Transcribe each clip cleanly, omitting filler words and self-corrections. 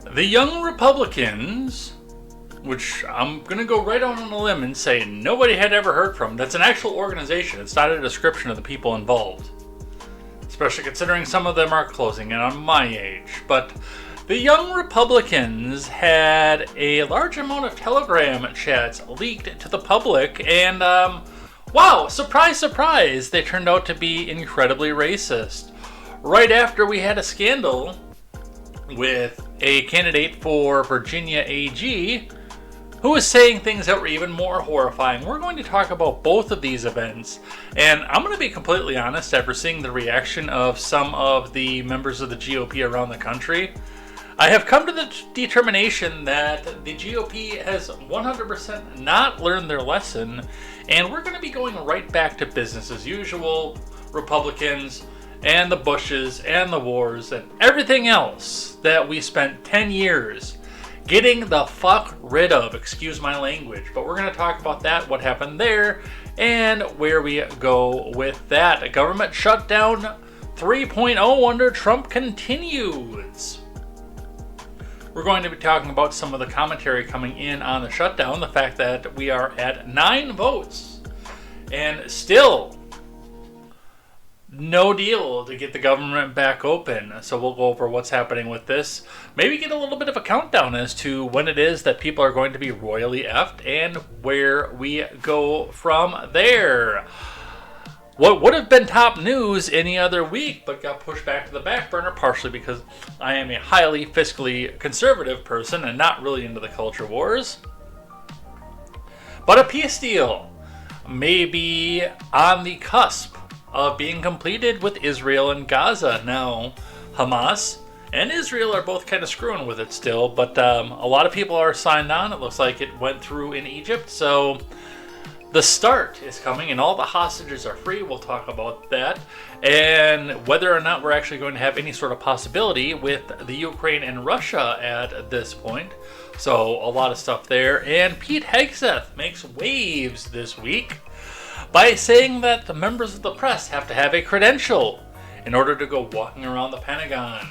The Young Republicans, which I'm going to go right on a limb and say nobody had ever heard from. That's an actual organization. It's not a description of the people involved. Especially considering some of them are closing in on my age. But the Young Republicans had a large amount of Telegram chats leaked to the public. And, wow, surprise, surprise, they turned out to be incredibly racist. Right after we had a scandal with a candidate for Virginia AG who was saying things that were even more horrifying. We're going to talk about both of these events, and I'm going to be completely honest, after seeing the reaction of some of the members of the GOP around the country, I have come to the determination that the GOP has 100% not learned their lesson, and we're going to be going right back to business as usual. Republicans and the Bushes and the wars and everything else that we spent 10 years getting the fuck rid of, excuse my language. But we're going to talk about that, what happened there, and where we go with that. A government shutdown 3.0 under Trump continues. We're going to be talking about some of the commentary coming in on the shutdown, the fact that we are at 9 votes, and still no deal to get the government back open. So we'll go over what's happening with this. Maybe get a little bit of a countdown as to when it is that people are going to be royally effed and where we go from there. What would have been top news any other week but got pushed back to the back burner, partially because I am a highly fiscally conservative person and not really into the culture wars. But a peace deal may be on the cusp of being completed with Israel and Gaza. Now, Hamas and Israel are both kind of screwing with it still, but a lot of people are signed on. It looks like it went through in Egypt, so the start is coming and all the hostages are free. We'll talk about that and whether or not we're actually going to have any sort of possibility with the Ukraine and Russia at this point. So a lot of stuff there. And Pete Hegseth makes waves this week by saying that the members of the press have to have a credential in order to go walking around the Pentagon.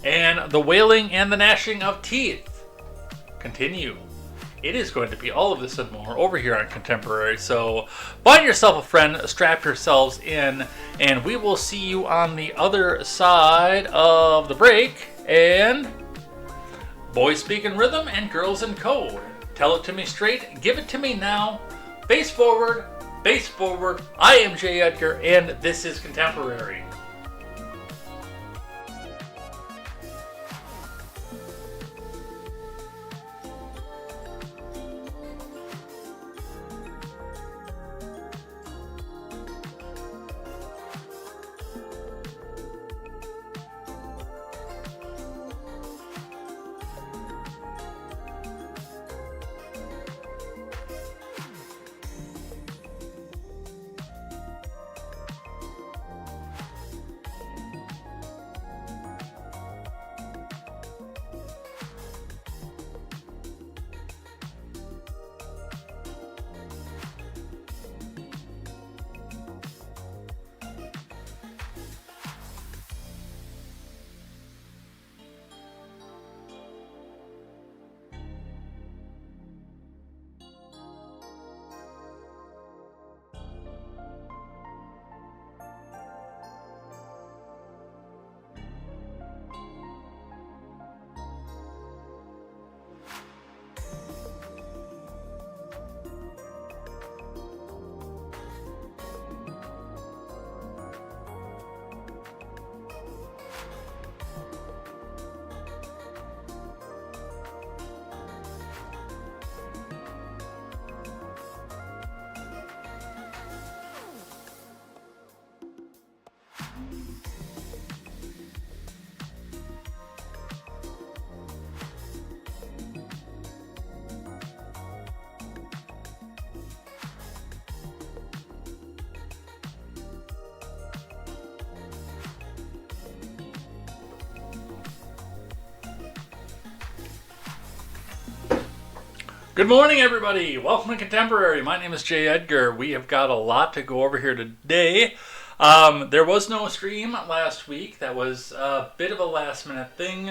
And the wailing and the gnashing of teeth continue. It is going to be all of this and more over here on Contemporary. So find yourself a friend, strap yourselves in, and we will see you on the other side of the break. And boys speak in rhythm and girls in code. Tell it to me straight, give it to me now. Face forward. Base forward. I am Jay Edgar, and this is Contemporary. Good morning, everybody. Welcome to Contemporary. My name is Jay Edgar. We have got a lot to go over here today. There was no stream last week. That was a bit of a last-minute thing.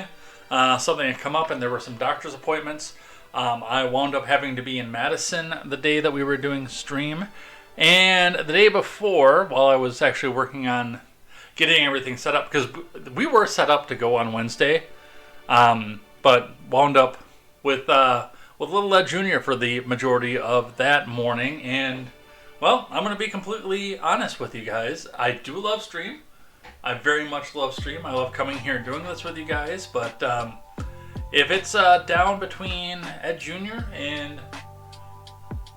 something had come up and there were some doctor's appointments. I wound up having to be in Madison the day that we were doing stream. And the day before, while I was actually working on getting everything set up, because we were set up to go on Wednesday, but wound up with Little Ed Jr. for the majority of that morning. And, well, I'm going to be completely honest with you guys. I do love stream. I very much love stream. I love coming here and doing this with you guys. But if it's down between Ed Jr. and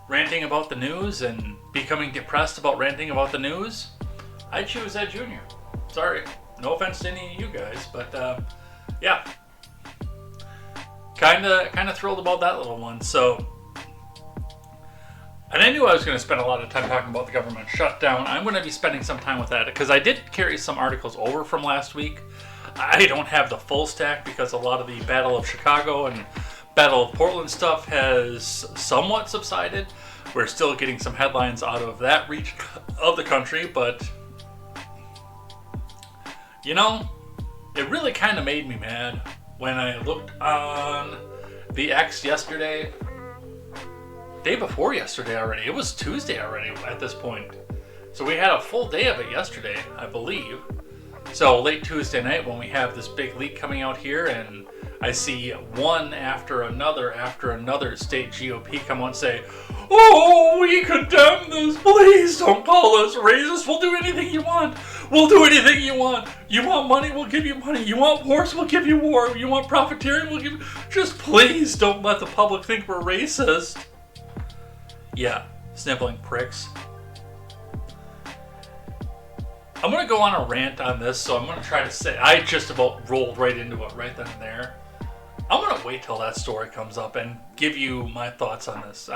ranting about the news and becoming depressed about ranting about the news, I choose Ed Jr. Sorry. No offense to any of you guys. But, yeah. Kind of thrilled about that little one. So, and I knew I was going to spend a lot of time talking about the government shutdown. I'm going to be spending some time with that because I did carry some articles over from last week. I don't have the full stack because a lot of the Battle of Chicago and Battle of Portland stuff has somewhat subsided. We're still getting some headlines out of that region of the country, but you know, it really kind of made me mad when I looked on the X yesterday. Day before yesterday already. It was Tuesday already at this point. So we had a full day of it yesterday, I believe. So late Tuesday night when we have this big leak coming out here and I see one after another state GOP come out and say, "Oh, we condemn this. Please don't call us racist. We'll do anything you want. We'll do anything you want. You want money? We'll give you money. You want wars? We'll give you war. You want profiteering? We'll give you..." Just please don't let the public think we're racist. Yeah, sniveling pricks. I'm going to go on a rant on this, so I'm going to try to say... I just about rolled right into it right then and there. I'm going to wait till that story comes up and give you my thoughts on this.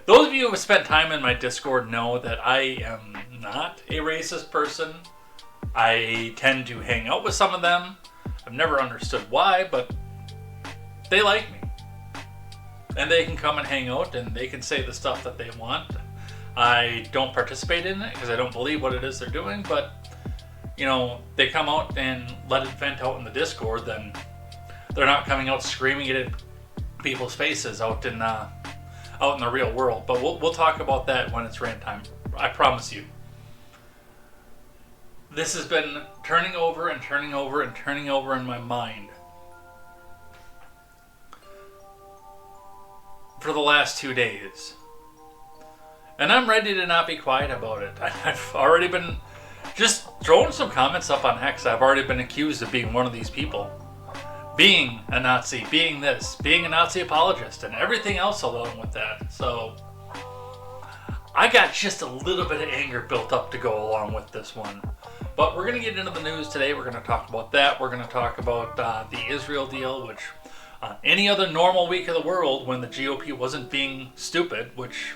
Those of you who have spent time in my Discord know that I am not a racist person. I tend to hang out with some of them. I've never understood why, but they like me. And they can come and hang out and they can say the stuff that they want. I don't participate in it because I don't believe what it is they're doing, but you know, they come out and let it vent out in the Discord, then they're not coming out screaming it in people's faces out in the real world. But we'll talk about that when it's rant time. I promise you. This has been turning over and turning over and turning over in my mind for the last 2 days. And I'm ready to not be quiet about it. I've already been just throwing some comments up on X. I've already been accused of being one of these people. Being a Nazi, being this, being a Nazi apologist, and everything else along with that. So, I got just a little bit of anger built up to go along with this one. But we're going to get into the news today. We're going to talk about that. We're going to talk about the Israel deal, which any other normal week of the world when the GOP wasn't being stupid, which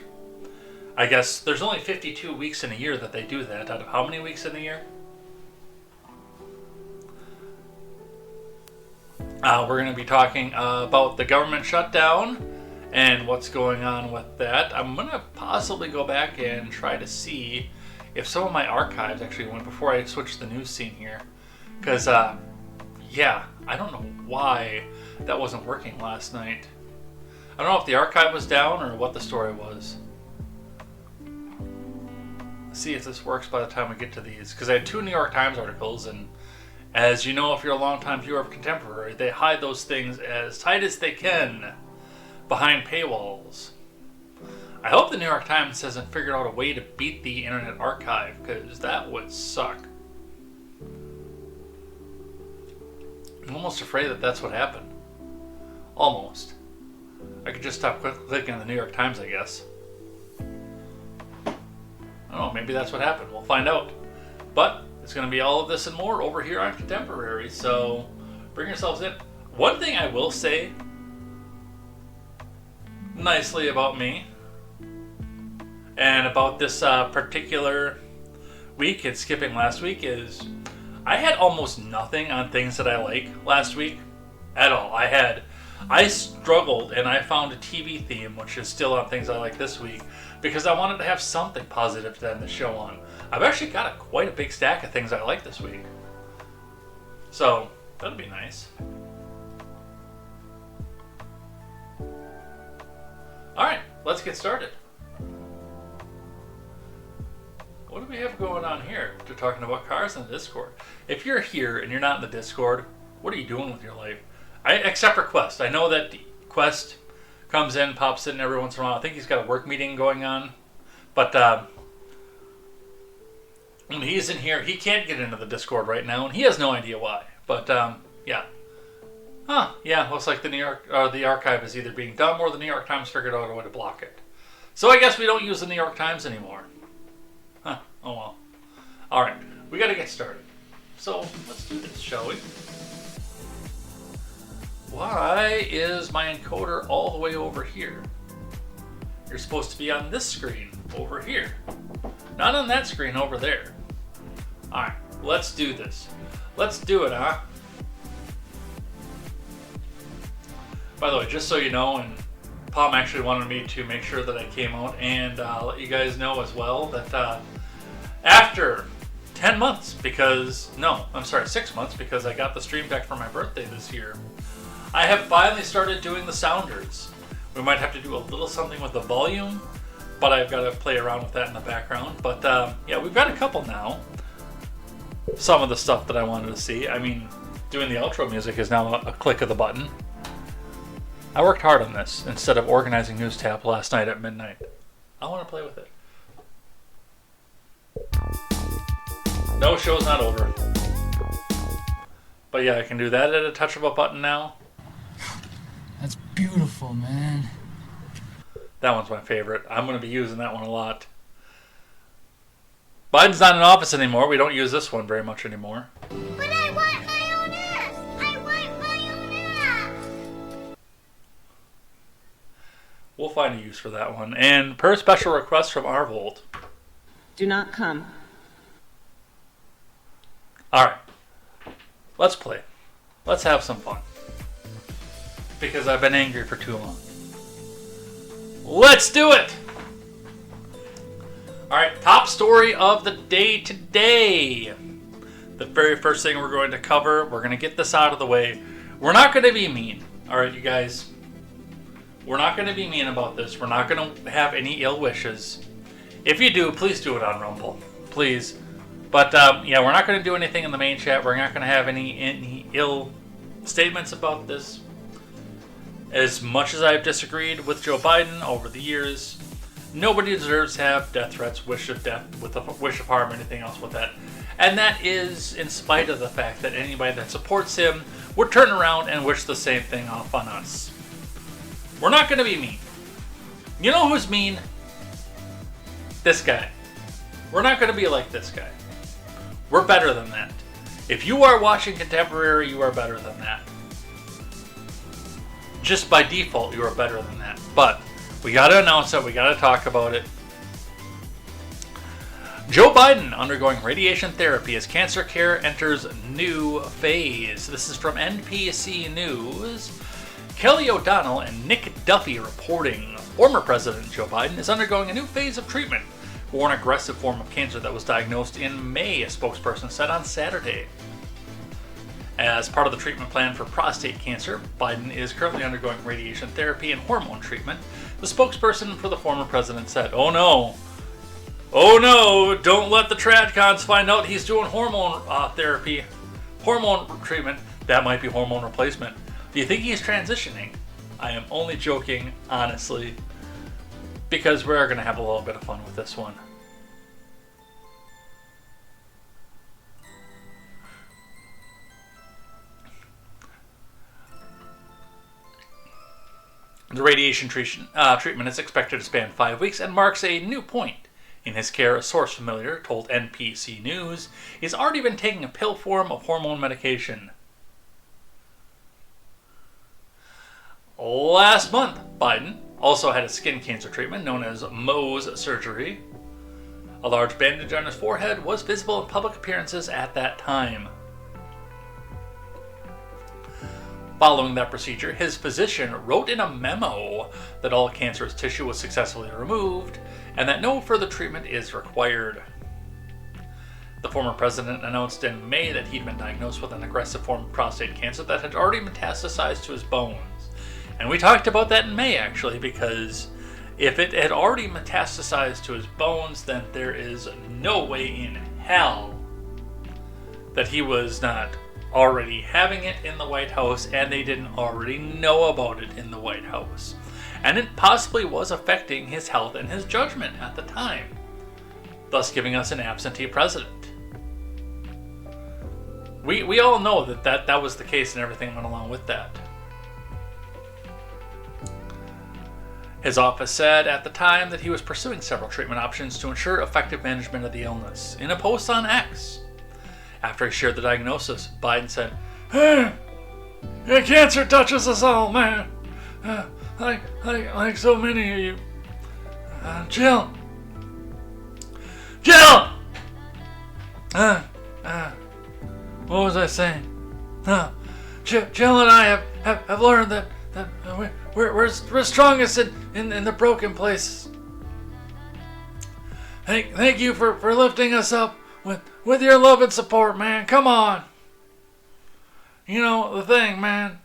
I guess there's only 52 weeks in a year that they do that. Out of how many weeks in a year? We're going to be talking about the government shutdown and what's going on with that. I'm going to possibly go back and try to see if some of my archives actually went before I switched the news scene here. Because, yeah, I don't know why that wasn't working last night. I don't know if the archive was down or what the story was. Let's see if this works by the time we get to these. Because I had 2 New York Times articles, and as you know, if you're a longtime viewer of Contemporary, they hide those things as tight as they can behind paywalls. I hope the New York Times hasn't figured out a way to beat the Internet Archive, because that would suck. I'm almost afraid that that's what happened. Almost. I could just stop clicking on the New York Times, I guess. I don't know, maybe that's what happened. We'll find out. But it's going to be all of this and more over here on Contemporary, so bring yourselves in. One thing I will say nicely about me and about this particular week and skipping last week is I had almost nothing on things that I like last week at all. I struggled and I found a TV theme, which is still on things I like this week, because I wanted to have something positive to end the show on. I've actually got quite a big stack of things I like this week. So, that'll be nice. let's get started. What do we have going on here? They're talking about cars in the Discord. If you're here and you're not in the Discord, what are you doing with your life? Except for Quest. I know that Quest comes in, pops in every once in a while. I think he's got a work meeting going on. But when he's in here, he can't get into the Discord right now, and he has no idea why. But, yeah. Huh, yeah, looks like the archive is either being dumb or the New York Times figured out a way to block it. So I guess we don't use the New York Times anymore. Huh, oh well. Alright, we gotta get started. So, let's do this, shall we? Why is my encoder all the way over here? You're supposed to be on this screen over here. Not on that screen over there. Alright, let's do this. Let's do it, huh? By the way, just so you know, and Palm actually wanted me to make sure that I came out and let you guys know as well that after 10 months, 6 months, because I got the Stream Deck for my birthday this year, I have finally started doing the sounders. We might have to do a little something with the volume, but I've got to play around with that in the background. But yeah, we've got a couple now. Some of the stuff that I wanted to see. I mean, doing the outro music is now a click of the button. I worked hard on this instead of organizing News Tap last night at midnight. I want to play with it. No, show's not over. But yeah, I can do that at a touch of a button now. That's beautiful, man. That one's my favorite. I'm going to be using that one a lot. Biden's not in office anymore. We don't use this one very much anymore. But I want my own ass! I want my own ass! We'll find a use for that one. And per special request from Arvold. Do not come. Alright. Let's play. Let's have some fun. Because I've been angry for too long. Let's do it! Alright, top story of the day today. The very first thing we're going to cover, we're going to get this out of the way. We're not going to be mean. Alright, you guys. We're not going to be mean about this. We're not going to have any ill wishes. If you do, please do it on Rumble. Please. But, yeah, we're not going to do anything in the main chat. We're not going to have any ill statements about this. As much as I've disagreed with Joe Biden over the years, nobody deserves to have death threats, wish of death, with a wish of harm, or anything else with that. And that is in spite of the fact that anybody that supports him would turn around and wish the same thing off on us. We're not going to be mean. You know who's mean? This guy. We're not going to be like this guy. We're better than that. If you are watching Contemporary, you are better than that. Just by default, you are better than that. But we got to announce it. We got to talk about it. Joe Biden undergoing radiation therapy as cancer care enters new phase. This is from NPC News. Kelly O'Donnell and Nick Duffy reporting former President Joe Biden is undergoing a new phase of treatment for an aggressive form of cancer that was diagnosed in May, a spokesperson said on Saturday. As part of the treatment plan for prostate cancer, Biden is currently undergoing radiation therapy and hormone treatment. The spokesperson for the former president said, "Oh no, don't let the TradCons find out he's doing hormone therapy, hormone treatment. That might be hormone replacement. Do you think he's transitioning?" I am only joking, honestly, because we're going to have a little bit of fun with this one. The radiation treatment is expected to span 5 weeks and marks a new point in his care. A source familiar told NPC News he's already been taking a pill form of hormone medication. Last month, Biden also had a skin cancer treatment known as Mohs surgery. A large bandage on his forehead was visible in public appearances at that time. Following that procedure, his physician wrote in a memo that all cancerous tissue was successfully removed and that no further treatment is required. The former president announced in May that he'd been diagnosed with an aggressive form of prostate cancer that had already metastasized to his bones. And we talked about that in May, actually, because If it had already metastasized to his bones, then there is no way in hell that he was not already having it in the White House and they didn't already know about it in the White House. And it possibly was affecting his health and his judgment at the time, thus giving us an absentee president. We all know that was the case and everything went along with that. His office said at the time that he was pursuing several treatment options to ensure effective management of the illness. In a post on X, after he shared the diagnosis, Biden said, "Hey, cancer touches us all, man. Like so many of you. Jill. What was I saying? Jill and I have learned that we're strongest in the broken places. Thank you for lifting us up with your love and support, man. Come on. You know the thing, man."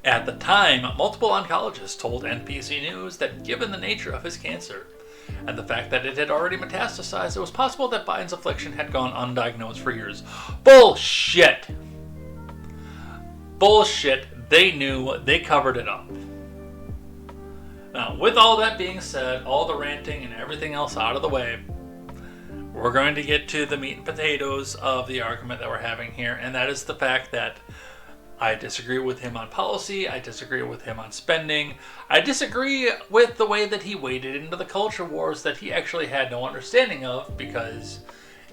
At the time, multiple oncologists told NBC News that given the nature of his cancer and the fact that it had already metastasized, it was possible that Biden's affliction had gone undiagnosed for years. Bullshit! Bullshit. They knew. They covered it up. Now, with all that being said, all the ranting and everything else out of the way, we're going to get to the meat and potatoes of the argument that we're having here, and that is the fact that I disagree with him on policy, I disagree with him on spending, I disagree with the way that he waded into the culture wars that he actually had no understanding of, because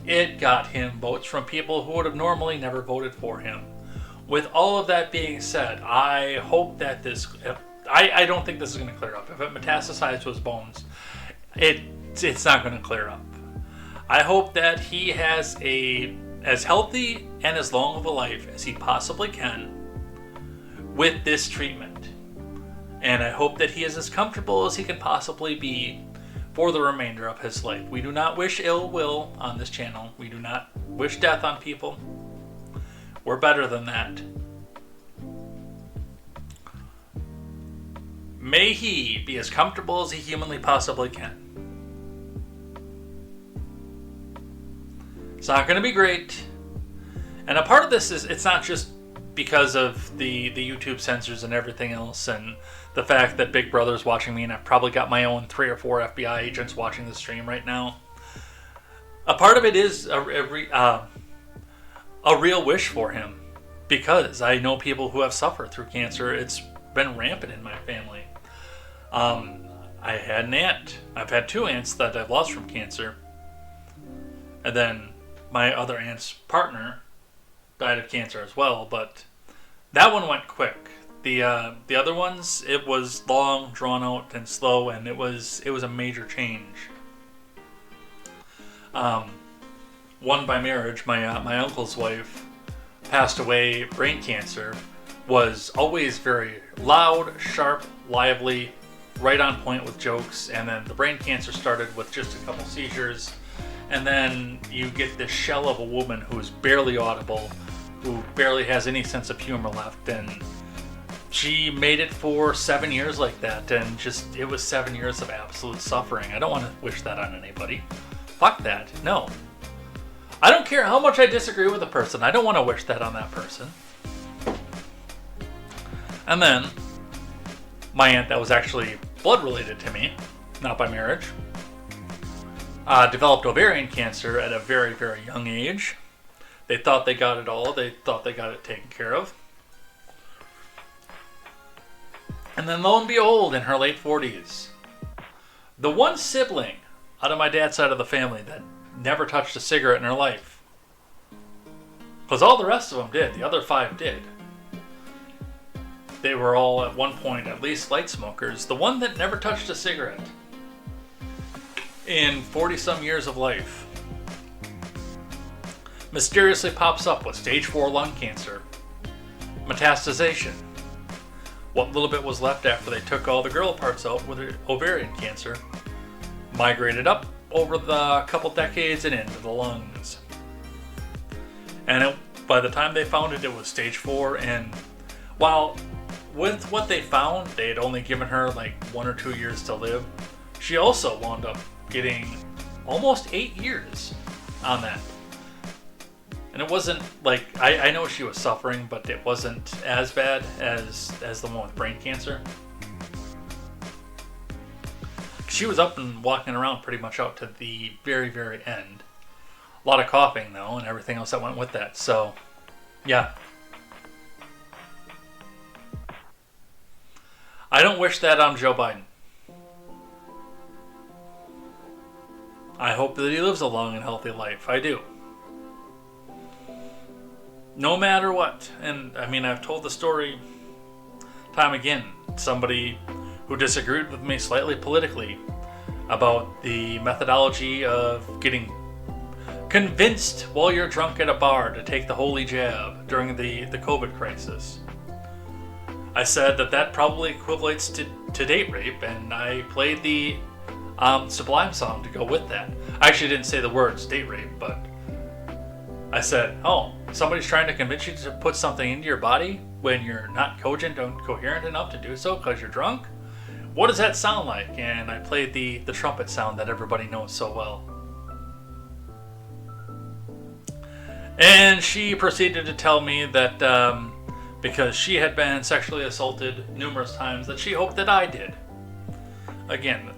it got him votes from people who would have normally never voted for him. With all of that being said, I hope that this... I don't think this is going to clear up. If it metastasized to his bones, it's not going to clear up. I hope that he has as healthy and as long of a life as he possibly can with this treatment. And I hope that he is as comfortable as he can possibly be for the remainder of his life. We do not wish ill will on this channel. We do not wish death on people. We're better than that. May he be as comfortable as he humanly possibly can. It's not going to be great. And a part of this is, it's not just because of the YouTube censors and everything else, and the fact that Big Brother's watching me, and I've probably got my own 3 or 4 FBI agents watching the stream right now. A part of it is a real wish for him, because I know people who have suffered through cancer. It's been rampant in my family. I had an aunt. I've had 2 aunts that I've lost from cancer. And then my other aunt's partner died of cancer as well, but that one went quick. The other ones, it was long, drawn out, and slow, and it was a major change. One by marriage, my uncle's wife passed away, brain cancer, was always very loud, sharp, lively, right on point with jokes, and then the brain cancer started with just a couple seizures, and then you get this shell of a woman who is barely audible, who barely has any sense of humor left, and she made it for 7 years like that, and just, it was 7 years of absolute suffering. I don't want to wish that on anybody. Fuck that. No. I don't care how much I disagree with a person. I don't want to wish that on that person. And then, my aunt that was actually blood related to me, not by marriage, developed ovarian cancer at a very, very young age. They thought they got it all. They thought they got it taken care of. And then lo and behold, in her late 40s, the one sibling out of my dad's side of the family that never touched a cigarette in her life, because all the rest of them did, the other 5 did. They were all at one point at least light smokers. The one that never touched a cigarette in 40-some years of life mysteriously pops up with stage 4 lung cancer, metastasization. What little bit was left after they took all the girl parts out with her ovarian cancer migrated up over the couple decades and into the lungs. And by the time they found it, it was stage 4. And while with what they found, they had only given her like 1 or 2 years to live. She also wound up getting almost 8 years on that. And it wasn't like, I know she was suffering, but it wasn't as bad as the one with brain cancer. She was up and walking around pretty much out to the very, very end. A lot of coughing, though, and everything else that went with that. So, yeah. I don't wish that on Joe Biden. I hope that he lives a long and healthy life. I do. No matter what. And, I mean, I've told the story time again. Somebody who disagreed with me slightly politically about the methodology of getting convinced while you're drunk at a bar to take the holy jab during the COVID crisis. I said that probably equates to date rape, and I played the Sublime song to go with that. I actually didn't say the words date rape, but I said, oh, somebody's trying to convince you to put something into your body when you're not cogent or coherent enough to do so because you're drunk? What does that sound like? And I played the trumpet sound that everybody knows so well. And she proceeded to tell me that because she had been sexually assaulted numerous times, that she hoped that I did. Again,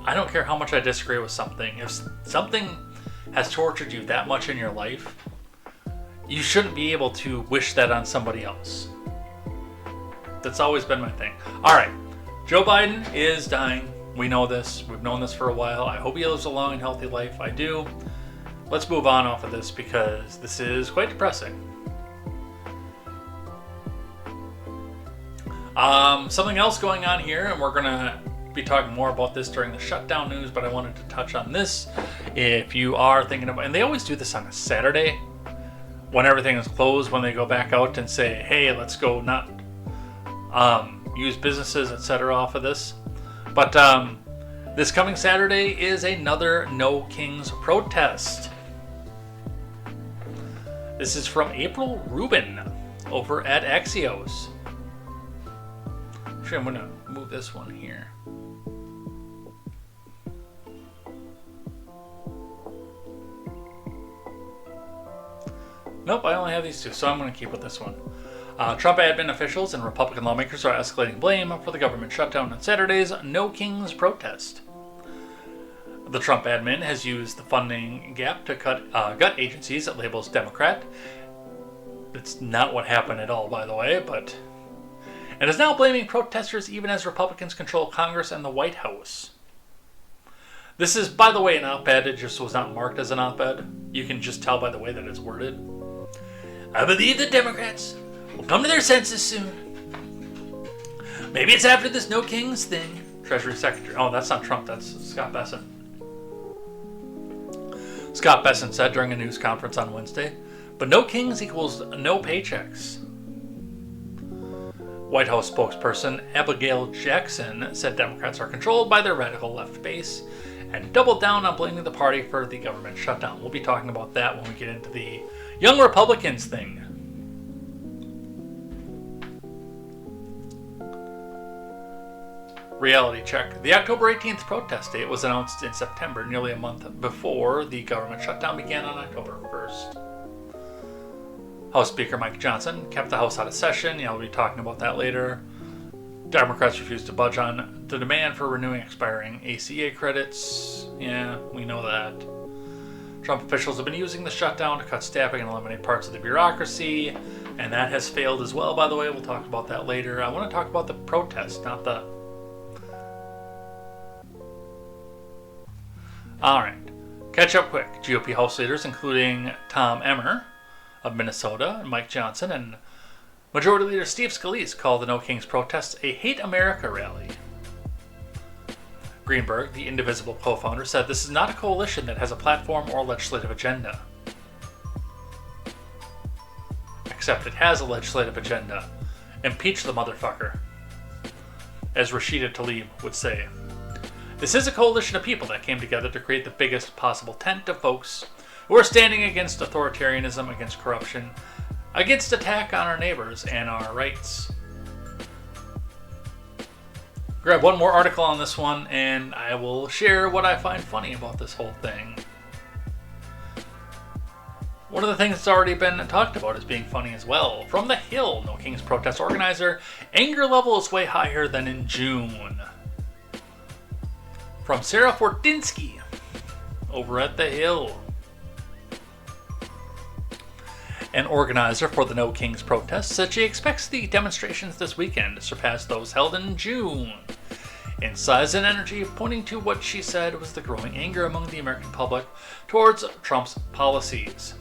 I don't care how much I disagree with something. If something has tortured you that much in your life, you shouldn't be able to wish that on somebody else. That's always been my thing. Alright, Joe Biden is dying. We know this. We've known this for a while. I hope he lives a long and healthy life. I do. Let's move on off of this because this is quite depressing. Something else going on here, and we're going to be talking more about this during the shutdown news, but I wanted to touch on this. If you are thinking about, and they always do this on a Saturday when everything is closed, when they go back out and say, hey, let's go not use businesses, etc. off of this. But this coming Saturday is another No Kings protest. This is from April Rubin over at Axios. Actually, I'm going to move this one here. Nope, I only have these two, so I'm going to keep with this one. Trump admin officials and Republican lawmakers are escalating blame for the government shutdown on Saturday's No Kings protest. The Trump admin has used the funding gap to gut agencies it labels Democrat. That's not what happened at all, by the way, but... and is now blaming protesters even as Republicans control Congress and the White House. This is, by the way, an op-ed. It just was not marked as an op-ed. You can just tell by the way that it's worded. I believe the Democrats will come to their senses soon. Maybe it's after this No Kings thing. Treasury Secretary. Oh, that's not Trump. That's Scott Bessent. Scott Bessent said during a news conference on Wednesday, but no kings equals no paychecks. White House spokesperson Abigail Jackson said Democrats are controlled by their radical left base and doubled down on blaming the party for the government shutdown. We'll be talking about that when we get into the Young Republicans thing. Reality check. The October 18th protest date was announced in September, nearly a month before the government shutdown began on October 1st. House Speaker Mike Johnson kept the House out of session. We'll be talking about that later. Democrats refused to budge on the demand for renewing expiring ACA credits. Yeah, we know that. Trump officials have been using the shutdown to cut staffing and eliminate parts of the bureaucracy, and that has failed as well, by the way. We'll talk about that later. I want to talk about the protest, not the... Alright, catch up quick. GOP House leaders, including Tom Emmer of Minnesota, and Mike Johnson, and Majority Leader Steve Scalise called the No Kings protests a Hate America rally. Greenberg, the Indivisible co-founder, said this is not a coalition that has a platform or legislative agenda. Except it has a legislative agenda. Impeach the motherfucker. As Rashida Tlaib would say. This is a coalition of people that came together to create the biggest possible tent of folks who are standing against authoritarianism, against corruption, against attack on our neighbors and our rights. grab one more article on this one, and I will share what I find funny about this whole thing. One of the things that's already been talked about as being funny as well. From The Hill, No Kings protest organizer, anger level is way higher than in June. From Sarah Fortinsky, over at The Hill. An organizer for the No Kings protest said she expects the demonstrations this weekend to surpass those held in June in size and energy, pointing to what she said was the growing anger among the American public towards Trump's policies.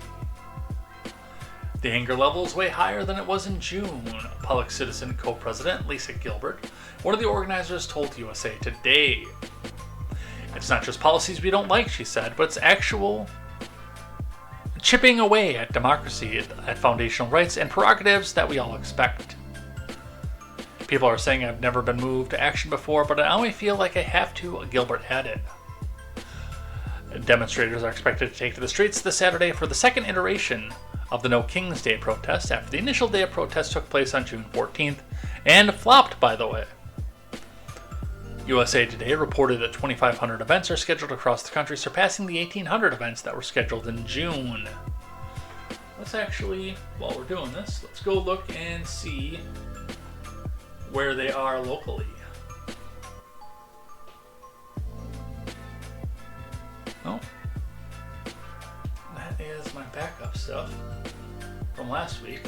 The anger level is way higher than it was in June, Public Citizen co-president Lisa Gilbert, one of the organizers, told USA Today. It's not just policies we don't like, she said, but it's actual chipping away at democracy, at foundational rights and prerogatives that we all expect. People are saying I've never been moved to action before, but I only feel like I have to, Gilbert added. Demonstrators are expected to take to the streets this Saturday for the second iteration of the No Kings Day protest after the initial day of protest took place on June 14th and flopped, by the way. USA Today reported that 2,500 events are scheduled across the country, surpassing the 1,800 events that were scheduled in June. Let's actually, while we're doing this, let's go look and see where they are locally. Oh, that is my backup stuff from last week.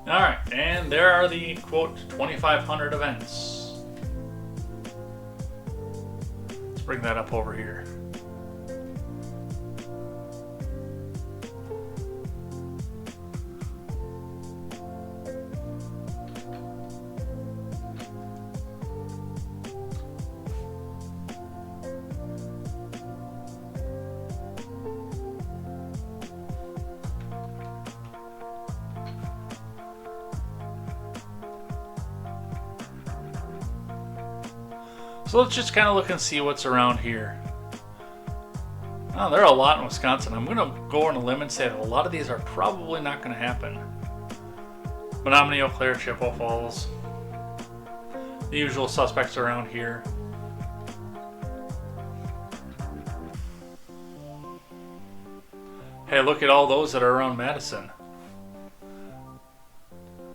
Alright, and there are the, quote, 2,500 events. Let's bring that up over here. So let's just kind of look and see what's around here. Oh, there are a lot in Wisconsin. I'm going to go on a limb and say that a lot of these are probably not going to happen. Menominee, Eau Claire, Chippewa Falls. The usual suspects around here. Hey, look at all those that are around Madison.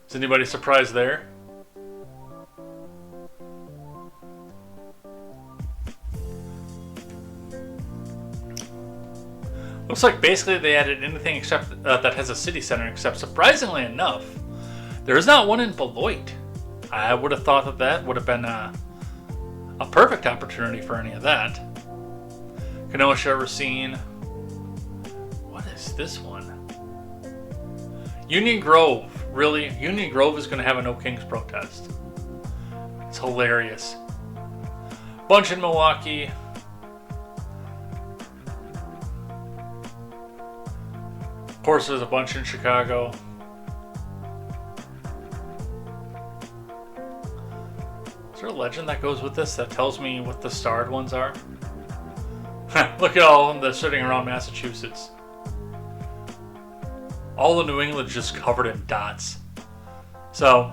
Is anybody surprised there? Looks like basically they added anything except that has a city center, except surprisingly enough, there is not one in Beloit. I would have thought that that would have been a perfect opportunity for any of that. Kenosha, Racine. What is this one? Union Grove. Really? Union Grove is going to have a No Kings protest. It's hilarious. Bunch in Milwaukee. Of course, there's a bunch in Chicago. Is there a legend that goes with this that tells me what the starred ones are? Look at all of them that's sitting around Massachusetts. All of New England just covered in dots. So,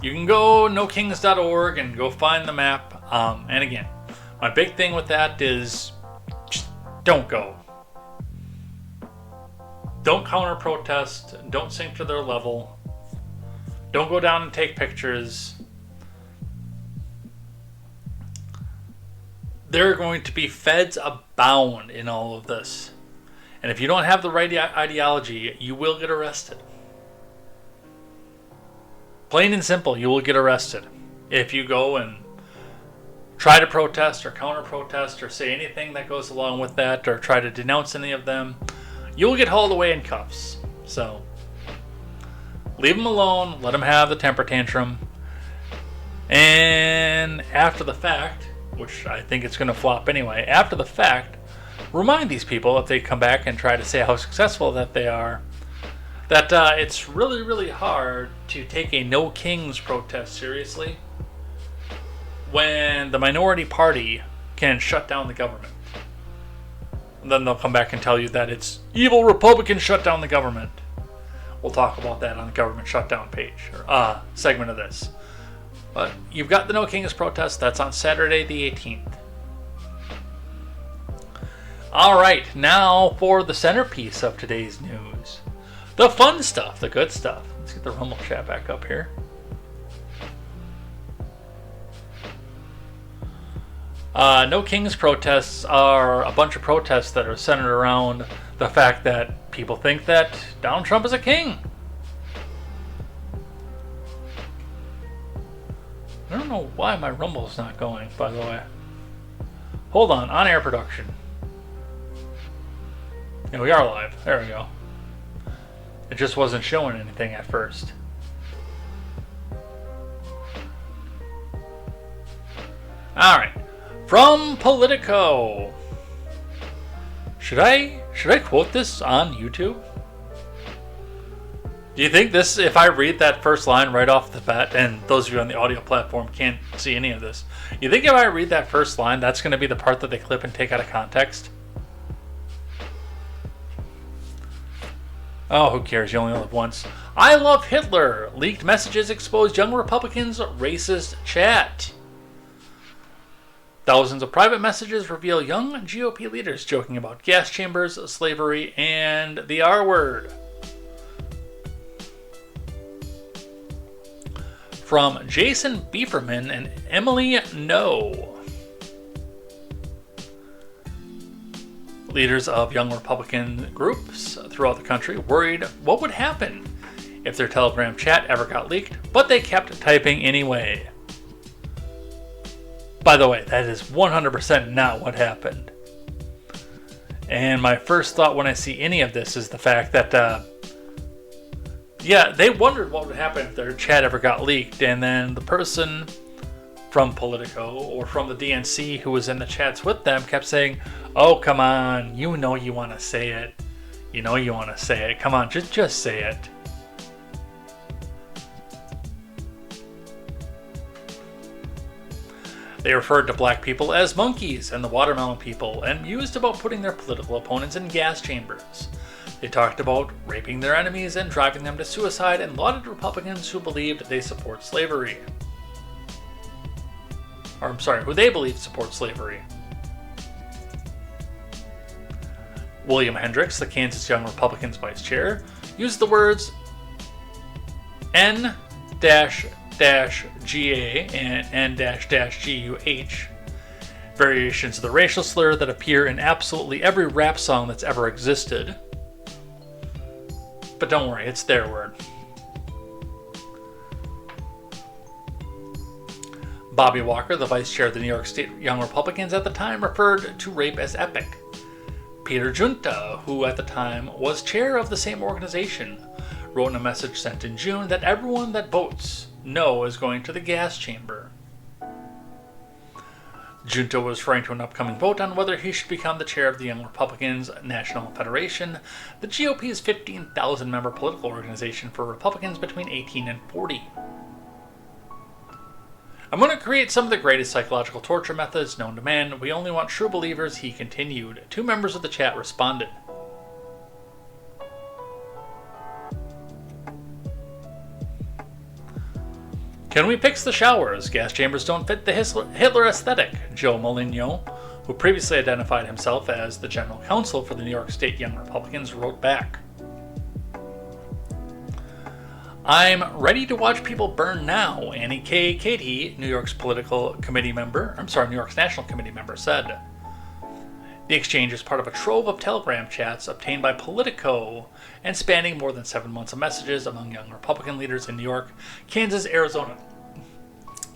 you can go nokings.org and go find the map. And again, my big thing with that is just don't go. Don't counter protest. Don't sink to their level. Don't go down and take pictures. There are going to be feds abound in all of this. And if you don't have the right ideology, you will get arrested. Plain and simple, you will get arrested. If you go and try to protest or counter protest or say anything that goes along with that or try to denounce any of them, you'll get hauled away in cuffs. So, leave them alone. Let them have the temper tantrum. And after the fact, which I think it's going to flop anyway, after the fact, remind these people if they come back and try to say how successful that they are, that it's really, really hard to take a No Kings protest seriously when the minority party can shut down the government. And then they'll come back and tell you that it's evil Republicans shut down the government. We'll talk about that on the government shutdown page, or segment of this. But you've got the No Kings protest. That's on Saturday the 18th. Alright, now for the centerpiece of today's news. The fun stuff, the good stuff. Let's get the Rumble chat back up here. No Kings protests are a bunch of protests that are centered around the fact that people think that Donald Trump is a king. I don't know why my Rumble's not going, by the way. Hold on air production. Yeah, we are live. There we go. It just wasn't showing anything at first. Alright. From Politico. Should I quote this on YouTube? Do you think this, if I read that first line right off the bat, and those of you on the audio platform can't see any of this, you think if I read that first line, that's going to be the part that they clip and take out of context? Oh, who cares? You only live once. I love Hitler. Leaked messages expose young Republicans' racist chat. Thousands of private messages reveal young GOP leaders joking about gas chambers, slavery, and the R word. From Jason Bieferman and Emily No. Leaders of young Republican groups throughout the country worried what would happen if their Telegram chat ever got leaked, but they kept typing anyway. By the way, that is 100% not what happened. And my first thought when I see any of this is the fact that, they wondered what would happen if their chat ever got leaked, and then the person from Politico or from the DNC who was in the chats with them kept saying, "Oh, come on, you know you want to say it. You know you want to say it. Come on, just say it." They referred to black people as monkeys and the watermelon people, and mused about putting their political opponents in gas chambers. They talked about raping their enemies and driving them to suicide, and lauded Republicans who believed they support slavery. Who they believe support slavery. William Hendricks, the Kansas Young Republicans vice chair, used the words N-GA and N-GUH, variations of the racial slur that appear in absolutely every rap song that's ever existed. But don't worry, it's their word. Bobby Walker, the vice chair of the New York State Young Republicans at the time, referred to rape as epic. Peter Junta, who at the time was chair of the same organization, wrote in a message sent in June that everyone that votes no is going to the gas chamber. Junta was referring to an upcoming vote on whether he should become the chair of the Young Republicans National Federation, the GOP's 15,000-member political organization for Republicans between 18 and 40. "I'm going to create some of the greatest psychological torture methods known to man. We only want true believers," he continued. Two members of the chat responded. "Can we fix the showers? Gas chambers don't fit the Hitler aesthetic," Joe Moligno, who previously identified himself as the general counsel for the New York State Young Republicans, wrote back. "I'm ready to watch people burn now," Annie K. Katie, New York's National Committee member, said. The exchange is part of a trove of Telegram chats obtained by Politico and spanning more than 7 months of messages among young Republican leaders in New York, Kansas, Arizona,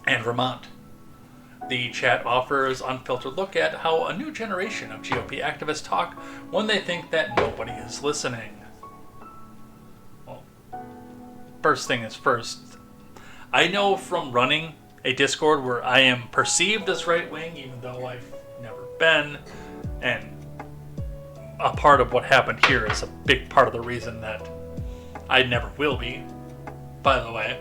and Vermont. The chat offers an unfiltered look at how a new generation of GOP activists talk when they think that nobody is listening. Well, first thing is first. I know from running a Discord where I am perceived as right-wing, even though I've never been, and a part of what happened here is a big part of the reason that I never will be, by the way,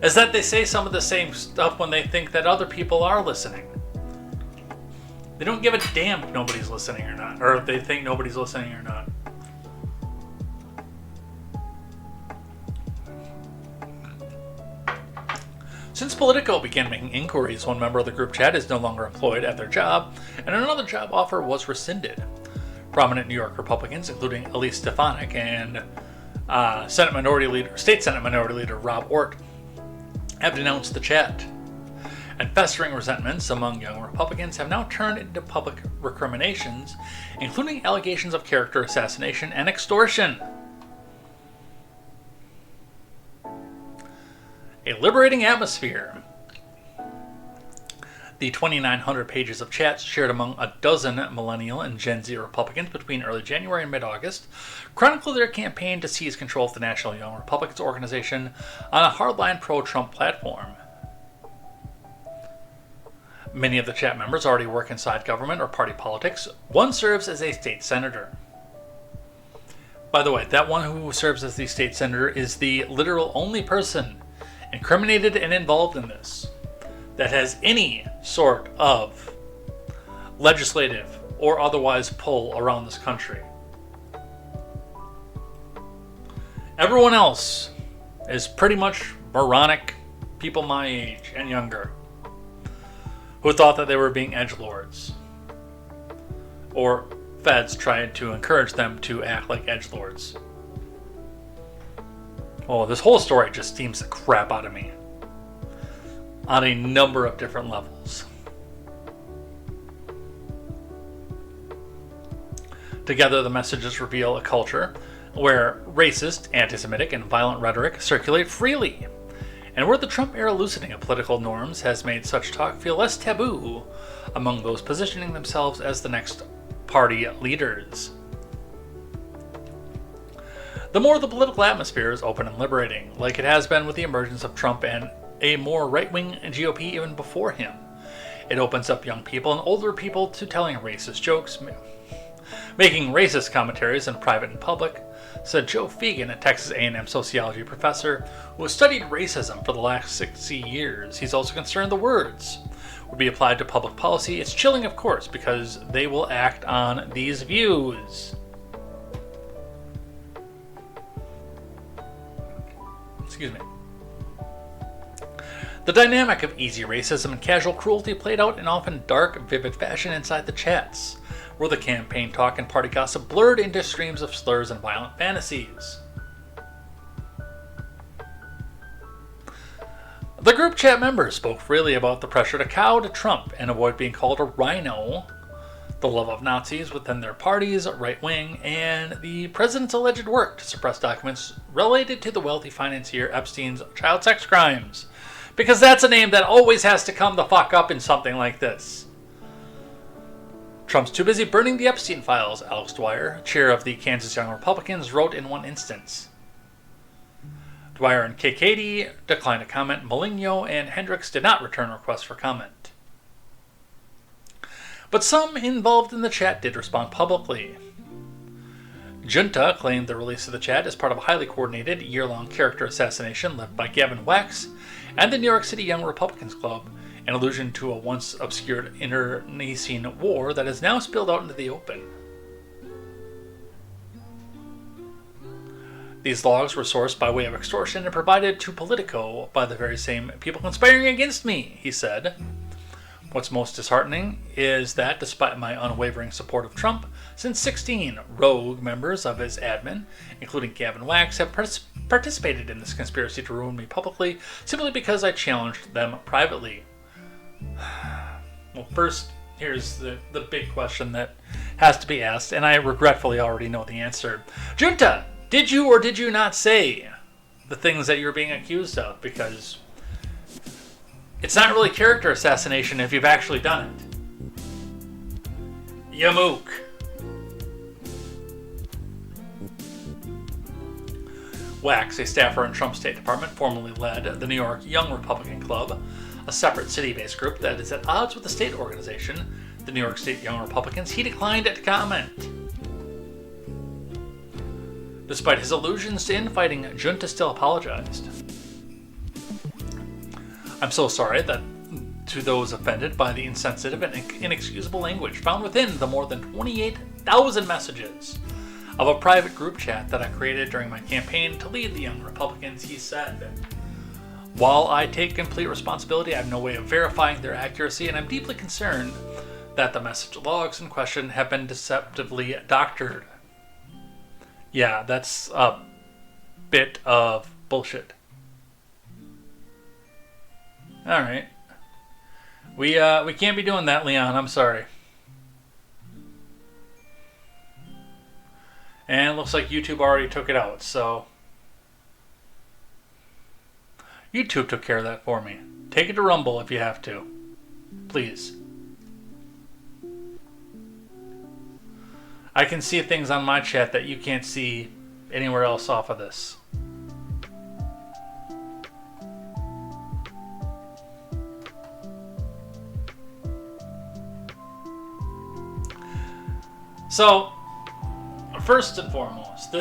is that they say some of the same stuff when they think that other people are listening. They don't give a damn if nobody's listening or not, or if they think nobody's listening or not. Since Politico began making inquiries, one member of the group chat is no longer employed at their job, and another job offer was rescinded. Prominent New York Republicans, including Elise Stefanik and State Senate Minority Leader Rob Ort, have denounced the chat. And festering resentments among young Republicans have now turned into public recriminations, including allegations of character assassination and extortion. A liberating atmosphere. The 2,900 pages of chats shared among a dozen millennial and Gen Z Republicans between early January and mid-August chronicle their campaign to seize control of the National Young Republicans organization on a hardline pro-Trump platform. Many of the chat members already work inside government or party politics. One serves as a state senator. By the way, that one who serves as the state senator is the literal only person incriminated and involved in this that has any sort of legislative or otherwise pull around this country. Everyone else is pretty much moronic people my age and younger who thought that they were being edgelords, or feds tried to encourage them to act like edgelords. Oh, this whole story just steams the crap out of me on a number of different levels. Together, the messages reveal a culture where racist, anti-Semitic, and violent rhetoric circulate freely, and where the Trump-era loosening of political norms has made such talk feel less taboo among those positioning themselves as the next party leaders. The more the political atmosphere is open and liberating, like it has been with the emergence of Trump and a more right-wing GOP even before him. It opens up young people and older people to telling racist jokes, making racist commentaries in private and public, said Joe Fegan, a Texas A&M sociology professor who has studied racism for the last 60 years. He's also concerned the words would be applied to public policy. It's chilling, of course, because they will act on these views. Excuse me. The dynamic of easy racism and casual cruelty played out in often dark, vivid fashion inside the chats, where the campaign talk and party gossip blurred into streams of slurs and violent fantasies. The group chat members spoke freely about the pressure to cow to Trump and avoid being called a rhino, the love of Nazis within their parties, right wing, and the president's alleged work to suppress documents related to the wealthy financier Epstein's child sex crimes. Because that's a name that always has to come the fuck up in something like this. Trump's too busy burning the Epstein files, Alex Dwyer, chair of the Kansas Young Republicans, wrote in one instance. Dwyer and Katie declined to comment. Maligno and Hendricks did not return requests for comment. But some involved in the chat did respond publicly. Junta claimed the release of the chat as part of a highly coordinated, year-long character assassination led by Gavin Wax and the New York City Young Republicans Club, an allusion to a once obscured internecine war that has now spilled out into the open. These logs were sourced by way of extortion and provided to Politico by the very same people conspiring against me, he said. What's most disheartening is that, despite my unwavering support of Trump, since 16 rogue members of his admin, including Gavin Wax, have participated in this conspiracy to ruin me publicly simply because I challenged them privately. Well, first, here's the big question that has to be asked, and I regretfully already know the answer. Junta, did you or did you not say the things that you're being accused of? Because it's not really character assassination if you've actually done it. You mook. Wax, a staffer in Trump's State Department, formerly led the New York Young Republican Club, a separate city-based group that is at odds with the state organization, the New York State Young Republicans. He declined to comment. Despite his allusions to infighting, Junta still apologized. I'm so sorry that to those offended by the insensitive and inexcusable language found within the more than 28,000 messages of a private group chat that I created during my campaign to lead the young Republicans, he said, "While I take complete responsibility, I have no way of verifying their accuracy, and I'm deeply concerned that the message logs in question have been deceptively doctored." Yeah, that's a bit of bullshit. Alright. We can't be doing that, Leon. I'm sorry. And it looks like YouTube already took it out, so... YouTube took care of that for me. Take it to Rumble if you have to. Please. I can see things on my chat that you can't see anywhere else off of this. So, first and foremost,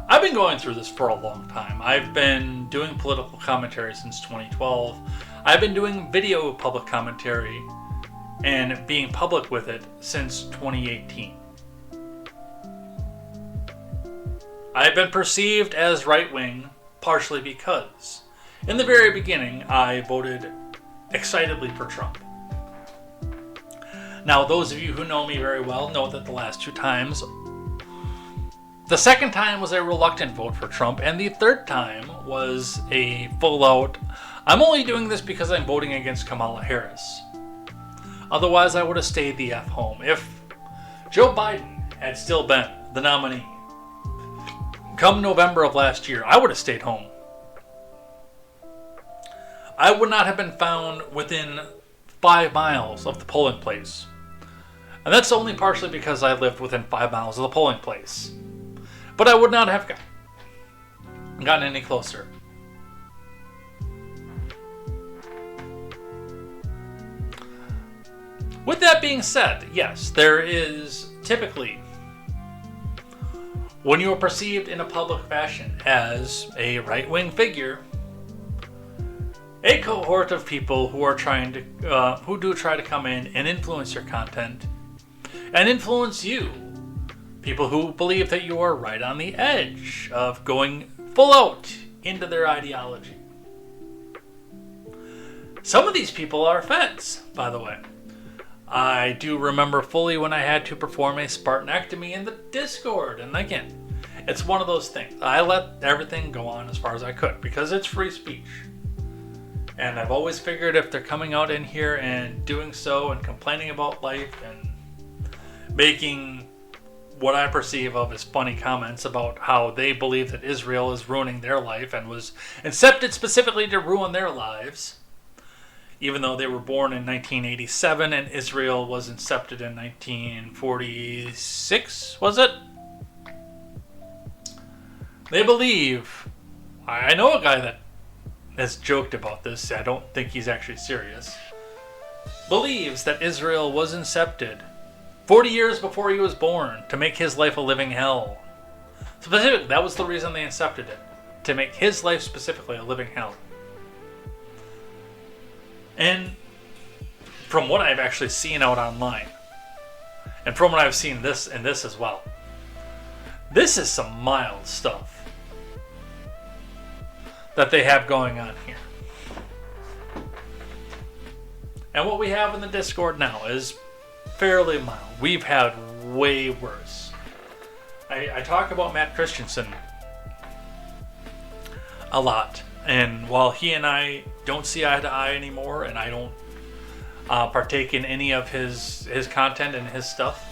I've been going through this for a long time. I've been doing political commentary since 2012. I've been doing video public commentary and being public with it since 2018. I've been perceived as right-wing partially because, in the very beginning, I voted excitedly for Trump. Now, those of you who know me very well know that the last two times, the second time was a reluctant vote for Trump, and the third time was a full-out, I'm only doing this because I'm voting against Kamala Harris. Otherwise, I would have stayed the F home. If Joe Biden had still been the nominee come November of last year, I would have stayed home. I would not have been found within 5 miles of the polling place. And that's only partially because I lived within 5 miles of the polling place. But I would not have gotten any closer. With that being said, yes, there is typically, when you are perceived in a public fashion as a right-wing figure, a cohort of people who are trying to, who do try to come in and influence your content and influence you. People who believe that you are right on the edge of going full out into their ideology. Some of these people are feds, by the way. I do remember fully when I had to perform a Spartanectomy in the Discord, and again, it's one of those things. I let everything go on as far as I could because it's free speech. And I've always figured if they're coming out in here and doing so and complaining about life and making what I perceive of as funny comments about how they believe that Israel is ruining their life and was incepted specifically to ruin their lives, even though they were born in 1987 and Israel was incepted in 1946, was it? They believe, I know a guy that has joked about this, I don't think he's actually serious, believes that Israel was incepted 40 years before he was born to make his life a living hell. Specifically, that was the reason they incepted it, to make his life specifically a living hell. And from what I've actually seen out online, and from what I've seen this and this as well, this is some mild stuff that they have going on here. And what we have in the Discord now is fairly mild. We've had way worse. I talk about Matt Christensen a lot, and while he and I don't see eye to eye anymore, and I don't partake in any of his content and his stuff,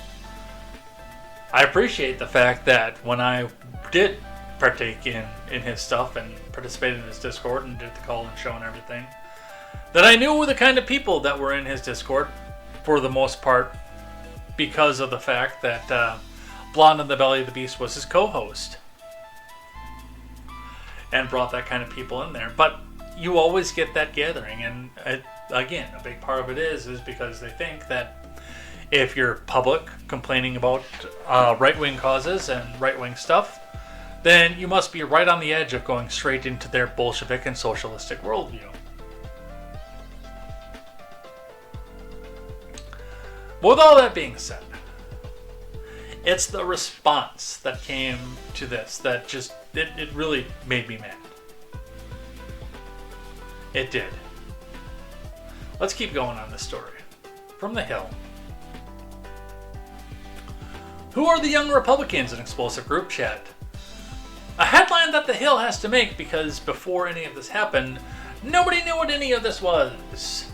I appreciate the fact that when I did partake in his stuff and participated in his Discord and did the call and show and everything, that I knew the kind of people that were in his Discord for the most part, because of the fact that Blonde in the Belly of the Beast was his co-host and brought that kind of people in there. But you always get that gathering, and again, a big part of it is because they think that If you're public complaining about right-wing causes and right-wing stuff, then you must be right on the edge of going straight into their Bolshevik and socialistic worldview. With all that being said, it's the response that came to this that just, it really made me mad. It did. Let's keep going on this story. From The Hill. Who are the young Republicans in explosive group chat? A headline that The Hill has to make because before any of this happened, nobody knew what any of this was.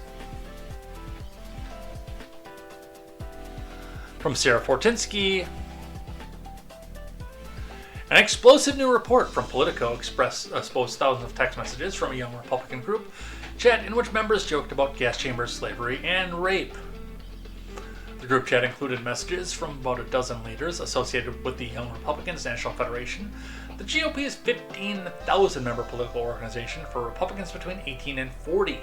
From Sarah Fortinsky. An explosive new report from Politico exposed thousands of text messages from a young Republican group chat in which members joked about gas chambers, slavery, and rape. The group chat included messages from about a dozen leaders associated with the Young Republicans National Federation, the GOP's 15,000-member political organization for Republicans between 18 and 40.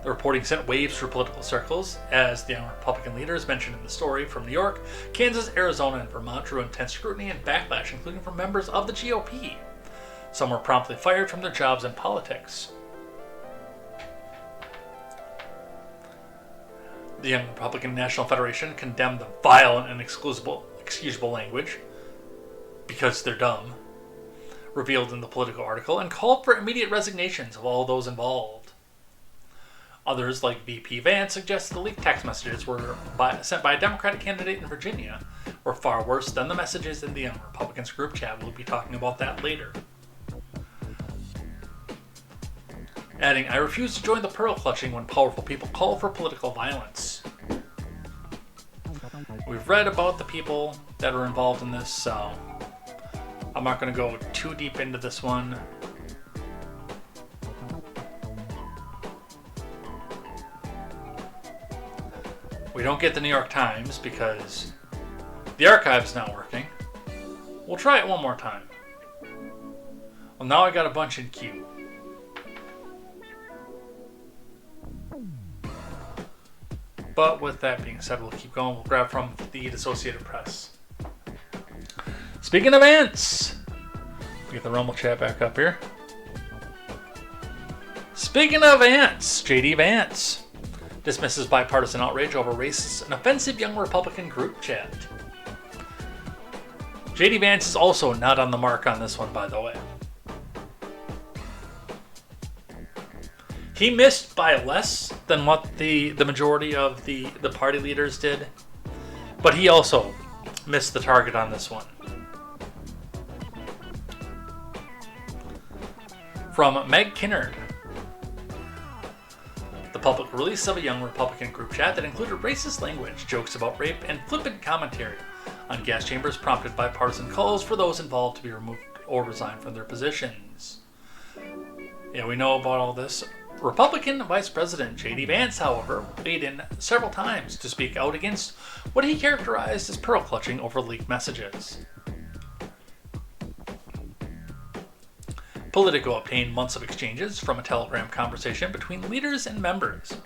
The reporting sent waves through political circles as the Young Republican leaders mentioned in the story from New York, Kansas, Arizona, and Vermont drew intense scrutiny and backlash, including from members of the GOP. Some were promptly fired from their jobs in politics. The Young Republican National Federation condemned the violent and excusable language, because they're dumb, revealed in the Politico article, and called for immediate resignations of all those involved. Others, like VP Vance, suggested the leaked text messages sent by a Democratic candidate in Virginia were far worse than the messages in the Young Republicans group chat. We'll be talking about that later. Adding, I refuse to join the pearl clutching when powerful people call for political violence. We've read about the people that are involved in this, so I'm not going to go too deep into this one. We don't get the New York Times because the archive's not working. We'll try it one more time. Well, now I got a bunch in queue. But with that being said, we'll keep going. We'll grab from the Associated Press. Speaking of ants, get the Rumble chat back up here. Speaking of ants, J.D. Vance dismisses bipartisan outrage over racist and offensive young Republican group chat. J.D. Vance is also not on the mark on this one, by the way. He missed by less than what the majority of the party leaders did, but he also missed the target on this one. From Meg Kinnard. The public release of a young Republican group chat that included racist language, jokes about rape, and flippant commentary on gas chambers prompted bipartisan calls for those involved to be removed or resign from their positions. Yeah, we know about all this. Republican Vice President J.D. Vance, however, weighed in several times to speak out against what he characterized as pearl clutching over leaked messages. Politico obtained months of exchanges from a telegram conversation between leaders and members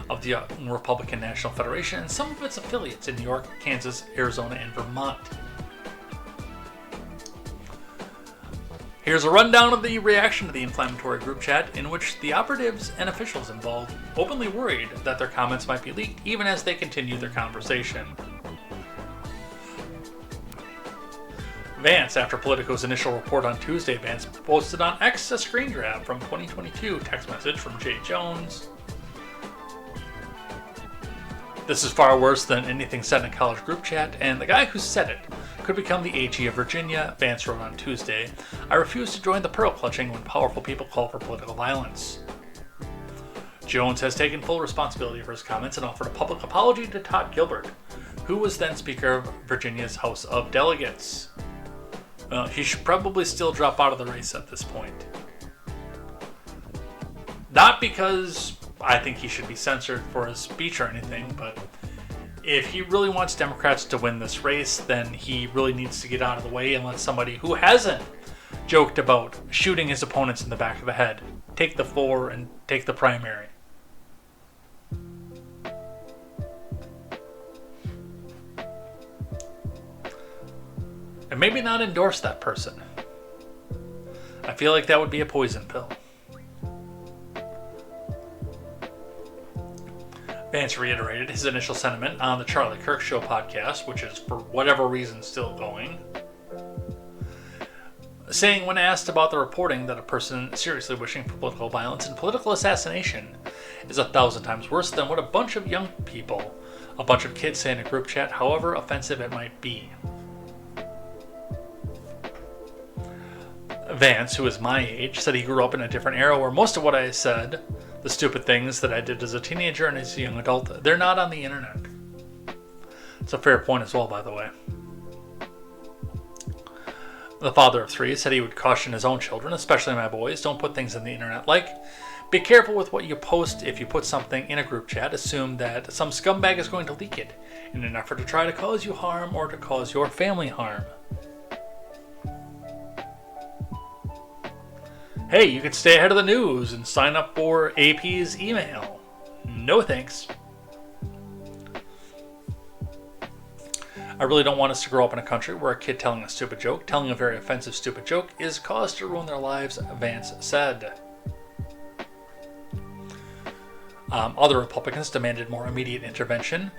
of the Republican National Federation and some of its affiliates in New York, Kansas, Arizona, and Vermont. Here's a rundown of the reaction to the inflammatory group chat, in which the operatives and officials involved openly worried that their comments might be leaked even as they continued their conversation. Vance, after Politico's initial report on Tuesday, Vance posted on X a screen grab from 2022 text message from Jay Jones. This is far worse than anything said in a college group chat, and the guy who said it could become the AG of Virginia, Vance wrote on Tuesday. I refuse to join the pearl clutching when powerful people call for political violence. Jones has taken full responsibility for his comments and offered a public apology to Todd Gilbert, who was then Speaker of Virginia's House of Delegates. He should probably still drop out of the race at this point. Not because I think he should be censored for his speech or anything, but if he really wants Democrats to win this race, then he really needs to get out of the way and let somebody who hasn't joked about shooting his opponents in the back of the head take the floor and take the primary. and maybe not endorse that person. I feel like that would be a poison pill. Vance reiterated his initial sentiment on the Charlie Kirk Show podcast, which is for whatever reason still going, saying when asked about the reporting that a person seriously wishing for political violence and political assassination is 1,000 times worse than what a bunch of young people, a bunch of kids say in a group chat, however offensive it might be. Vance, who is my age, said he grew up in a different era where most of what I said, the stupid things that I did as a teenager and as a young adult, they're not on the internet. It's a fair point as well, by the way. The father of 3 said he would caution his own children, especially my boys, don't put things on the internet like, be careful with what you post. If you put something in a group chat, assume that some scumbag is going to leak it in an effort to try to cause you harm or to cause your family harm. Hey, you can stay ahead of the news and sign up for AP's email. No thanks. I really don't want us to grow up in a country where a kid telling a very offensive stupid joke, is cause to ruin their lives, Vance said. Other Republicans demanded more immediate intervention.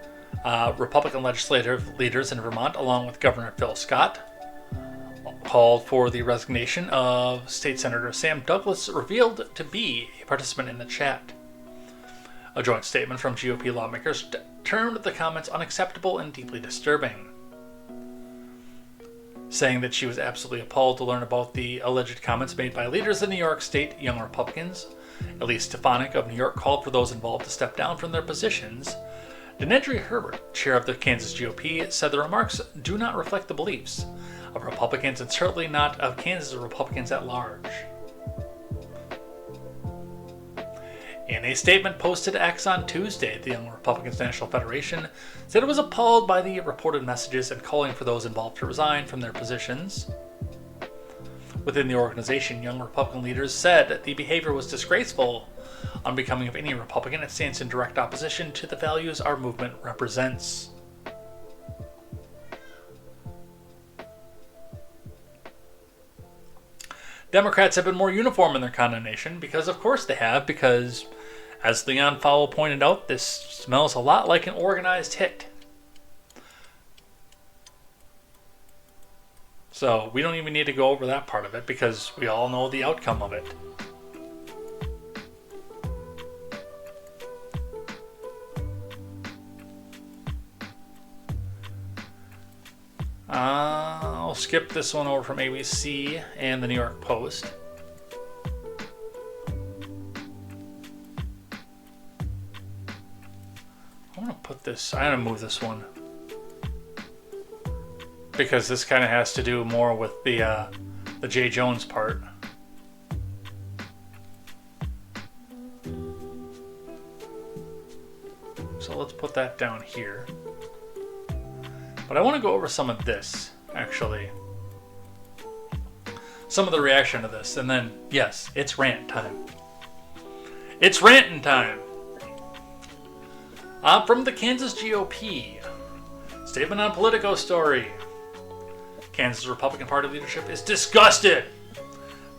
Republican legislative leaders in Vermont, along with Governor Phil Scott, called for the resignation of State Senator Sam Douglas, revealed to be a participant in the chat. A joint statement from GOP lawmakers termed the comments unacceptable and deeply disturbing, saying that she was absolutely appalled to learn about the alleged comments made by leaders in New York State Young Republicans. Elise Stefanik of New York called for those involved to step down from their positions. Denedry Herbert, chair of the Kansas GOP, said the remarks do not reflect the beliefs of Republicans and certainly not of Kansas Republicans at large. In a statement posted to X on Tuesday, the Young Republicans National Federation said it was appalled by the reported messages and calling for those involved to resign from their positions. Within the organization, Young Republican leaders said the behavior was disgraceful, unbecoming of any Republican. It stands in direct opposition to the values our movement represents. Democrats have been more uniform in their condemnation because, of course, they have, because, as Leon Fowle pointed out, this smells a lot like an organized hit. So we don't even need to go over that part of it because we all know the outcome of it. I'll skip this one over from ABC and the New York Post. I'm going to move this one, because this kind of has to do more with the J. Jones part. So let's put that down here. But I want to go over some of this, actually. Some of the reaction to this, and then, yes, it's rant time. It's ranting time! From the Kansas GOP. Statement on Politico story. Kansas Republican Party leadership is disgusted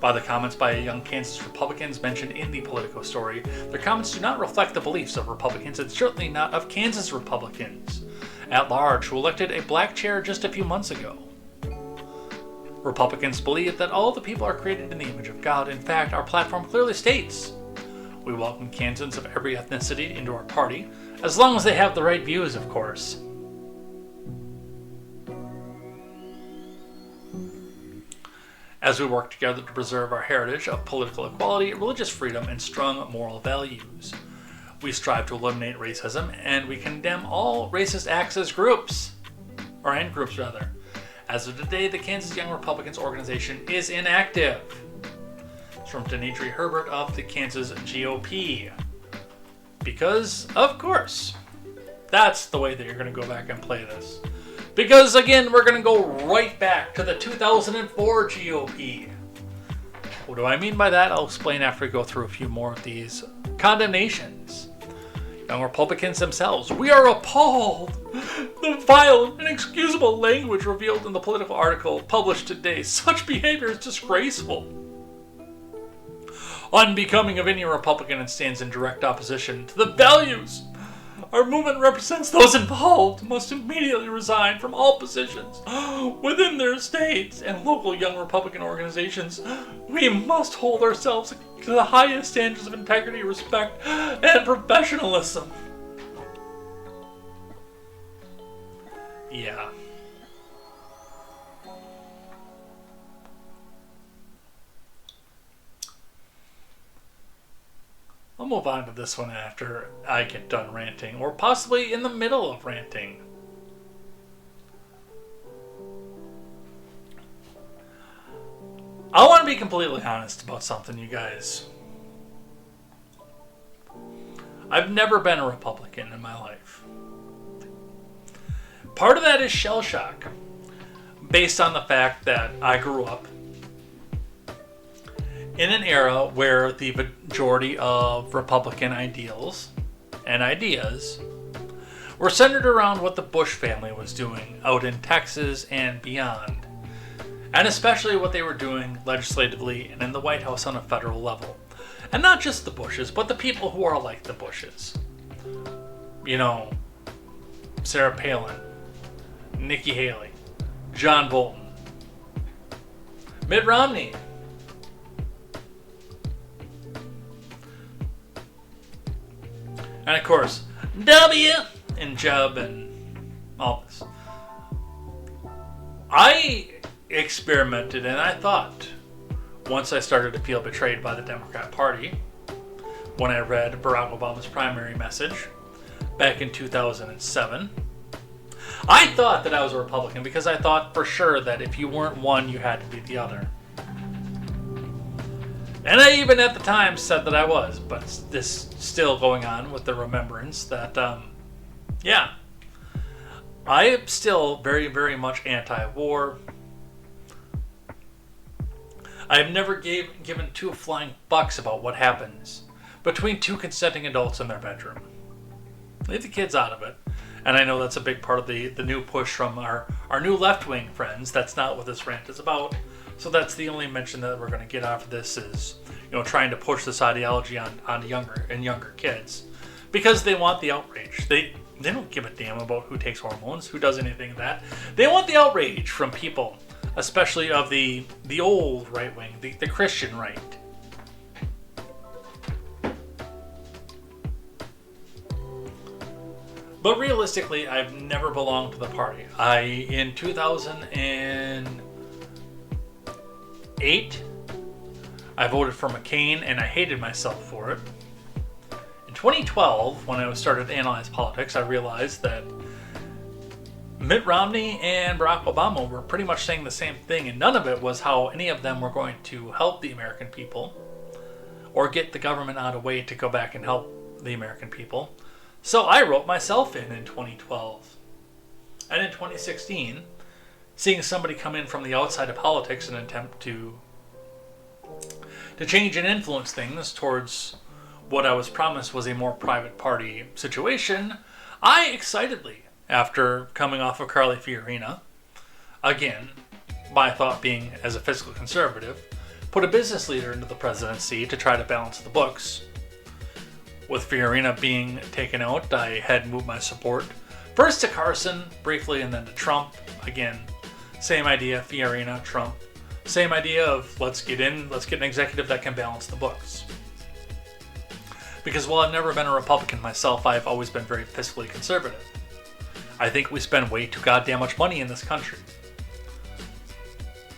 by the comments by young Kansas Republicans mentioned in the Politico story. Their comments do not reflect the beliefs of Republicans, and certainly not of Kansas Republicans at large, who elected a black chair just a few months ago. Republicans believe that all the people are created in the image of God. In fact, our platform clearly states, we welcome Kansans of every ethnicity into our party, as long as they have the right views, of course. As we work together to preserve our heritage of political equality, religious freedom, and strong moral values, we strive to eliminate racism, and we condemn all racist acts as groups. As of today, the Kansas Young Republicans organization is inactive. It's from Denedry Herbert of the Kansas GOP. Because, of course, that's the way that you're going to go back and play this. Because, again, we're going to go right back to the 2004 GOP. What do I mean by that? I'll explain after we go through a few more of these condemnations. Young Republicans themselves. We are appalled. The vile, inexcusable language revealed in the political article published today. Such behavior is disgraceful. Unbecoming of any Republican and stands in direct opposition to the values our movement represents. Those involved must immediately resign from all positions within their states and local young Republican organizations. We must hold ourselves to the highest standards of integrity, respect, and professionalism. Yeah. I'll move on to this one after I get done ranting, or possibly in the middle of ranting. I want to be completely honest about something, you guys. I've never been a Republican in my life. Part of that is shell shock, based on the fact that I grew up in an era where the majority of Republican ideals and ideas were centered around what the Bush family was doing out in Texas and beyond, and especially what they were doing legislatively and in the White House on a federal level. And not just the Bushes, but the people who are like the Bushes. You know, Sarah Palin, Nikki Haley, John Bolton, Mitt Romney, and of course, W and Jub and all this. I experimented and I thought, once I started to feel betrayed by the Democrat Party, when I read Barack Obama's primary message back in 2007, I thought that I was a Republican because I thought for sure that if you weren't one, you had to be the other. And I even at the time said that I was, but this still going on with the remembrance that, yeah, I am still very, very much anti-war. I have never given two flying fucks about what happens between two consenting adults in their bedroom. Leave the kids out of it. And I know that's a big part of the new push from our new left-wing friends. That's not what this rant is about. So that's the only mention that we're going to get off of this is, trying to push this ideology on younger kids. Because they want the outrage. They don't give a damn about who takes hormones, who does anything of that. They want the outrage from people, especially of the old right wing, the Christian right. But realistically, I've never belonged to the party. In 2008, I voted for McCain and I hated myself for it. In 2012, when I started to analyze politics, I realized that Mitt Romney and Barack Obama were pretty much saying the same thing, and none of it was how any of them were going to help the American people or get the government out of the way to go back and help the American people. So I wrote myself in 2012. And in 2016, seeing somebody come in from the outside of politics and attempt to change and influence things towards what I was promised was a more private party situation, I excitedly, after coming off of Carly Fiorina, again, my thought being as a fiscal conservative, put a business leader into the presidency to try to balance the books. With Fiorina being taken out, I had moved my support first to Carson briefly and then to Trump. Again, same idea, Fiorina, Trump. Same idea of let's get an executive that can balance the books. Because while I've never been a Republican myself, I've always been very fiscally conservative. I think we spend way too goddamn much money in this country.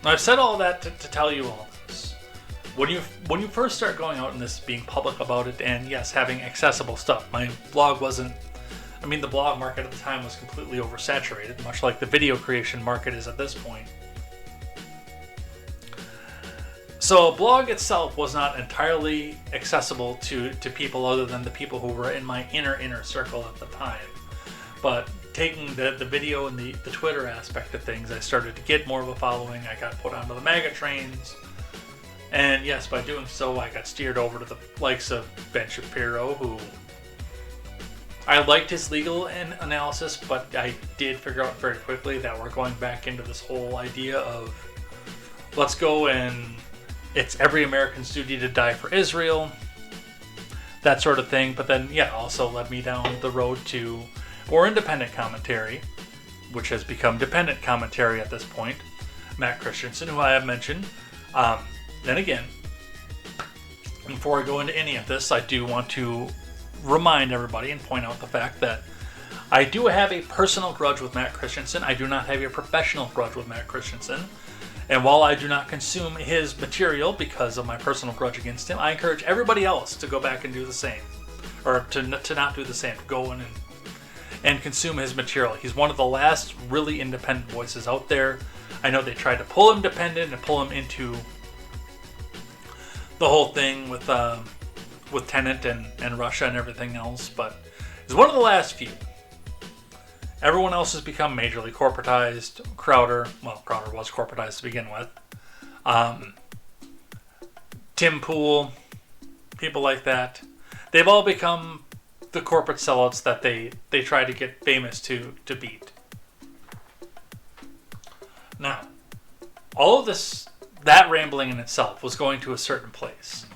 Now, I've said all that to tell you all this. When you first start going out in this, being public about it, and yes, having accessible stuff. My blog wasn't... the blog market at the time was completely oversaturated, much like the video creation market is at this point. So a blog itself was not entirely accessible to people other than the people who were in my inner circle at the time. But taking the video and the Twitter aspect of things, I started to get more of a following. I got put onto the MAGA trains. And yes, by doing so, I got steered over to the likes of Ben Shapiro, who I liked his legal analysis, but I did figure out very quickly that we're going back into this whole idea of let's go and it's every American's duty to die for Israel, that sort of thing. But then, yeah, also led me down the road to more independent commentary, which has become dependent commentary at this point. Matt Christensen, who I have mentioned. Then again, before I go into any of this, I do want to remind everybody and point out the fact that I do have a personal grudge with Matt Christensen. I do not have a professional grudge with Matt Christensen. And while I do not consume his material because of my personal grudge against him, I encourage everybody else to go back and do the same. Or to not do the same. To go in and consume his material. He's one of the last really independent voices out there. I know they tried to pull him dependent and pull him into the whole thing with Tenet and Russia and everything else, but he's one of the last few. Everyone else has become majorly Corporatized. Crowder was corporatized to begin with. Tim Pool, people like that. They've all become the corporate sellouts that they try to get famous to beat. Now, all of this, that rambling in itself was going to a certain place.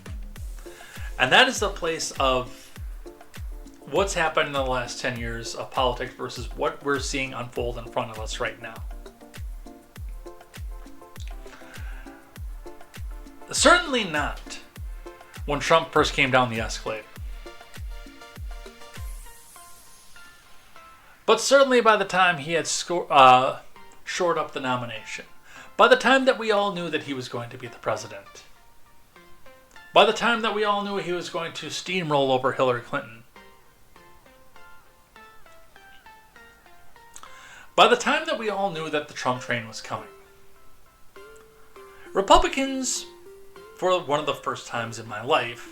And that is the place of what's happened in the last 10 years of politics versus what we're seeing unfold in front of us right now. Certainly not when Trump first came down the escalator. But certainly by the time he had shored up the nomination. By the time that we all knew that he was going to be the president. By the time that we all knew he was going to steamroll over Hillary Clinton. By the time that we all knew that the Trump train was coming. Republicans, for one of the first times in my life,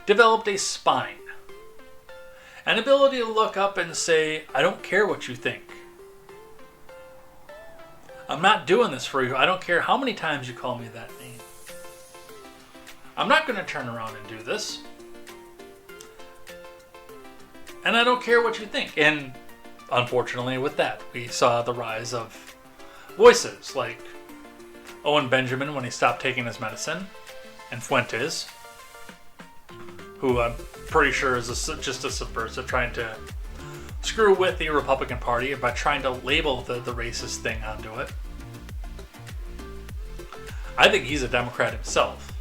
developed a spine. An ability to look up and say, I don't care what you think. I'm not doing this for you. I don't care how many times you call me that name. I'm not going to turn around and do this. And I don't care what you think. And unfortunately with that, we saw the rise of voices like Owen Benjamin when he stopped taking his medicine, and Fuentes, who I'm pretty sure is just a subversive trying to screw with the Republican Party by trying to label the racist thing onto it. I think he's a Democrat himself,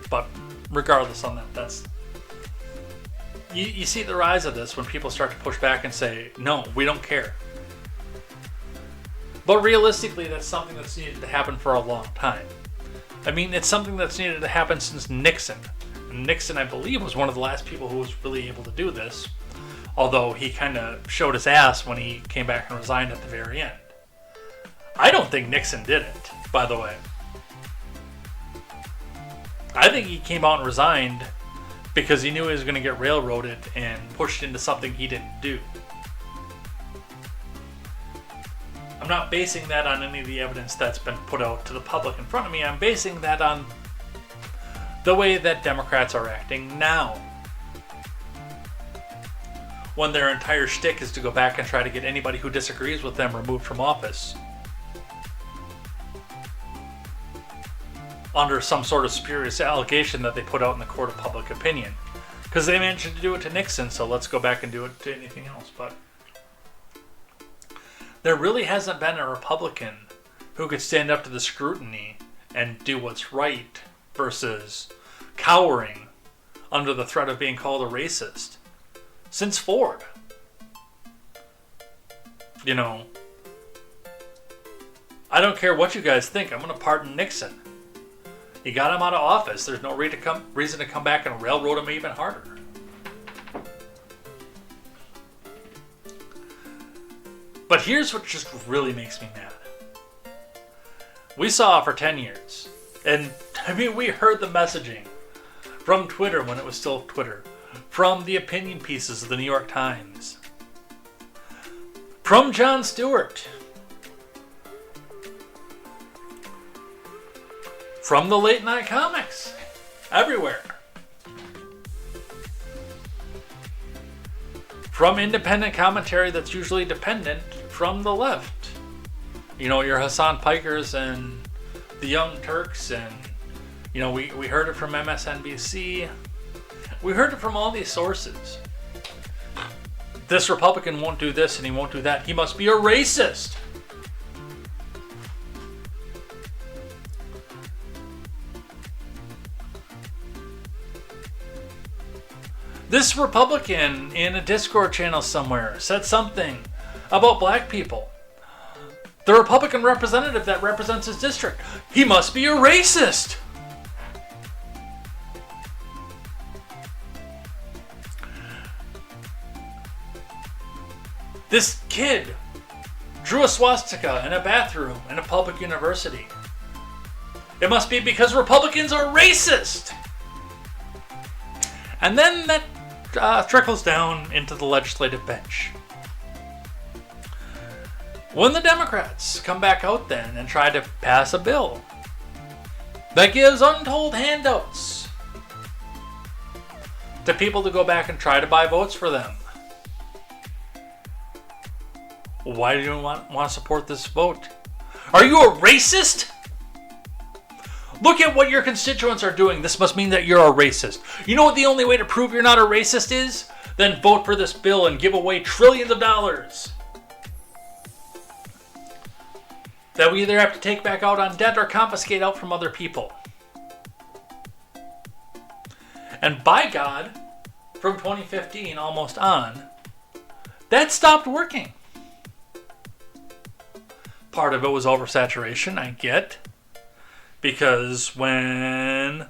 but regardless on that, that's you see the rise of this when people start to push back and say, no, we don't care. But realistically, that's something that's needed to happen for a long time. I mean, it's something that's needed to happen since Nixon. And Nixon, I believe, was one of the last people who was really able to do this. Although he kind of showed his ass when he came back and resigned at the very end. I don't think Nixon did it, by the way. I think he came out and resigned because he knew he was going to get railroaded and pushed into something he didn't do. I'm not basing that on any of the evidence that's been put out to the public in front of me. I'm basing that on the way that Democrats are acting now. When their entire shtick is to go back and try to get anybody who disagrees with them removed from office. Under some sort of spurious allegation that they put out in the court of public opinion. Because they managed to do it to Nixon, so let's go back and do it to anything else. But there really hasn't been a Republican who could stand up to the scrutiny and do what's right versus cowering under the threat of being called a racist since Ford. You know, I don't care what you guys think. I'm going to pardon Nixon. You got him out of office. There's no reason to come back and railroad him even harder. But here's what just really makes me mad. We saw for 10 years, and I mean, we heard the messaging from Twitter when it was still Twitter, from the opinion pieces of the New York Times, from Jon Stewart, from the late night comics, everywhere. from independent commentary that's usually dependent from the left. You know, your Hassan Pikers and the Young Turks, and you know, we heard it from MSNBC. We heard it from all these sources. This Republican won't do this and he won't do that. He must be a racist. This Republican in a Discord channel somewhere said something about black people. The Republican representative that represents his district, he must be a racist. This kid drew a swastika in a bathroom in a public university. It must be because Republicans are racist. And then that trickles down into the legislative bench. When the Democrats come back out then and try to pass a bill that gives untold handouts to people to go back and try to buy votes for them, why do you want to support this vote? Are you a racist? Look at what your constituents are doing. This must mean that you're a racist. You know what the only way to prove you're not a racist is? Then vote for this bill and give away trillions of dollars that we either have to take back out on debt or confiscate out from other people. And by God, from 2015 almost on, that stopped working. Part of it was oversaturation, I get. Because when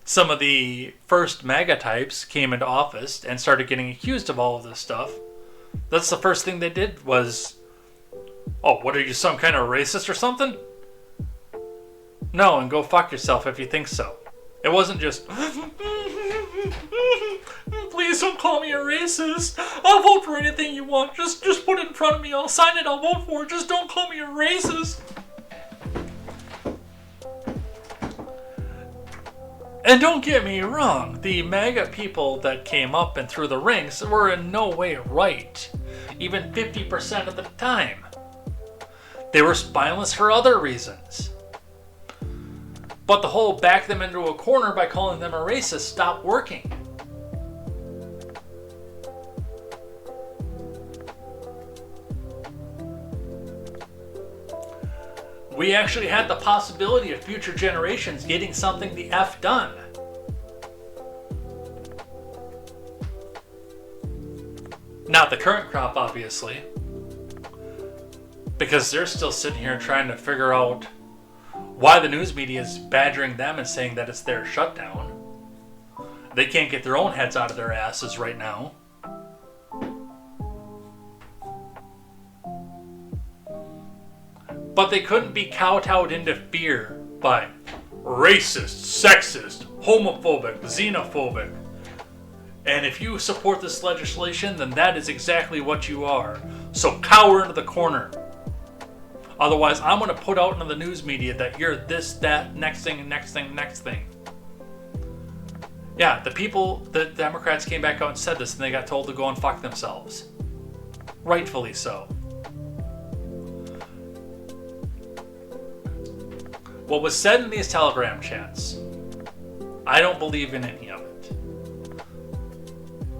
some of the first MAGA types came into office and started getting accused of all of this stuff, that's the first thing they did was, oh, what are you, some kind of racist or something? No, and go fuck yourself if you think so. It wasn't just, please don't call me a racist. I'll vote for anything you want. Just put it in front of me. I'll sign it. I'll vote for it. Just don't call me a racist. And don't get me wrong, the MAGA people that came up and through the ranks were in no way right, even 50% of the time. They were spineless for other reasons. But the whole back them into a corner by calling them a racist stopped working. We actually had the possibility of future generations getting something the F done. Not the current crop, obviously. Because they're still sitting here trying to figure out why the news media is badgering them and saying that it's their shutdown. They can't get their own heads out of their asses right now. But they couldn't be kowtowed into fear by racist, sexist, homophobic, xenophobic. And if you support this legislation, then that is exactly what you are. So cower into the corner. Otherwise, I'm going to put out into the news media that you're this, that, next thing, next thing, next thing. Yeah, the Democrats came back out and said this, and they got told to go and fuck themselves. Rightfully so. What was said in these Telegram chats, I don't believe in any of it.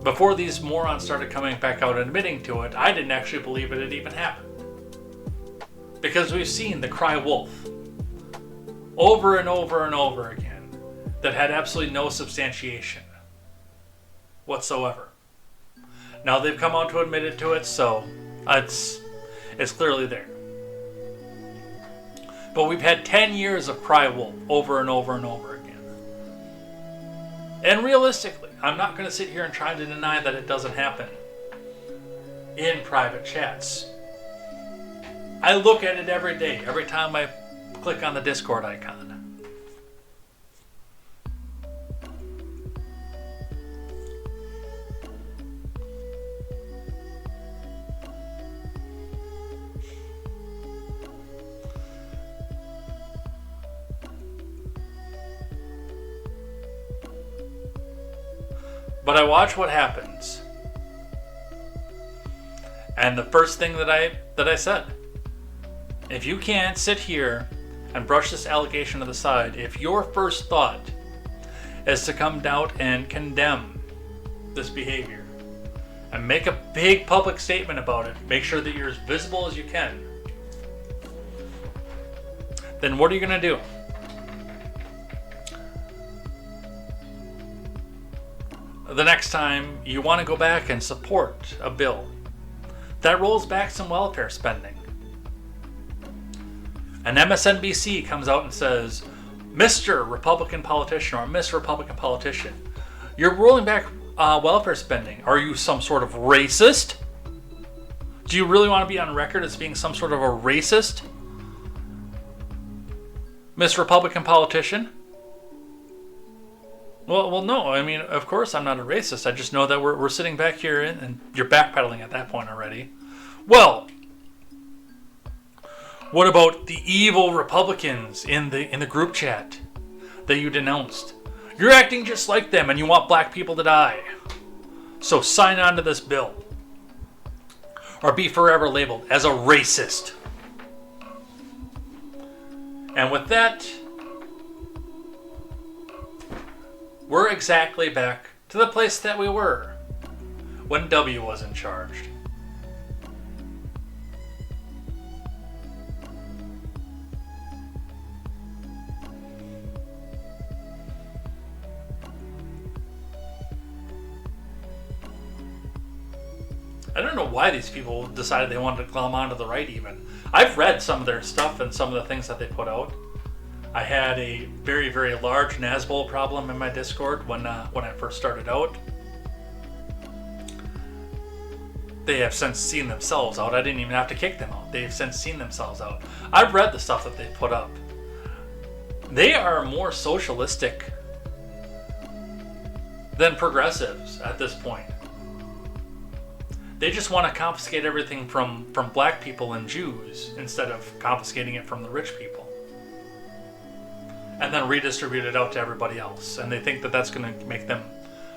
Before these morons started coming back out and admitting to it, I didn't actually believe it had even happened. Because we've seen the cry wolf over and over and over again that had absolutely no substantiation whatsoever. Now they've come out to admit it to it, so it's clearly there. But we've had 10 years of cry wolf over and over and over again. And realistically, I'm not going to sit here and try to deny that it doesn't happen in private chats. I look at it every day, every time I click on the Discord icon. But I watch what happens And the first thing that I said, if you can't sit here and brush this allegation to the side, if your first thought is to come out and condemn this behavior and make a big public statement about it, make sure that you're as visible as you can, then what are you going to do? The next time you want to go back and support a bill that rolls back some welfare spending, and MSNBC comes out and says, Mr. Republican politician or Miss Republican politician, you're rolling back welfare spending. Are you some sort of racist? Do you really want to be on record as being some sort of a racist, Miss Republican politician? Well, no. I mean, of course I'm not a racist. I just know that we're sitting back here and you're backpedaling at that point already. Well, what about the evil Republicans in the group chat that you denounced? You're acting just like them and you want black people to die. So sign on to this bill or be forever labeled as a racist. And with that, we're exactly back to the place that we were when W was in charge. I don't know why these people decided they wanted to glom onto the right even. I've read some of their stuff and some of the things that they put out. I had a very, very large Nazbol problem in my Discord when I first started out. They have since seen themselves out. I didn't even have to kick them out. They've since seen themselves out. I've read the stuff that they put up. They are more socialistic than progressives at this point. They just want to confiscate everything from black people and Jews instead of confiscating it from the rich people. And then redistribute it out to everybody else. And they think that that's going to make them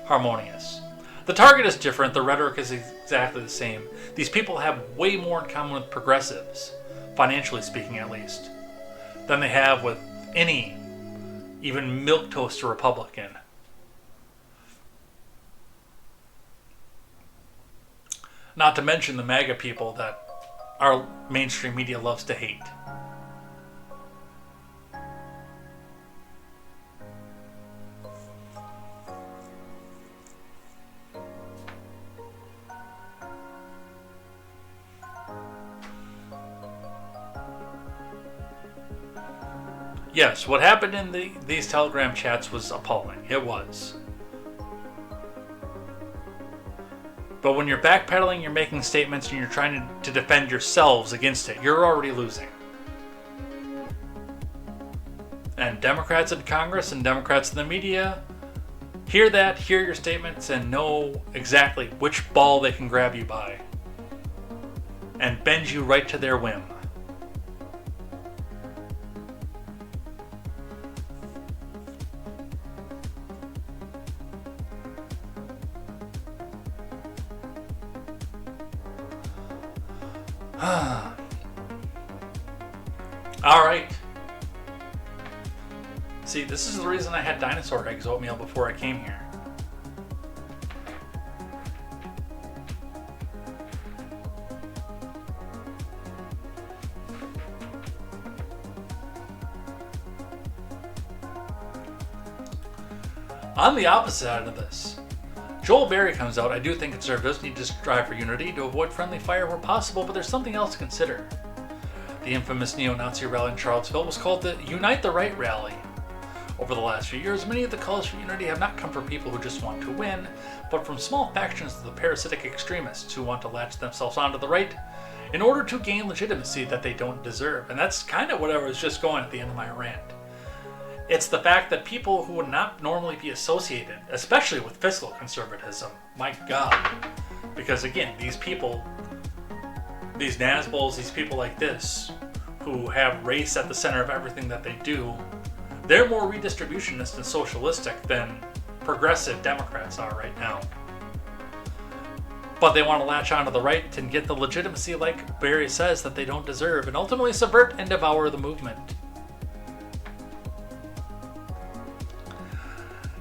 harmonious. The target is different. The rhetoric is exactly the same. These people have way more in common with progressives, financially speaking at least, than they have with any, even milquetoast Republican. Not to mention the MAGA people that our mainstream media loves to hate. Yes, what happened in these Telegram chats was appalling. It was. But when you're backpedaling, you're making statements, and you're trying to defend yourselves against it, you're already losing. And Democrats in Congress and Democrats in the media hear that, hear your statements, and know exactly which ball they can grab you by. And bend you right to their whim. Alright. See, this is the reason I had dinosaur eggs oatmeal before I came here. On the opposite end of this, Joel Berry comes out. I do think conservatives need to strive for unity to avoid friendly fire where possible, but there's something else to consider. The infamous neo-Nazi rally in Charlottesville was called the Unite the Right rally. Over the last few years, many of the calls for unity have not come from people who just want to win, but from small factions of the parasitic extremists who want to latch themselves onto the right in order to gain legitimacy that they don't deserve. And that's kind of what I was just going at the end of my rant. It's the fact that people who would not normally be associated, especially with fiscal conservatism, my God. Because again, these people, these Nazbols, these people like this, who have race at the center of everything that they do, they're more redistributionist and socialistic than progressive Democrats are right now. But they want to latch onto the right and get the legitimacy, like Barry says, that they don't deserve, and ultimately subvert and devour the movement.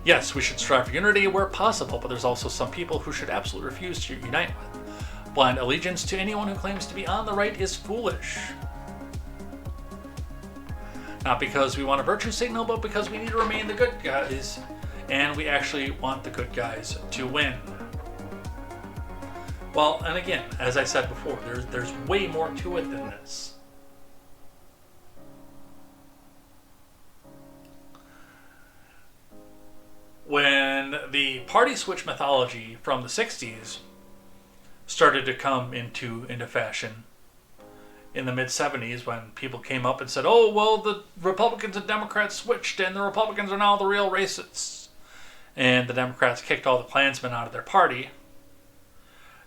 Yes, we should strive for unity where possible, but there's also some people who should absolutely refuse to unite with. Blind allegiance to anyone who claims to be on the right is foolish. Not because we want a virtue signal, but because we need to remain the good guys, and we actually want the good guys to win. Well, and again, as I said before, there's way more to it than this. When the party switch mythology from the 60s started to come into fashion in the mid-70s, when people came up and said, oh, well, the Republicans and Democrats switched, and the Republicans are now the real racists, and the Democrats kicked all the Klansmen out of their party,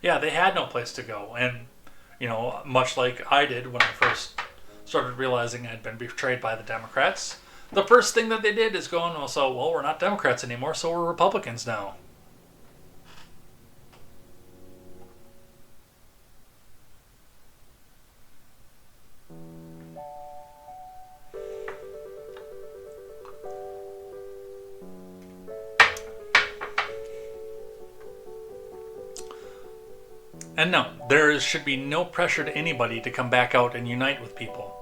yeah, they had no place to go. And, much like I did when I first started realizing I'd been betrayed by the Democrats, the first thing that they did is going, well, we're not Democrats anymore, so we're Republicans now. And no, there should be no pressure to anybody to come back out and unite with people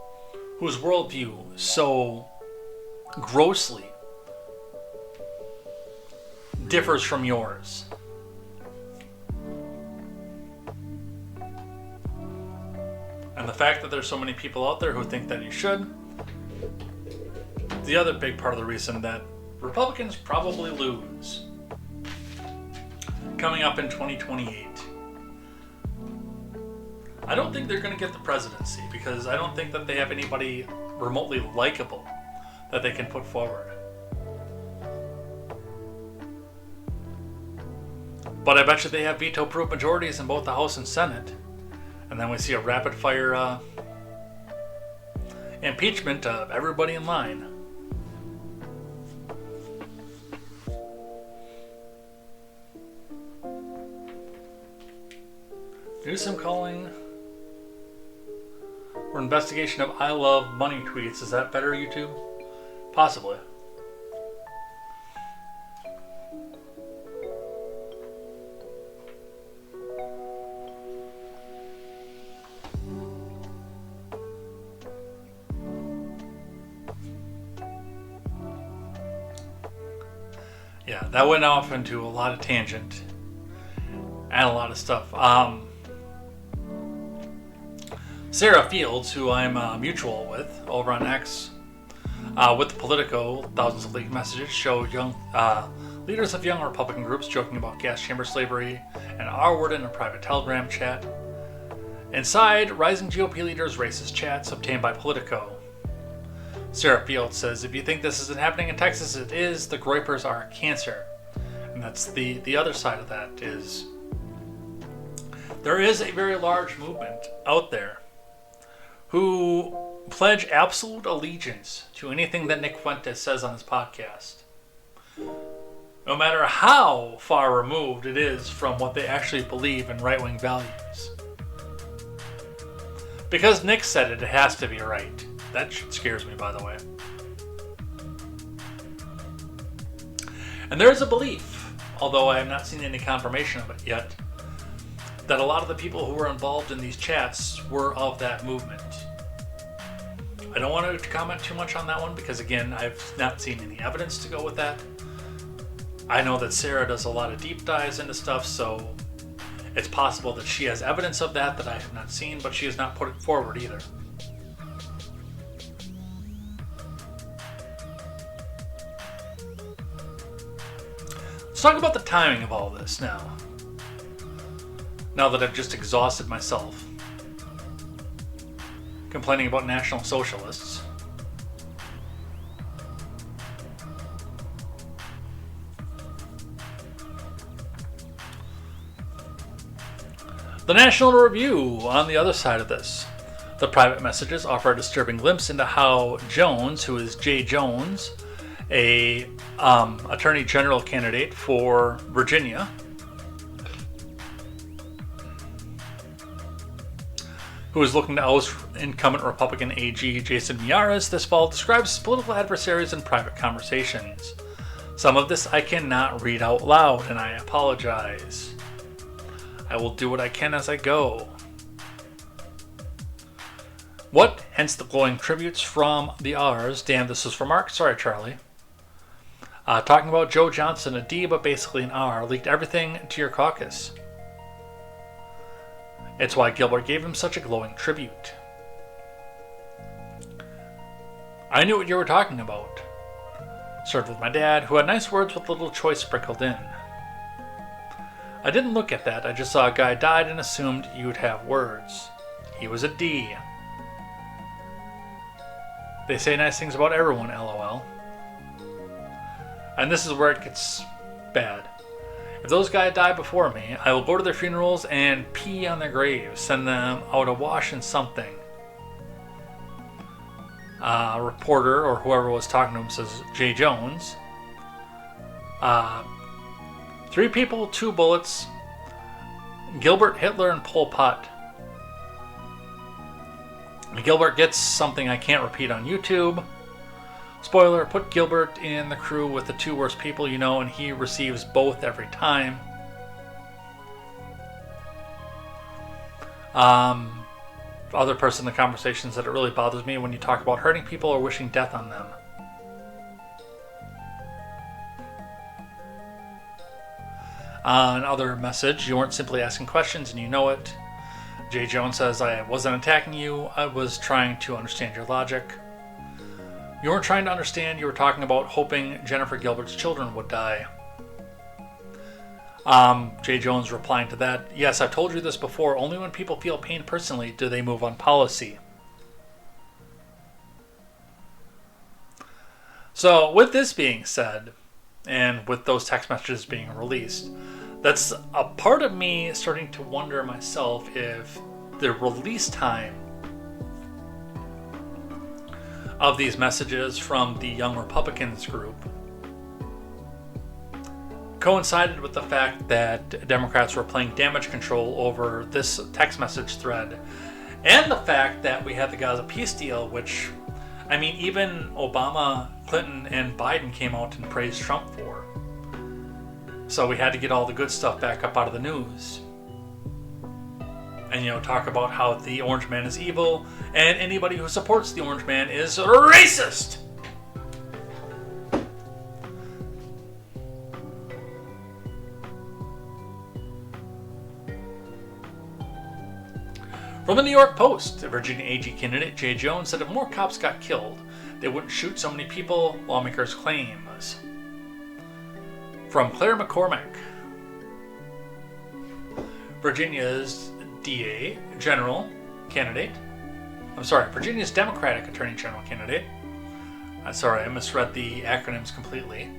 whose worldview so grossly differs from yours. And the fact that there's so many people out there who think that you should, the other big part of the reason that Republicans probably lose coming up in 2028. I don't think they're going to get the presidency because I don't think that they have anybody remotely likable that they can put forward. But I bet you they have veto-proof majorities in both the House and Senate. And then we see a rapid-fire impeachment of everybody in line. Newsom calling for investigation of I love money tweets. Is that better, YouTube? Possibly. Yeah, that went off into a lot of tangent and a lot of stuff. Sarah Fields, who I'm mutual with over on X, with the Politico, thousands of leaked messages show young leaders of young Republican groups joking about gas chamber slavery and R-word in a private Telegram chat. Inside, rising GOP leaders' racist chats obtained by Politico. Sarah Fields says, if you think this isn't happening in Texas, it is. The Groypers are cancer. And that's the other side of that is there is a very large movement out there who pledge absolute allegiance to anything that Nick Fuentes says on his podcast. No matter how far removed it is from what they actually believe in right-wing values. Because Nick said it, it has to be right. That shit scares me, by the way. And there is a belief, although I have not seen any confirmation of it yet, that a lot of the people who were involved in these chats were of that movement. I don't want to comment too much on that one because, again, I've not seen any evidence to go with that. I know that Sarah does a lot of deep dives into stuff, so it's possible that she has evidence of that I have not seen, but she has not put it forward either. Let's talk about the timing of all this now. Now that I've just exhausted myself complaining about National Socialists. The National Review on the other side of this. The private messages offer a disturbing glimpse into how Jones, who is Jay Jones, a Attorney General candidate for Virginia, who is looking to oust incumbent Republican AG Jason Miyares this fall, describes his political adversaries in private conversations. Some of this I cannot read out loud, and I apologize. I will do what I can as I go. What? Hence the glowing tributes from the R's. Damn, this is for Mark. Sorry, Charlie. Talking about Joe Johnson, a D but basically an R, leaked everything to your caucus. It's why Gilbert gave him such a glowing tribute. I knew what you were talking about. Served with my dad, who had nice words with a little choice sprinkled in. I didn't look at that, I just saw a guy died and assumed you'd have words. He was a D. They say nice things about everyone, LOL. And this is where it gets bad. If those guys die before me, I will go to their funerals and pee on their graves, send them out awash in something. A reporter, or whoever was talking to him, says J. Jones. 3 people, 2 bullets. Gilbert, Hitler, and Pol Pot. Gilbert gets something I can't repeat on YouTube. Spoiler, put Gilbert in the crew with the 2 worst people you know, and he receives both every time. Other person in the conversation said it really bothers me when you talk about hurting people or wishing death on them. Another message, you weren't simply asking questions and you know it. J. Jones says, I wasn't attacking you, I was trying to understand your logic. You weren't trying to understand, you were talking about hoping Jennifer Gilbert's children would die. J. Jones replying to that, yes, I've told you this before, only when people feel pain personally do they move on policy. So, with this being said, and with those text messages being released, that's a part of me starting to wonder myself if the release time of these messages from the Young Republicans group coincided with the fact that Democrats were playing damage control over this text message thread, and the fact that we had the Gaza peace deal, which, I mean, even Obama, Clinton, and Biden came out and praised Trump for. So we had to get all the good stuff back up out of the news. And, talk about how the Orange Man is evil, and anybody who supports the Orange Man is racist! From the New York Post, Virginia AG candidate J. Jones said if more cops got killed, they wouldn't shoot so many people, lawmakers claims. From Claire McCormick, Virginia's DA General candidate. Virginia's Democratic Attorney General candidate. I misread the acronyms completely.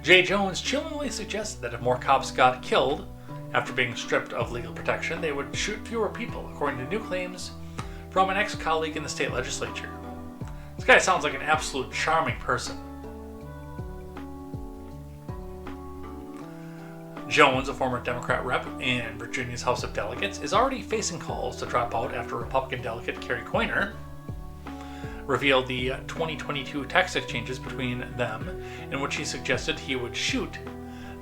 J. Jones chillingly suggested that if more cops got killed after being stripped of legal protection, they would shoot fewer people, according to new claims from an ex-colleague in the state legislature. This guy sounds like an absolute charming person. Jones, a former Democrat rep in Virginia's House of Delegates, is already facing calls to drop out after Republican delegate Kerry Coyner revealed the 2022 text exchanges between them, in which he suggested he would shoot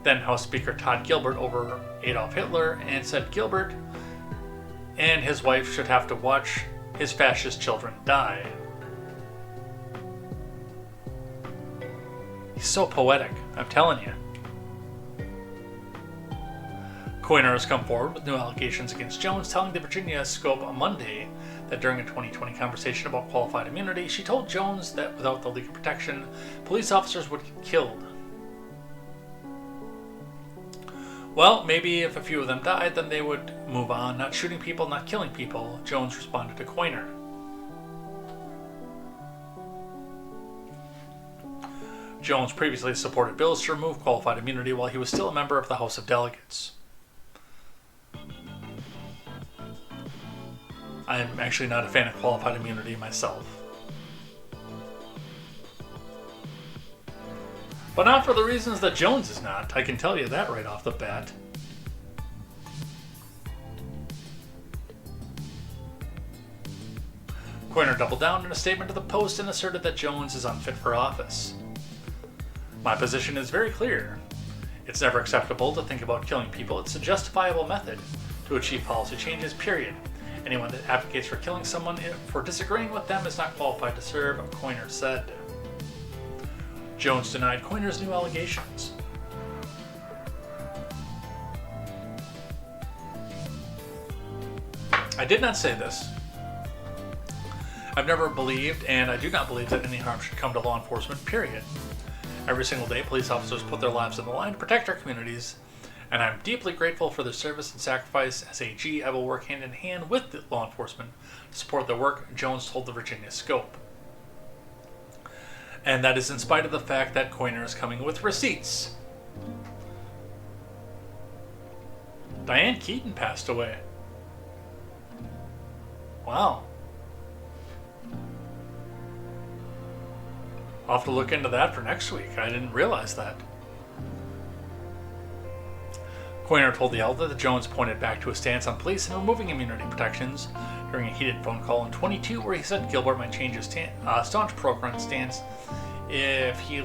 then House Speaker Todd Gilbert over Adolf Hitler, and said Gilbert and his wife should have to watch his fascist children die. He's so poetic, I'm telling you. Coyner has come forward with new allegations against Jones, telling the Virginia Scope on Monday that during a 2020 conversation about qualified immunity, she told Jones that without the legal protection, police officers would get killed. Well, maybe if a few of them died, then they would move on, not shooting people, not killing people, Jones responded to Coyner. Jones previously supported bills to remove qualified immunity while he was still a member of the House of Delegates. I'm actually not a fan of qualified immunity myself. But not for the reasons that Jones is not, I can tell you that right off the bat. Coiner doubled down in a statement to the Post and asserted that Jones is unfit for office. My position is very clear. It's never acceptable to think about killing people. It's a justifiable method to achieve policy changes, period. Anyone that advocates for killing someone for disagreeing with them is not qualified to serve, Coiner said. Jones denied Coiner's new allegations. I did not say this. I've never believed, and I do not believe, that any harm should come to law enforcement, period. Every single day, police officers put their lives on the line to protect our communities, and I'm deeply grateful for their service and sacrifice. As AG, I will work hand in hand with the law enforcement to support their work, Jones told the Virginia Scope. And that is in spite of the fact that Coiner is coming with receipts. Diane Keaton passed away. Wow. I'll have to look into that for next week. I didn't realize that. Coiner told the Elder that Jones pointed back to his stance on police and removing immunity protections during a heated phone call in 22, where he said Gilbert might change his staunch pro-gun stance if he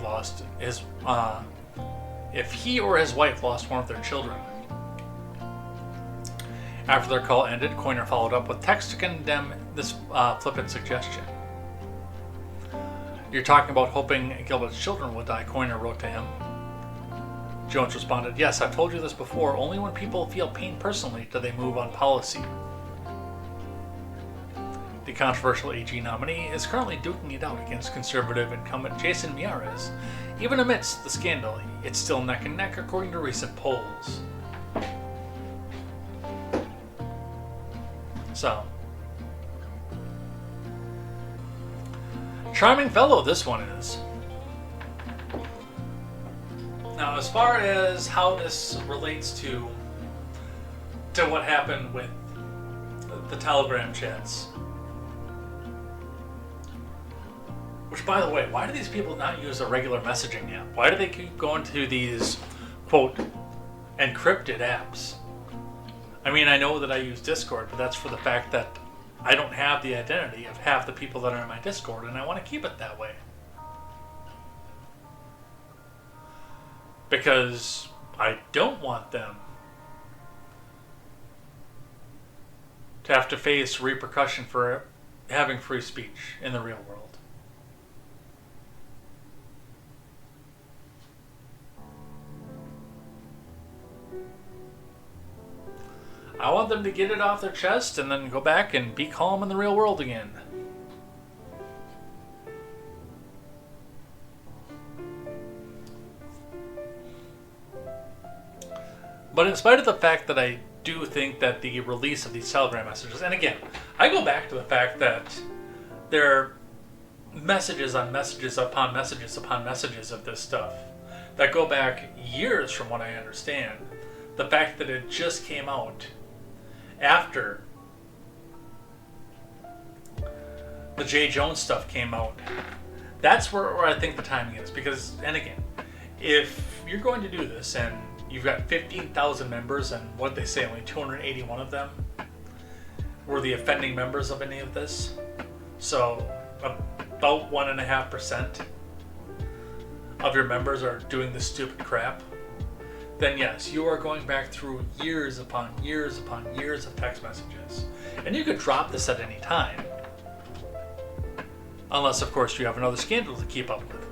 or his wife lost one of their children. After their call ended, Coiner followed up with text to condemn this flippant suggestion. You're talking about hoping Gilbert's children would die, Coiner wrote to him. Jones responded, yes, I've told you this before. Only when people feel pain personally do they move on policy. The controversial AG nominee is currently duking it out against conservative incumbent Jason Miyares. Even amidst the scandal, it's still neck and neck according to recent polls. So, charming fellow this one is. Now, as far as how this relates to what happened with the Telegram chats, which, by the way, why do these people not use a regular messaging app? Why do they keep going to these, quote, encrypted apps? I mean, I know that I use Discord, but that's for the fact that I don't have the identity of half the people that are in my Discord, and I want to keep it that way. Because I don't want them to have to face repercussion for having free speech in the real world. I want them to get it off their chest and then go back and be calm in the real world again. But in spite of the fact that I do think that the release of these Telegram messages, and again, I go back to the fact that there are messages on messages upon messages upon messages of this stuff that go back years from what I understand. The fact that it just came out after the J. Jones stuff came out, that's where I think the timing is. Because, and again, if you're going to do this and you've got 15,000 members and what they say, only 281 of them were the offending members of any of this, so about 1.5% of your members are doing this stupid crap, then yes, you are going back through years upon years upon years of text messages. And you could drop this at any time. Unless, of course, you have another scandal to keep up with.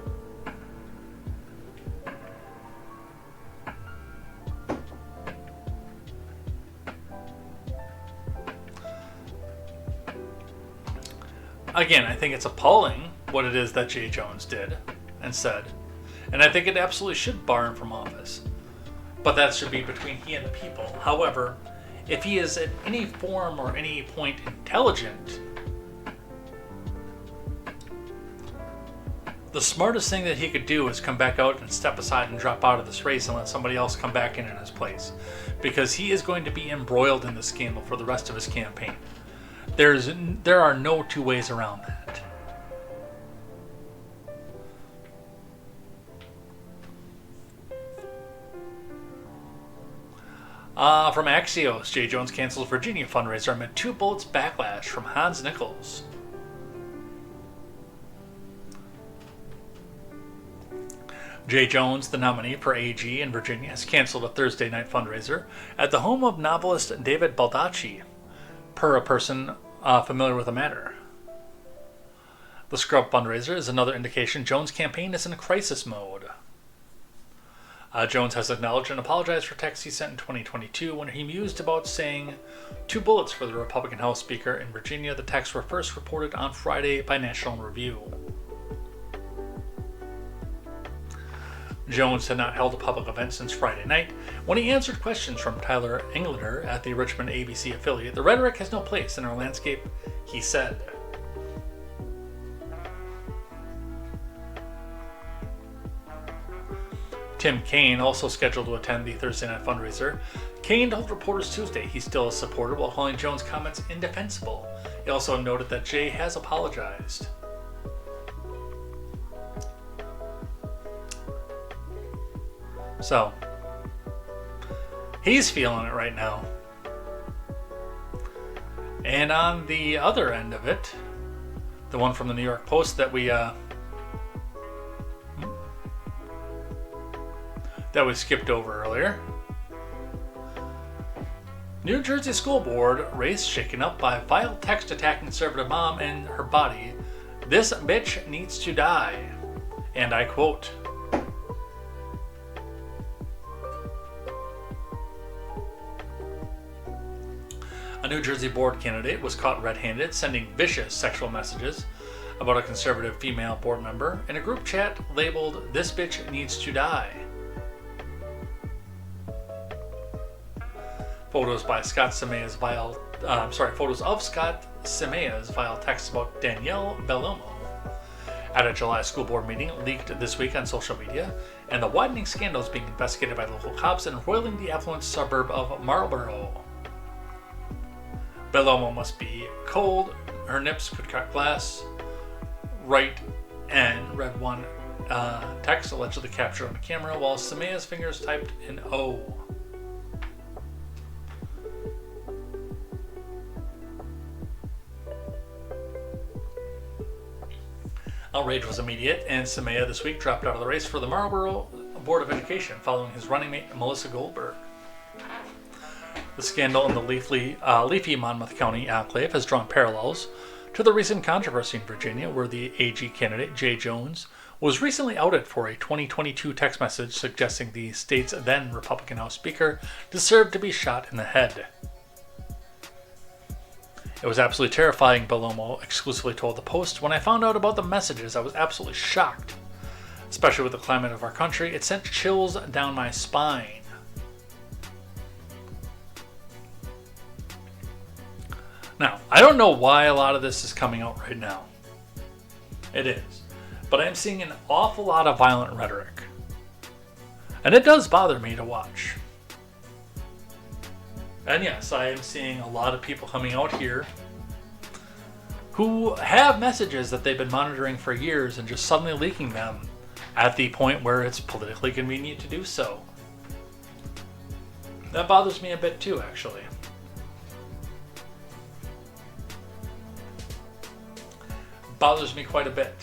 Again, I think it's appalling what it is that J. Jones did and said. And I think it absolutely should bar him from office. But that should be between he and the people. However, if he is at any form or any point intelligent, the smartest thing that he could do is come back out and step aside and drop out of this race and let somebody else come back in his place. Because he is going to be embroiled in the scandal for the rest of his campaign. There are no two ways around that. From Axios, J. Jones cancels Virginia fundraiser amid 2 bullets backlash from Hans Nichols. Jay Jones, the nominee for AG in Virginia, has canceled a Thursday night fundraiser at the home of novelist David Baldacci, per a person familiar with the matter. The Scrub fundraiser is another indication Jones' campaign is in crisis mode. Jones has acknowledged and apologized for texts he sent in 2022 when he mused about saying 2 bullets for the Republican House Speaker in Virginia. The texts were first reported on Friday by National Review. Jones had not held a public event since Friday night. When he answered questions from Tyler Englander at the Richmond ABC affiliate, the rhetoric has no place in our landscape, he said. Tim Kaine, also scheduled to attend the Thursday night fundraiser. Kaine told reporters Tuesday he's still a supporter while calling Jones' comments indefensible. He also noted that Jay has apologized. So, he's feeling it right now. And on the other end of it, the one from the New York Post that we skipped over earlier. New Jersey School Board race shaken up by vile text attacking conservative mom and her body. This bitch needs to die. And I quote, a New Jersey board candidate was caught red-handed sending vicious sexual messages about a conservative female board member in a group chat labeled "This bitch needs to die." Photos of Scott Semea's vile text about Danielle Bellomo at a July school board meeting leaked this week on social media, and the widening scandals being investigated by local cops in roiling the affluent suburb of Marlborough. Bellomo must be cold, her nips could cut glass, right, and read one text allegedly captured on the camera while Semea's fingers typed an O. Outrage was immediate, and Semea this week dropped out of the race for the Marlborough Board of Education following his running mate Melissa Goldberg. The scandal in the leafy Monmouth County enclave has drawn parallels to the recent controversy in Virginia where the AG candidate Jay Jones was recently outed for a 2022 text message suggesting the state's then Republican House Speaker deserved to be shot in the head. It was absolutely terrifying, Bellomo exclusively told the Post. When I found out about the messages, I was absolutely shocked. Especially with the climate of our country, it sent chills down my spine. Now, I don't know why a lot of this is coming out right now. It is. But I'm seeing an awful lot of violent rhetoric. And it does bother me to watch. And yes, I am seeing a lot of people coming out here who have messages that they've been monitoring for years and just suddenly leaking them at the point where it's politically convenient to do so. That bothers me a bit too, actually. Bothers me quite a bit.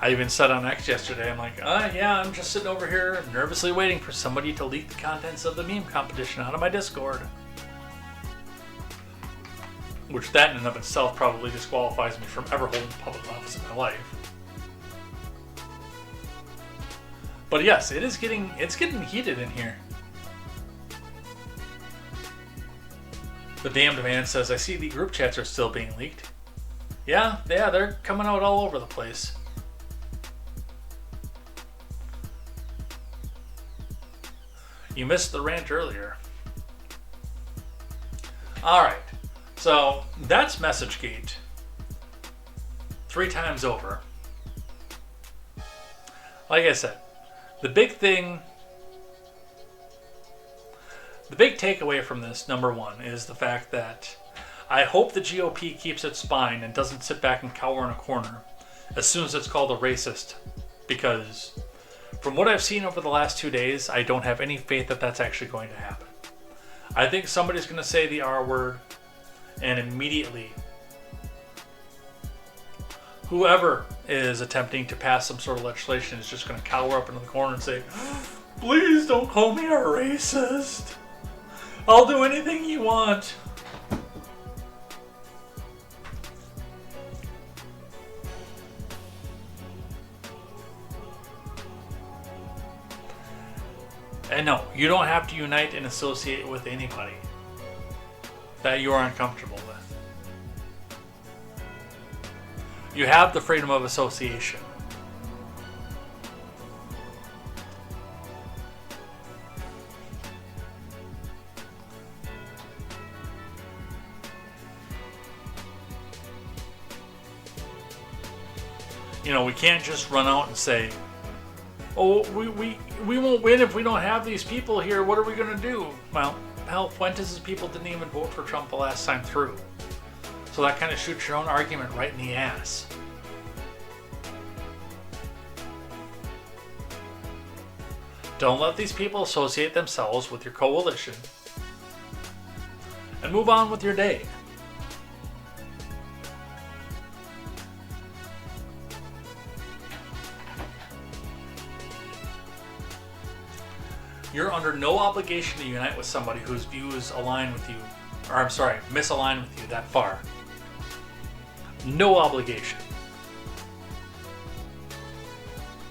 I even said on X yesterday, I'm like, yeah, I'm just sitting over here nervously waiting for somebody to leak the contents of the meme competition out of my Discord. Which that in and of itself probably disqualifies me from ever holding public office in my life. But yes, it's getting heated in here. The damned man says, I see the group chats are still being leaked. Yeah, they're coming out all over the place. You missed the rant earlier. Alright, so that's MessageGate. 3 times over. Like I said, the big takeaway from this, number one, is the fact that I hope the GOP keeps its spine and doesn't sit back and cower in a corner as soon as it's called a racist, because from what I've seen over the last 2 days, I don't have any faith that that's actually going to happen. I think somebody's going to say the R word, and immediately whoever is attempting to pass some sort of legislation is just going to cower up into the corner and say, please don't call me a racist. I'll do anything you want. And no, you don't have to unite and associate with anybody that you are uncomfortable with. You have the freedom of association. You know, we can't just run out and say, oh, we won't win if we don't have these people here. What are we going to do? Well, hell, Fuentes' people didn't even vote for Trump the last time through. So that kind of shoots your own argument right in the ass. Don't let these people associate themselves with your coalition. And move on with your day. You're under no obligation to unite with somebody whose views align with you, or I'm sorry, misalign with you that far. No obligation.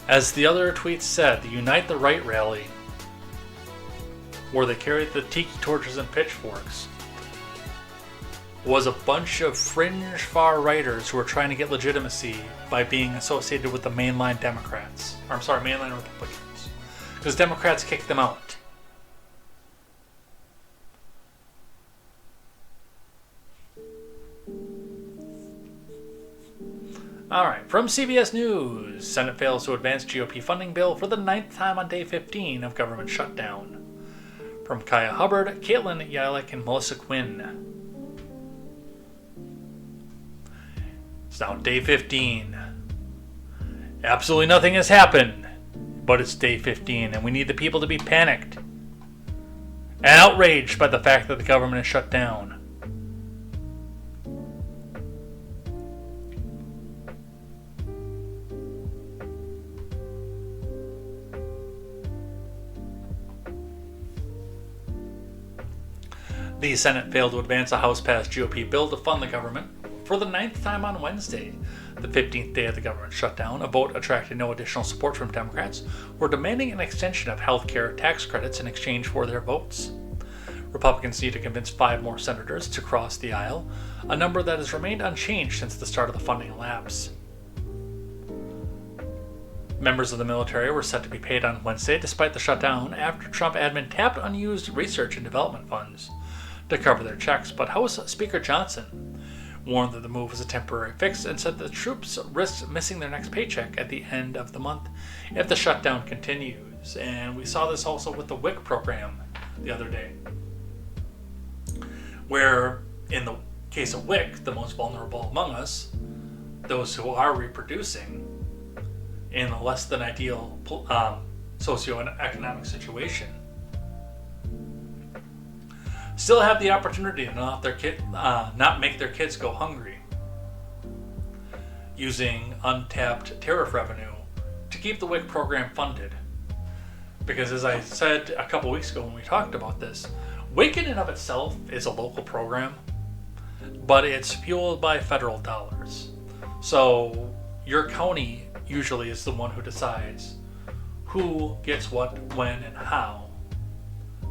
As the other tweets said, the Unite the Right rally, where they carried the tiki torches and pitchforks, was a bunch of fringe far-righters who were trying to get legitimacy by being associated with the mainline Democrats. Or I'm sorry, mainline Republicans. Because Democrats kicked them out. Alright, from CBS News, Senate fails to advance GOP funding bill for the 9th time on day 15 of government shutdown. From Kaya Hubbard, Caitlin Yalick, and Melissa Quinn. It's now day 15. Absolutely nothing has happened. But it's day 15, and we need the people to be panicked and outraged by the fact that the government is shut down. The Senate failed to advance a House-passed GOP bill to fund the government for the 9th time on Wednesday, the 15th day of the government shutdown. A vote attracted no additional support from Democrats, who are demanding an extension of health care tax credits in exchange for their votes. Republicans need to convince 5 more senators to cross the aisle, a number that has remained unchanged since the start of the funding lapse. Members of the military were set to be paid on Wednesday despite the shutdown after Trump admin tapped unused research and development funds to cover their checks, but House Speaker Johnson warned that the move was a temporary fix and said the troops risked missing their next paycheck at the end of the month if the shutdown continues. And we saw this also with the WIC program the other day, where in the case of WIC, the most vulnerable among us, those who are reproducing in a less than ideal socioeconomic situation, still have the opportunity to not make their kids go hungry, using untapped tariff revenue to keep the WIC program funded. Because as I said a couple weeks ago when we talked about this, WIC in and of itself is a local program, but it's fueled by federal dollars. So your county usually is the one who decides who gets what, when, and how.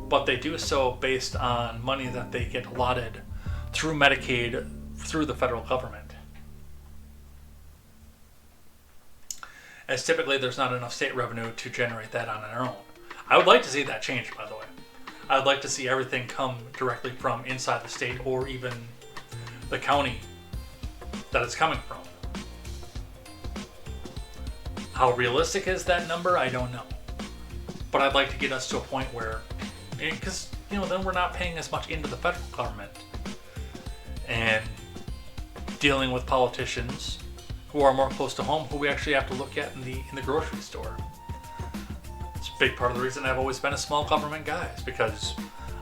But they do so based on money that they get allotted through Medicaid, through the federal government. As typically there's not enough state revenue to generate that on their own. I would like to see that change, by the way. I would like to see everything come directly from inside the state or even the county that it's coming from. How realistic is that number? I don't know. But I'd like to get us to a point where, because then we're not paying as much into the federal government and dealing with politicians who are more close to home, who we actually have to look at in the grocery store. It's a big part of the reason I've always been a small government guy, is because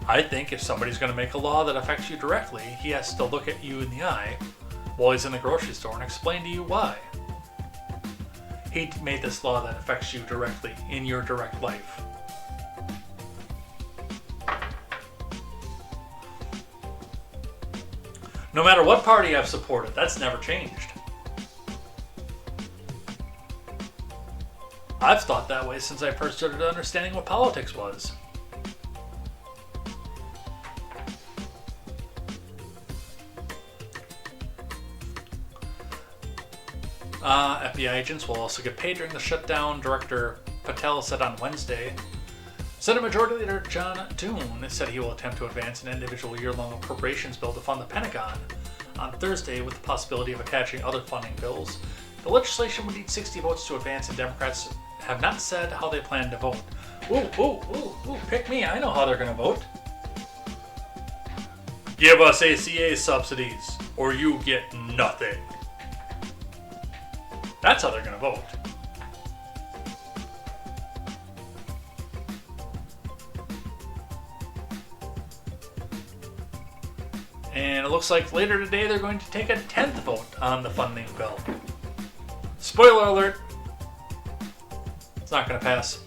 I think if somebody's going to make a law that affects you directly, he has to look at you in the eye while he's in the grocery store and explain to you why. He made this law that affects you directly in your direct life. No matter what party I've supported, that's never changed. I've thought that way since I first started understanding what politics was. FBI agents will also get paid during the shutdown, Director Patel said on Wednesday. Senate Majority Leader Joan said he will attempt to advance an individual year-long appropriations bill to fund the Pentagon on Thursday with the possibility of attaching other funding bills. The legislation would need 60 votes to advance, and Democrats have not said how they plan to vote. Ooh, pick me. I know how they're going to vote. Give us ACA subsidies, or you get nothing. That's how they're going to vote. And it looks like later today they're going to take a 10th vote on the funding bill. Spoiler alert, it's not going to pass.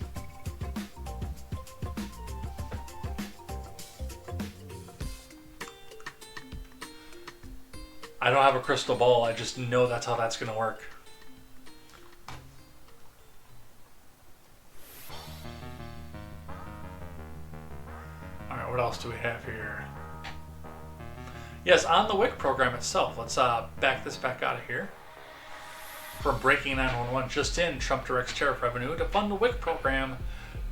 I don't have a crystal ball, I just know that's how that's going to work. Alright, what else do we have here? Yes, on the WIC program itself, let's back this back out of here. From Breaking 911, just in, Trump directs tariff revenue to fund the WIC program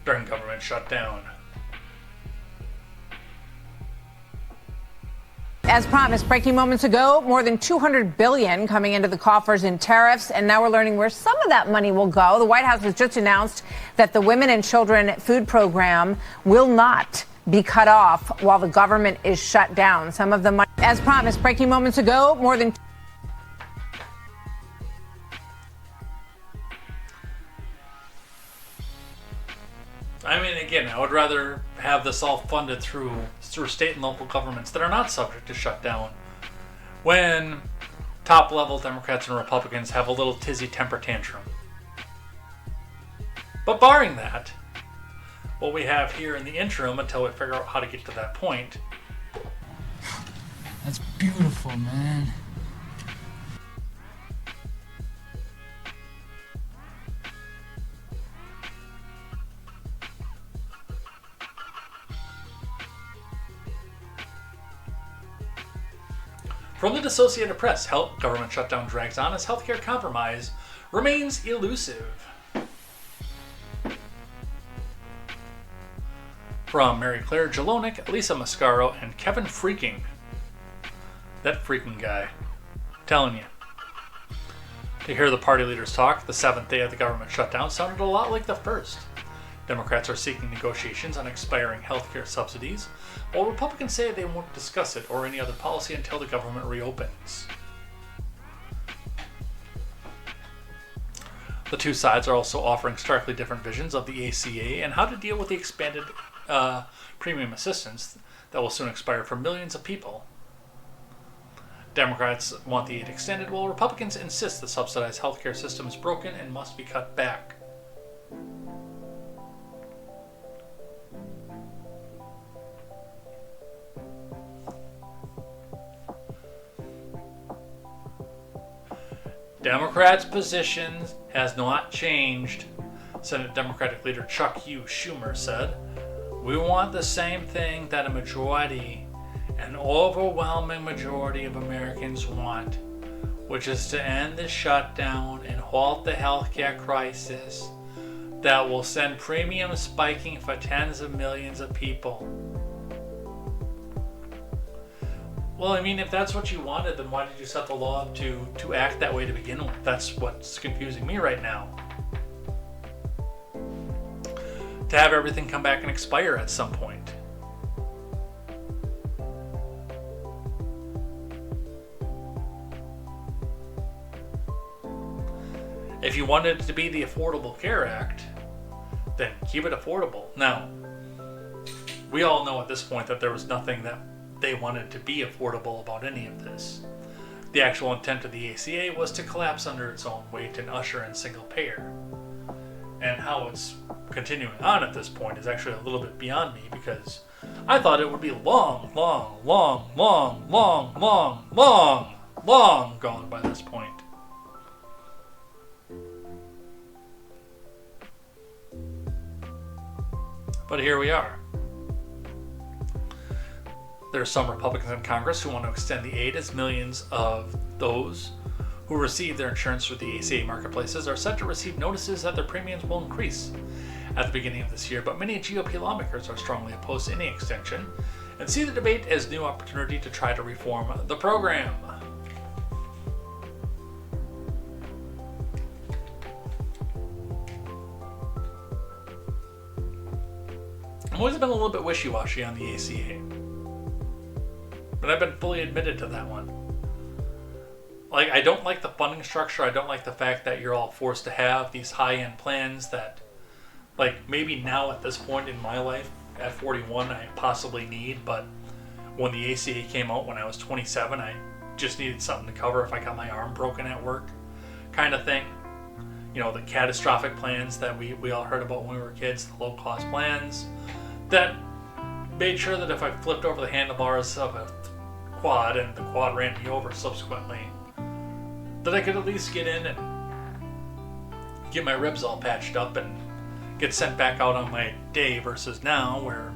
during government shutdown. As promised, breaking moments ago, more than $200 billion coming into the coffers in tariffs, and now we're learning where some of that money will go. The White House has just announced that the Women and Children Food Program will not be cut off while the government is shut down. Some of the money, as promised, breaking moments ago, more than... I mean, again, I would rather have this all funded through state and local governments that are not subject to shutdown. When top-level Democrats and Republicans have a little tizzy temper tantrum. But barring that, what we have here in the interim until we figure out how to get to that point. That's beautiful, man. From the Associated Press, government shutdown drags on as healthcare compromise remains elusive. From Mary Claire Jalonik, Lisa Mascaro, and Kevin Freaking. That freaking guy. I'm telling you. To hear the party leaders talk, the 7th day of the government shutdown sounded a lot like the first. Democrats are seeking negotiations on expiring healthcare subsidies, while Republicans say they won't discuss it or any other policy until the government reopens. The two sides are also offering starkly different visions of the ACA and how to deal with the expanded premium assistance that will soon expire for millions of people. Democrats want the aid extended, while Republicans insist the subsidized healthcare system is broken and must be cut back. Democrats' position has not changed, Senate Democratic leader Chuck Schumer said. We want the same thing that an overwhelming majority of Americans want, which is to end the shutdown and halt the healthcare crisis that will send premiums spiking for tens of millions of people. Well, I mean, if that's what you wanted, then why did you set the law up to act that way to begin with? That's what's confusing me right now. To have everything come back and expire at some point. If you wanted it to be the Affordable Care Act, then keep it affordable. Now, we all know at this point that there was nothing that they wanted to be affordable about any of this. the actual intent of the ACA was to collapse under its own weight and usher in single payer. And how it's continuing on at this point is actually a little bit beyond me, because I thought it would be long gone by this point. But here we are. There are some Republicans in Congress who want to extend the aid, as millions of those who receive their insurance through the ACA marketplaces are set to receive notices that their premiums will increase at the beginning of this year. But many GOP lawmakers are strongly opposed to any extension and see the debate as a new opportunity to try to reform the program. I've always been a little bit wishy-washy on the ACA, but I've been fully admitted to that one. Like, I don't like the funding structure. I don't like the fact that you're all forced to have these high-end plans that, like, maybe now at this point in my life, at 41, I possibly need, but when the ACA came out when I was 27, I just needed something to cover if I got my arm broken at work, kind of thing. You know, the catastrophic plans that we all heard about when we were kids, the low-cost plans, that made sure that if I flipped over the handlebars of a quad and the quad ran me over subsequently, that I could at least get in and get my ribs all patched up and get sent back out on my day, versus now where,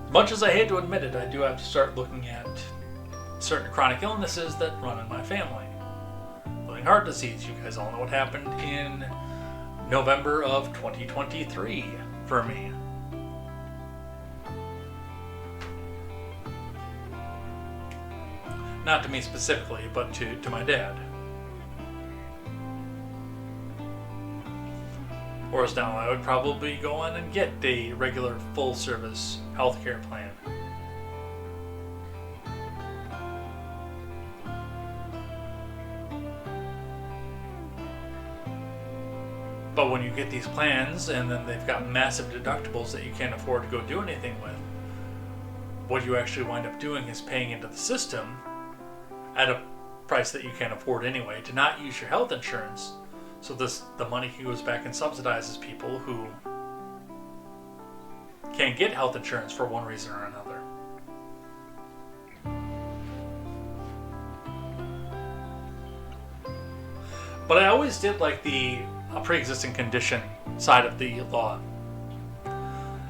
as much as I hate to admit it, I do have to start looking at certain chronic illnesses that run in my family. Including heart disease. You guys all know what happened in November of 2023 for me. Not to me specifically, but to my dad. Whereas now I would probably go on and get a regular full service healthcare plan. But when you get these plans and then they've got massive deductibles that you can't afford to go do anything with, what you actually wind up doing is paying into the system at a price that you can't afford anyway to not use your health insurance. So the money goes back and subsidizes people who can't get health insurance for one reason or another. But I always did like the pre-existing condition side of the law,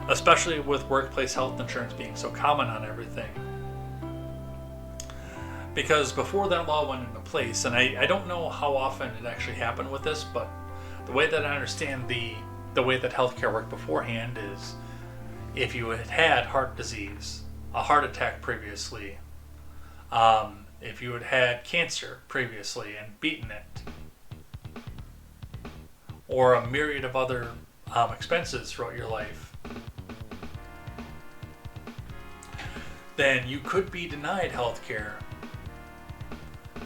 especially with workplace health insurance being so common on everything. Because before that law went into place, and I don't know how often it actually happened with this, but the way that I understand the way that healthcare worked beforehand is, if you had had heart disease, a heart attack previously, if you had had cancer previously and beaten it, or a myriad of other expenses throughout your life, then you could be denied healthcare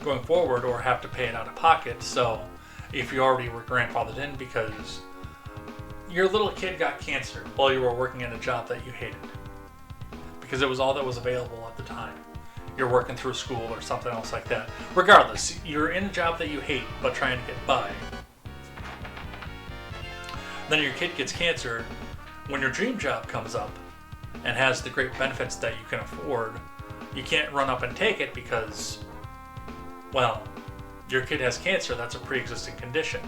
going forward or have to pay it out of pocket. So if you already were grandfathered in because your little kid got cancer while you were working at a job that you hated, because it was all that was available at the time, you're working through school or something else like that, regardless, you're in a job that you hate but trying to get by, then your kid gets cancer. When your dream job comes up and has the great benefits that you can afford, you can't run up and take it because, well, your kid has cancer. That's a pre-existing condition.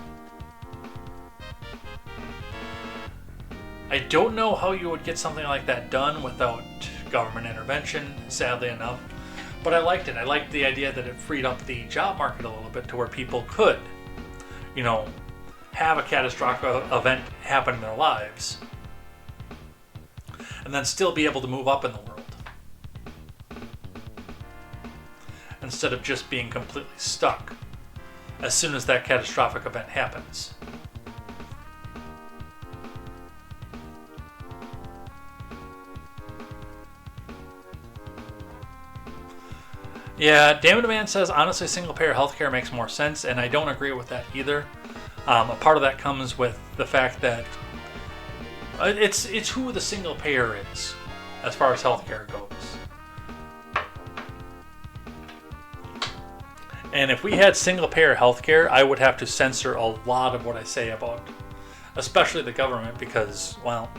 I don't know how you would get something like that done without government intervention, sadly enough, but I liked it. I liked the idea that it freed up the job market a little bit to where people could, have a catastrophic event happen in their lives and then still be able to move up in the world, instead of just being completely stuck as soon as that catastrophic event happens. Yeah, Damn It Man says, honestly, single-payer healthcare makes more sense, and I don't agree with that either. A part of that comes with the fact that it's who the single payer is as far as healthcare goes. And if we had single-payer healthcare, I would have to censor a lot of what I say about, especially the government, because, well,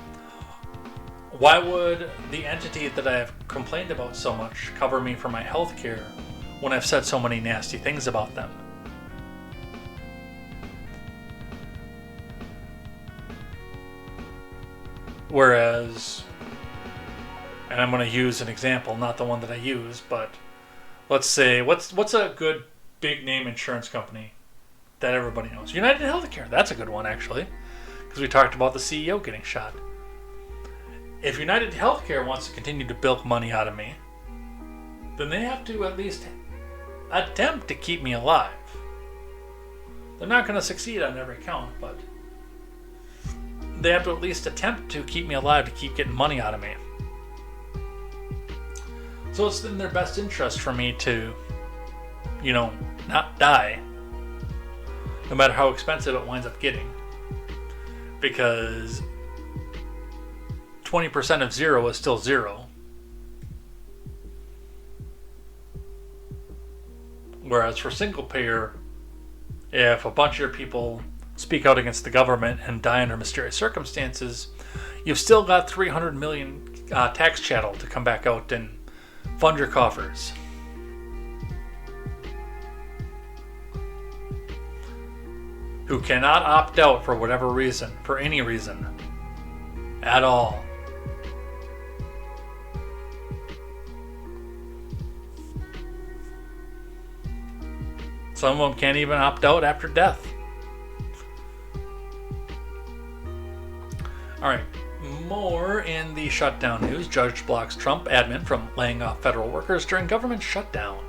why would the entity that I have complained about so much cover me for my healthcare when I've said so many nasty things about them? Whereas, and I'm going to use an example, not the one that I use, but let's say, what's a good big name insurance company that everybody knows? United Healthcare. That's a good one, actually, because we talked about the CEO getting shot. If United Healthcare wants to continue to bilk money out of me, then they have to at least attempt to keep me alive. They're not going to succeed on every count, but they have to at least attempt to keep me alive, to keep getting money out of me. So it's in their best interest for me to, not die, no matter how expensive it winds up getting. Because 20% of zero is still zero. Whereas for single payer, if a bunch of people speak out against the government and die under mysterious circumstances, you've still got 300 million tax chattel to come back out and fund your coffers. Who cannot opt out for whatever reason, for any reason, at all. Some of them can't even opt out after death. Alright, more in the shutdown news. Judge blocks Trump admin from laying off federal workers during government shutdown.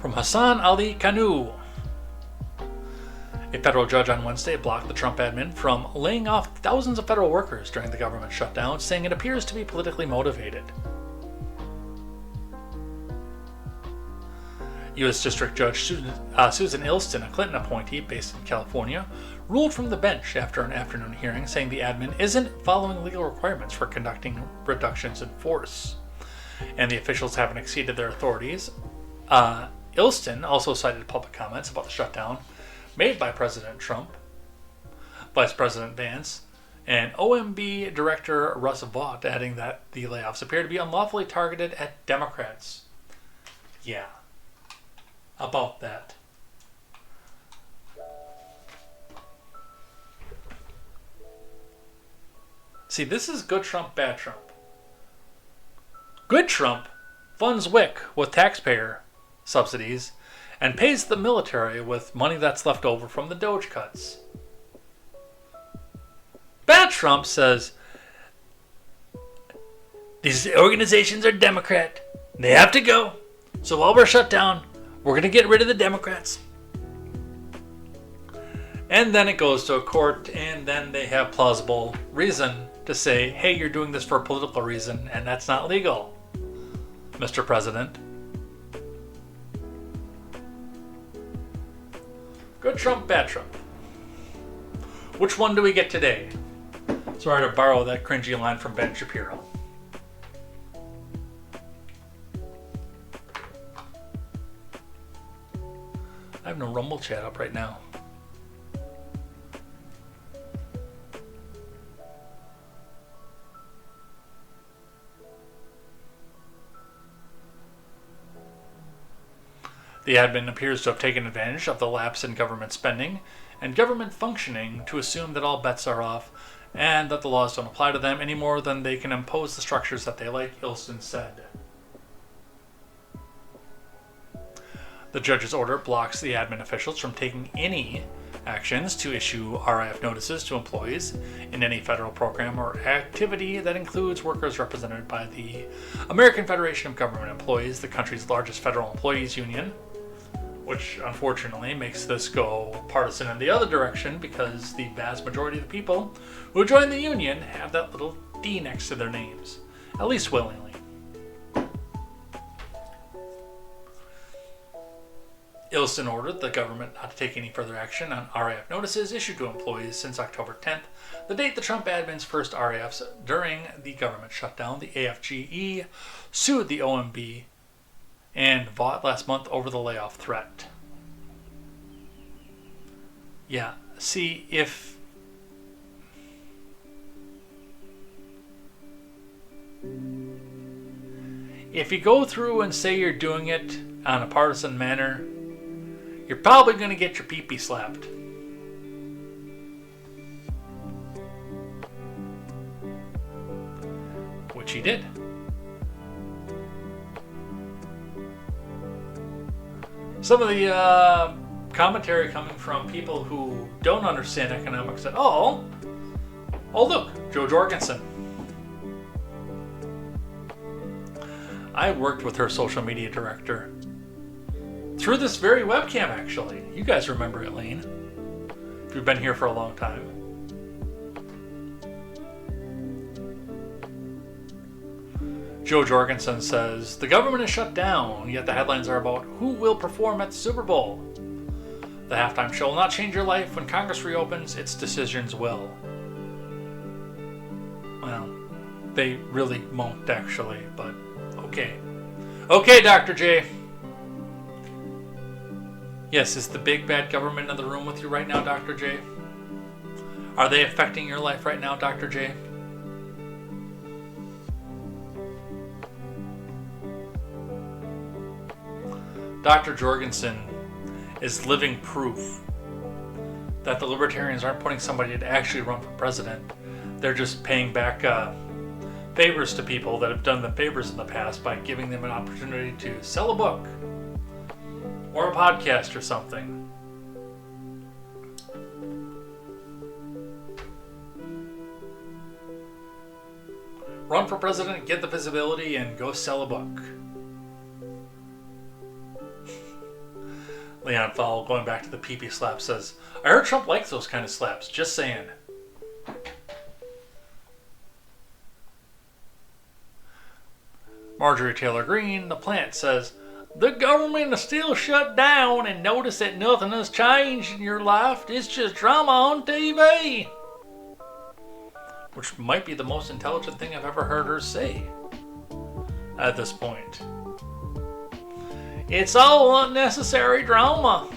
From Hassan Ali Kanu. A federal judge on Wednesday blocked the Trump admin from laying off thousands of federal workers during the government shutdown, saying it appears to be politically motivated. U.S. District Judge Susan Ilston, a Clinton appointee based in California, ruled from the bench after an afternoon hearing, saying the admin isn't following legal requirements for conducting reductions in force, and the officials haven't exceeded their authorities. Ilston also cited public comments about the shutdown made by President Trump, Vice President Vance, and OMB Director Russ Vought, adding that the layoffs appear to be unlawfully targeted at Democrats. Yeah. About that. See, this is good Trump, bad Trump. Good Trump funds WIC with taxpayer subsidies and pays the military with money that's left over from the Doge cuts. Bad Trump says these organizations are Democrat. They have to go. So while we're shut down, we're going to get rid of the Democrats. And then it goes to a court, and then they have plausible reason to say, hey, you're doing this for a political reason, and that's not legal, Mr. President. Good Trump, bad Trump. Which one do we get today? Sorry to borrow that cringy line from Ben Shapiro. I have no Rumble chat up right now. The admin appears to have taken advantage of the lapse in government spending and government functioning to assume that all bets are off and that the laws don't apply to them any more than they can impose the structures that they like, Ilston said. The judge's order blocks the admin officials from taking any actions to issue RIF notices to employees in any federal program or activity that includes workers represented by the American Federation of Government Employees, the country's largest federal employees union, which unfortunately makes this go partisan in the other direction because the vast majority of the people who join the union have that little D next to their names, at least willingly. Ilston ordered the government not to take any further action on RAF notices issued to employees since October 10th, the date the Trump admin's first RAFs during the government shutdown. The AFGE sued the OMB and fought last month over the layoff threat. Yeah, see, if you go through and say you're doing it on a partisan manner, you're probably going to get your pee-pee slapped. Which he did. Some of the commentary coming from people who don't understand economics at all. Oh look, Jo Jorgensen. I worked with her social media director through this very webcam, actually. You guys remember Elaine, if you've been here for a long time. Jo Jorgensen says, the government is shut down, yet the headlines are about who will perform at the Super Bowl. The halftime show will not change your life. When Congress reopens, its decisions will. Well, they really won't, actually, but okay. Okay, Dr. J. Yes, is the big bad government in the room with you right now, Dr. J? Are they affecting your life right now, Dr. J? Dr. Jorgensen is living proof that the libertarians aren't putting somebody to actually run for president. They're just paying back favors to people that have done them favors in the past by giving them an opportunity to sell a book or a podcast or something. Run for president, get the visibility, and go sell a book. Leon Fowl, going back to the pee-pee slap, says, I heard Trump likes those kind of slaps. Just saying. Marjorie Taylor Greene, The Plant, says, the government is still shut down, and notice that nothing has changed in your life. It's just drama on TV. Which might be the most intelligent thing I've ever heard her say at this point. It's all unnecessary drama.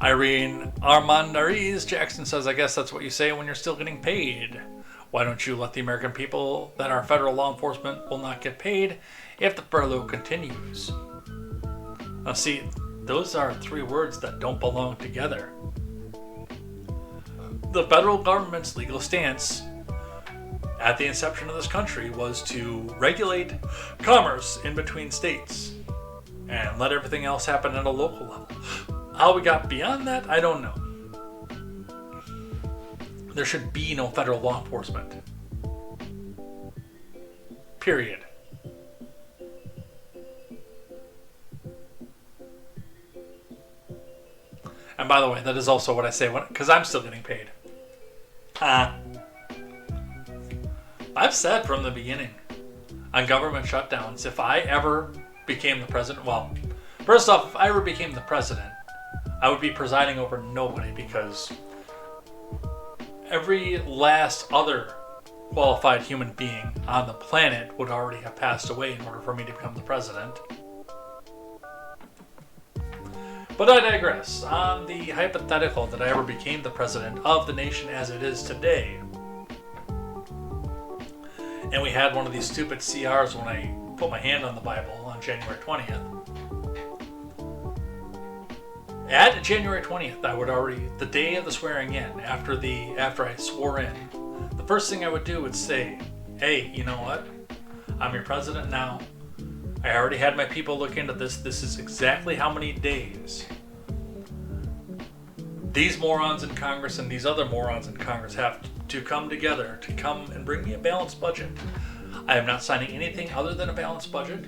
Irene Armandariz Jackson says, I guess that's what you say when you're still getting paid. Why don't you let the American people that are federal law enforcement will not get paid if the furlough continues? Now see, those are three words that don't belong together. The federal government's legal stance at the inception of this country was to regulate commerce in between states and let everything else happen at a local level. How we got beyond that, I don't know. There should be no federal law enforcement. Period. And by the way, that is also what I say because I'm still getting paid. I've said from the beginning on government shutdowns, if I ever became the president, well, first off, if I ever became the president, I would be presiding over nobody because every last other qualified human being on the planet would already have passed away in order for me to become the president. But I digress. On the hypothetical that I ever became the president of the nation as it is today, and we had one of these stupid CRs when I put my hand on the Bible on January 20th. At January 20th, I would already, the day of the swearing in, after I swore in, the first thing I would do would say, hey, you know what? I'm your president now. I already had my people look into this. This is exactly how many days these morons in Congress and these other morons in Congress have to come together to come and bring me a balanced budget. I am not signing anything other than a balanced budget.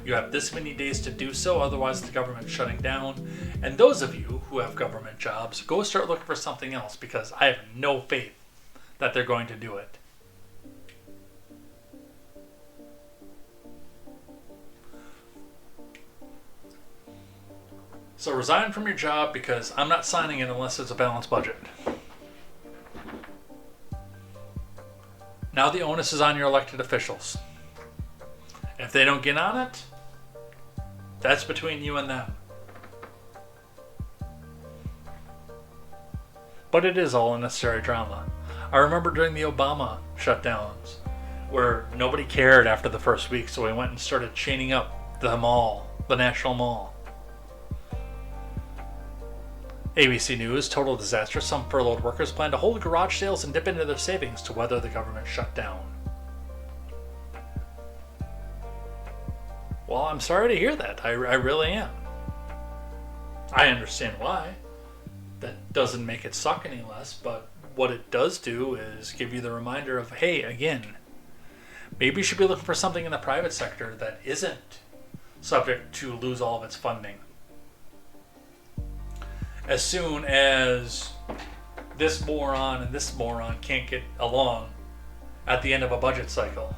You have this many days to do so, otherwise the government's shutting down. And those of you who have government jobs, go start looking for something else, because I have no faith that they're going to do it. So resign from your job, because I'm not signing it unless it's a balanced budget. Now the onus is on your elected officials. If they don't get on it, that's between you and them. But it is all unnecessary drama. I remember during the Obama shutdowns, where nobody cared after the first week, so we went and started chaining up the mall, the National Mall. ABC News, total disaster. Some furloughed workers plan to hold garage sales and dip into their savings to weather the government shutdown. Well, I'm sorry to hear that. I really am. I understand why. That doesn't make it suck any less, but what it does do is give you the reminder of, hey, again, maybe you should be looking for something in the private sector that isn't subject to lose all of its funding. As soon as this moron and this moron can't get along at the end of a budget cycle.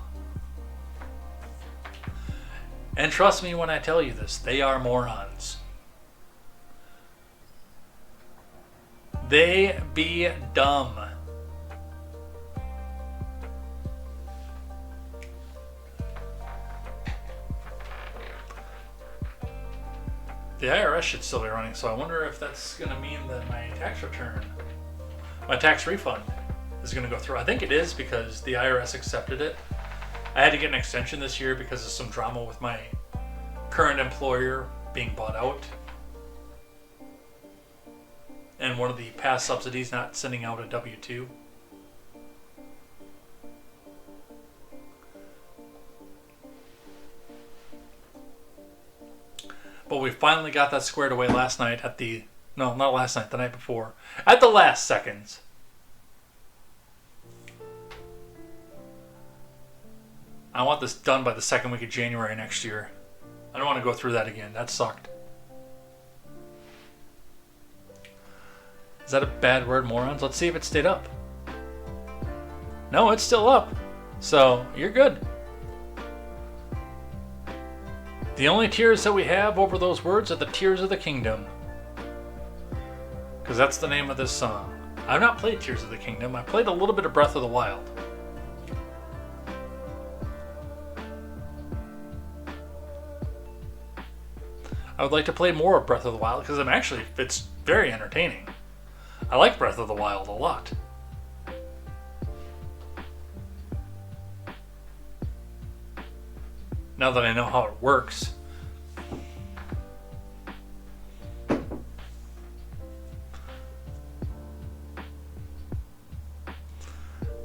And trust me when I tell you this, they are morons. They be dumb. The IRS should still be running, so I wonder if that's going to mean that my tax return, my tax refund, is going to go through. I think it is, because the IRS accepted it. I had to get an extension this year because of some drama with my current employer being bought out, and one of the past subsidies not sending out a W-2. But we finally got that squared away last night at the... No, not last night, the night before. At the last seconds. I want this done by the second week of January next year. I don't want to go through that again. That sucked. Is that a bad word, morons? Let's see if it stayed up. No, it's still up. So, you're good. The only tears that we have over those words are the tears of the kingdom. Because that's the name of this song. I've not played Tears of the Kingdom. I played a little bit of Breath of the Wild. I would like to play more of Breath of the Wild because it's very entertaining. I like Breath of the Wild a lot. Now that I know how it works.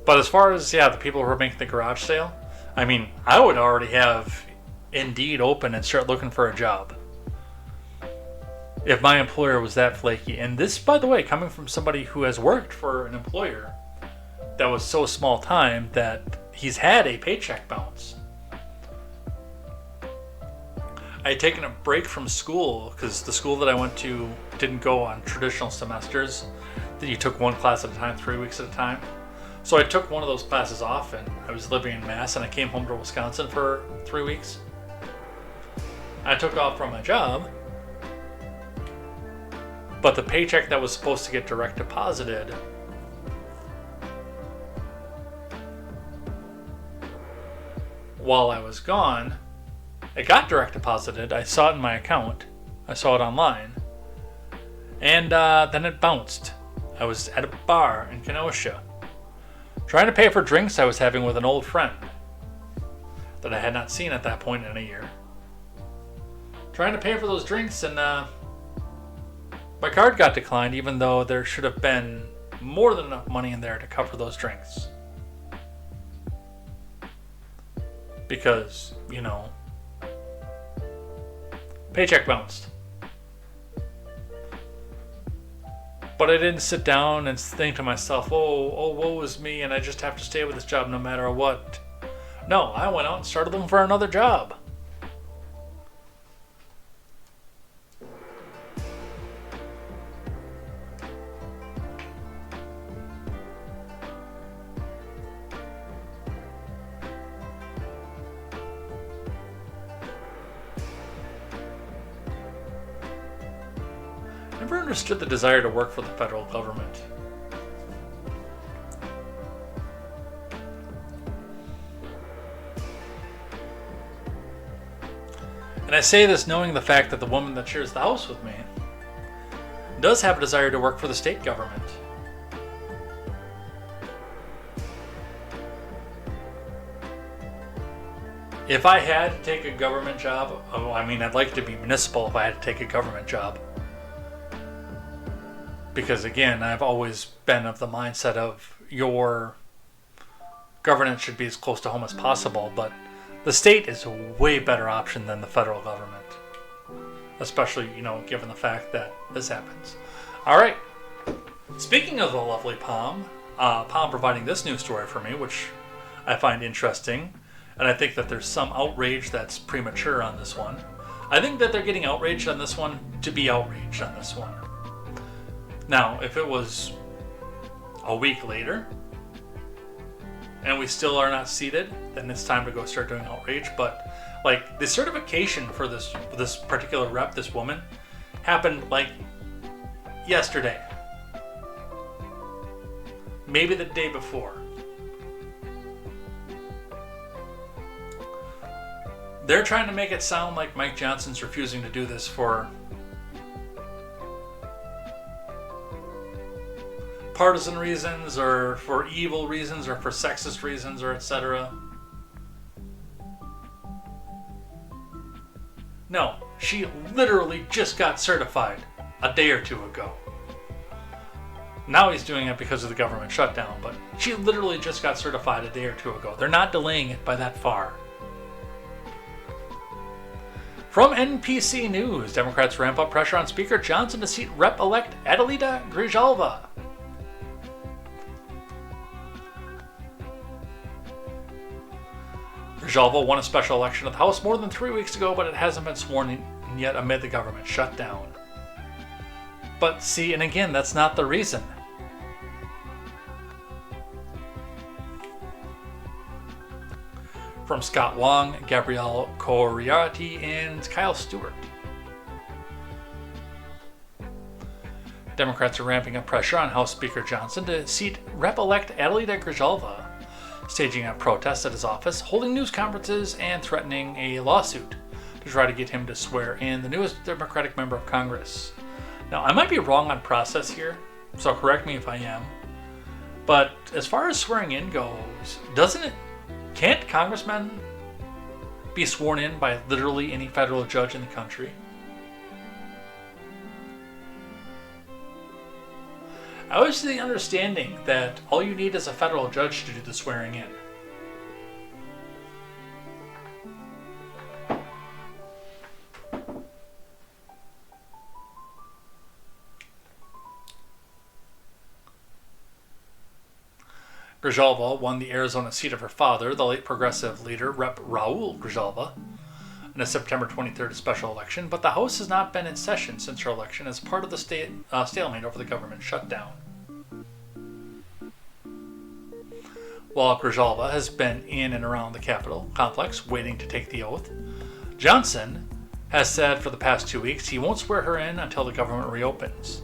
But as far as, the people who are making the garage sale, I mean, I would already have Indeed open and start looking for a job. If my employer was that flaky. And this, by the way, coming from somebody who has worked for an employer that was so small time that he's had a paycheck bounce. I had taken a break from school because the school that I went to didn't go on traditional semesters. That you took one class at a time, 3 weeks at a time. So I took one of those classes off, and I was living in Mass, and I came home to Wisconsin for 3 weeks. I took off from my job, but the paycheck that was supposed to get direct deposited while I was gone, it got direct deposited. I saw it in my account. I saw it online. And then it bounced. I was at a bar in Kenosha, trying to pay for drinks I was having with an old friend that I had not seen at that point in a year. Trying to pay for those drinks, and my card got declined, even though there should have been more than enough money in there to cover those drinks. Because, paycheck bounced. But I didn't sit down and think to myself, oh, woe is me, and I just have to stay with this job no matter what. No, I went out and started looking for another job. never understood the desire to work for the federal government. And I say this knowing the fact that the woman that shares the house with me does have a desire to work for the state government. If I had to take a government job, I'd like to be municipal if I had to take a government job. Because again, I've always been of the mindset of your governance should be as close to home as possible, but the state is a way better option than the federal government. Especially, given the fact that this happens. Alright. Speaking of the lovely Palm providing this news story for me, which I find interesting, and I think that there's some outrage that's premature on this one. I think that they're getting outraged on this one to be outraged on this one. Now, if it was a week later, and we still are not seated, then it's time to go start doing outrage. But like the certification for this particular rep, this woman, happened like yesterday, maybe the day before. They're trying to make it sound like Mike Johnson's refusing to do this for partisan reasons, or for evil reasons, or for sexist reasons, or etc. No, she literally just got certified a day or two ago. Now he's doing it because of the government shutdown, but she literally just got certified a day or two ago. They're not delaying it by that far. From NPC News, Democrats ramp up pressure on Speaker Johnson to seat Rep-elect Adelita Grijalva. Grijalva won a special election of the House more than 3 weeks ago, but it hasn't been sworn in yet amid the government shutdown. But see, and again, that's not the reason. From Scott Wong, Gabrielle Coriati, and Kyle Stewart. Democrats are ramping up pressure on House Speaker Johnson to seat Rep-elect Adelita Grijalva, staging a protest at his office, holding news conferences, and threatening a lawsuit to try to get him to swear in the newest Democratic member of Congress. Now, I might be wrong on process here, so correct me if I am, but as far as swearing in goes, can't congressmen be sworn in by literally any federal judge in the country? I was the understanding that all you need is a federal judge to do the swearing in. Grijalva won the Arizona seat of her father, the late progressive leader Rep. Raul Grijalva, in a September 23rd special election, but the House has not been in session since her election as part of the stalemate over the government shutdown. While Grijalva has been in and around the Capitol complex waiting to take the oath, Johnson has said for the past 2 weeks he won't swear her in until the government reopens.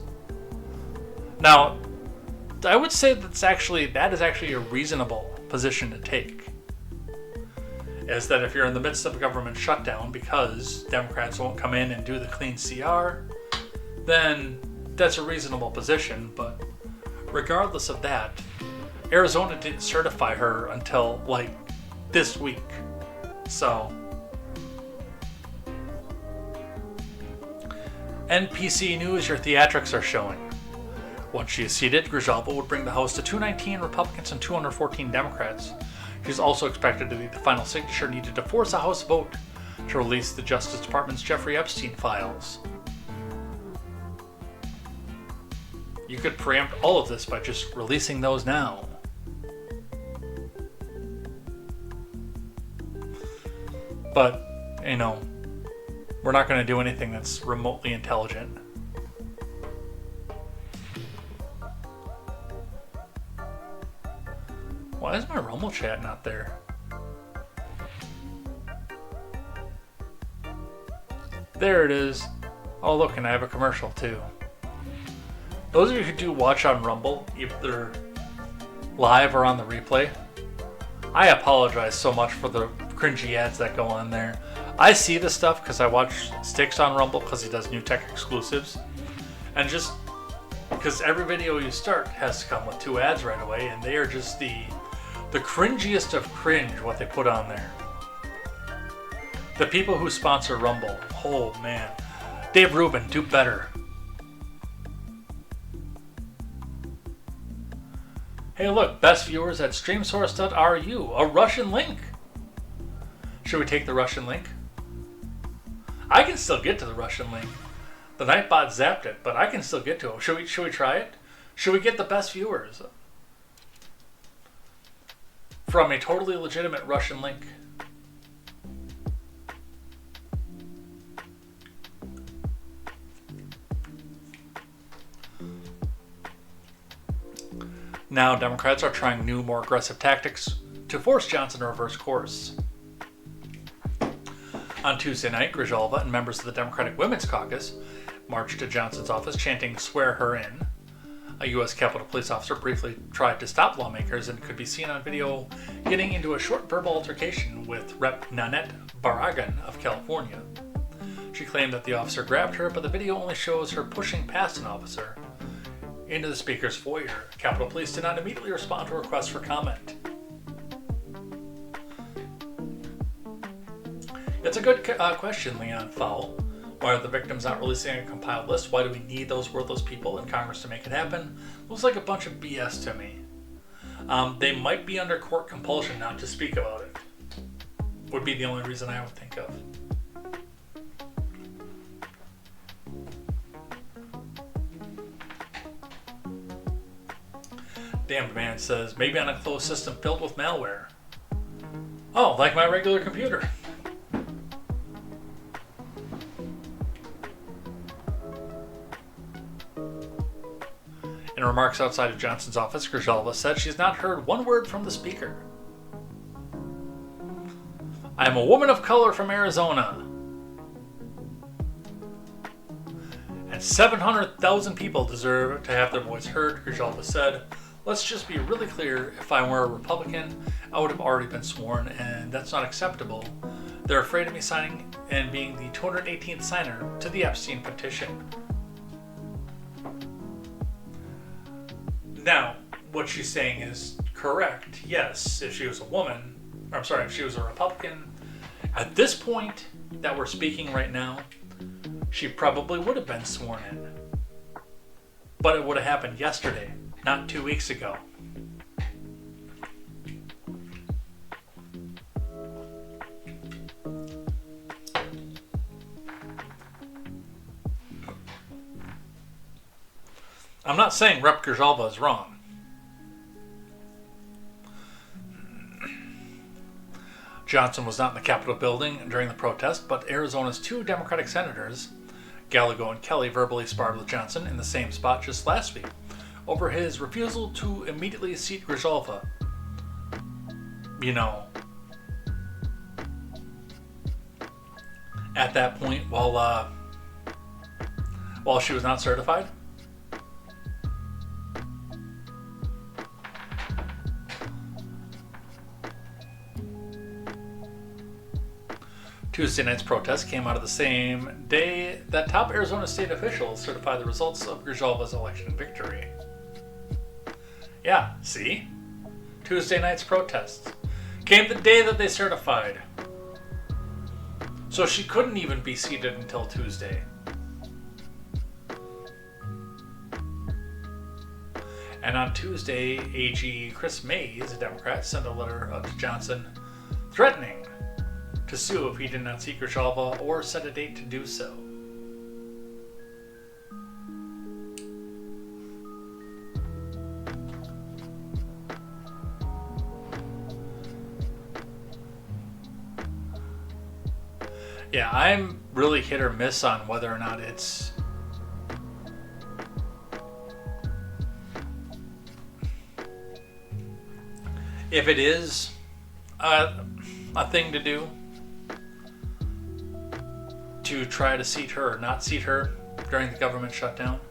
Now, I would say that is actually a reasonable position to take. Is that if you're in the midst of a government shutdown because Democrats won't come in and do the clean CR, then that's a reasonable position. But regardless of that, Arizona didn't certify her until like this week. So NPC News, your theatrics are showing. Once she is seated, Grijalva would bring the House to 219 Republicans and 214 Democrats. She's also expected to be the final signature needed to force a House vote to release the Justice Department's Jeffrey Epstein files. You could preempt all of this by just releasing those now. But, we're not going to do anything that's remotely intelligent. Why is my Rumble chat not there? There it is. Oh look, and I have a commercial too. Those of you who do watch on Rumble, either live or on the replay, I apologize so much for the cringy ads that go on there. I see this stuff because I watch Sticks on Rumble because he does new tech exclusives. And just because every video you start has to come with 2 ads right away, and they are just the cringiest of cringe what they put on there. The people who sponsor Rumble, oh man. Dave Rubin, do better. Hey look, best viewers at streamsource.ru, a Russian link. Should we take the Russian link? I can still get to the Russian link. The Nightbot zapped it, but I can still get to it. Should we try it? Should we get the best viewers from a totally legitimate Russian link? Now, Democrats are trying new, more aggressive tactics to force Johnson to reverse course. On Tuesday night, Grijalva and members of the Democratic Women's Caucus marched to Johnson's office chanting, "Swear her in." A U.S. Capitol police officer briefly tried to stop lawmakers and could be seen on video getting into a short verbal altercation with Rep. Nanette Barragan of California. She claimed that the officer grabbed her, but the video only shows her pushing past an officer into the speaker's foyer. Capitol Police did not immediately respond to requests for comment. It's a good question, Leon Fowl. Why are the victims not releasing a compiled list? Why do we need those worthless people in Congress to make it happen? Looks like a bunch of BS to me. They might be under court compulsion not to speak about it. Would be the only reason I would think of. Damned Man says, maybe on a closed system filled with malware. Oh, like my regular computer. In remarks outside of Johnson's office, Grijalva said she's not heard one word from the speaker. I am a woman of color from Arizona. And 700,000 people deserve to have their voice heard, Grijalva said. Let's just be really clear, if I were a Republican, I would have already been sworn, and that's not acceptable. They're afraid of me signing and being the 218th signer to the Epstein petition. Now, what she's saying is correct. Yes, if she was a woman, or I'm sorry, if she was a Republican, at this point that we're speaking right now, she probably would have been sworn in. But it would have happened yesterday, not 2 weeks ago. I'm not saying Rep. Grijalva is wrong. Johnson was not in the Capitol building during the protest, but Arizona's 2 Democratic senators, Gallego and Kelly, verbally sparred with Johnson in the same spot just last week over his refusal to immediately seat Grijalva. You know, at that point, while she was not certified. Tuesday night's protest came out of the same day that top Arizona state officials certified the results of Grijalva's election victory. Yeah, see? Tuesday night's protests came the day that they certified. So she couldn't even be seated until Tuesday. And on Tuesday, AG Chris Mays, a Democrat, sent a letter to Johnson threatening to sue if he did not seek Grijalva or set a date to do so. Yeah, I'm really hit or miss on whether or not it's if it is a thing to do to try to seat her or not seat her during the government shutdown.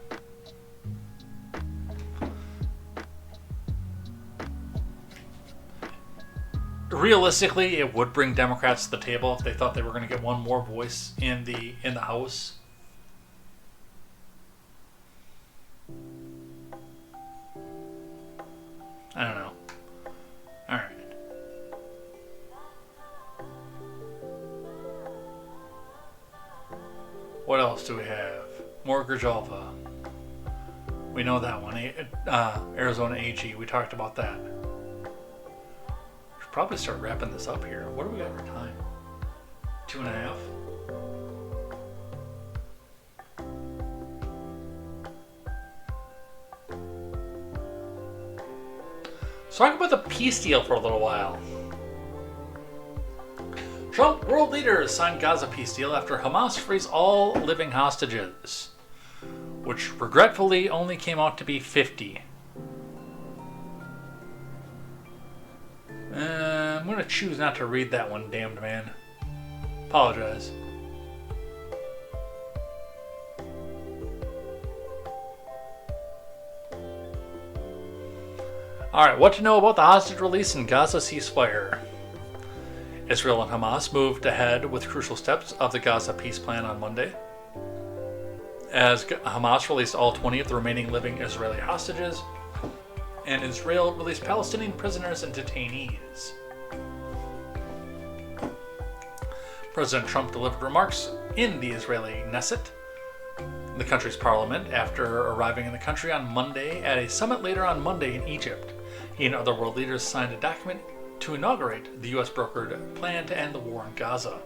realistically, it would bring Democrats to the table if they thought they were going to get one more voice in the House. I don't know. All right. What else do we have? Mortgage Alpha. We know that one. Arizona AG. We talked about that. Should probably start wrapping this up here. What do we got for time? 2.5. Let's talk about the peace deal for a little while. Trump world leaders signed Gaza peace deal after Hamas frees all living hostages, which regretfully only came out to be 50. I'm going to choose not to read that one, damned man. Apologize. Alright, what to know about the hostage release and Gaza ceasefire? Israel and Hamas moved ahead with crucial steps of the Gaza peace plan on Monday, as Hamas released all 20 of the remaining living Israeli hostages, and Israel released Palestinian prisoners and detainees. President Trump delivered remarks in the Israeli Knesset, the country's parliament, after arriving in the country on Monday at a summit later on Monday in Egypt. He and other world leaders signed a document to inaugurate the U.S. brokered plan to end the war in Gaza.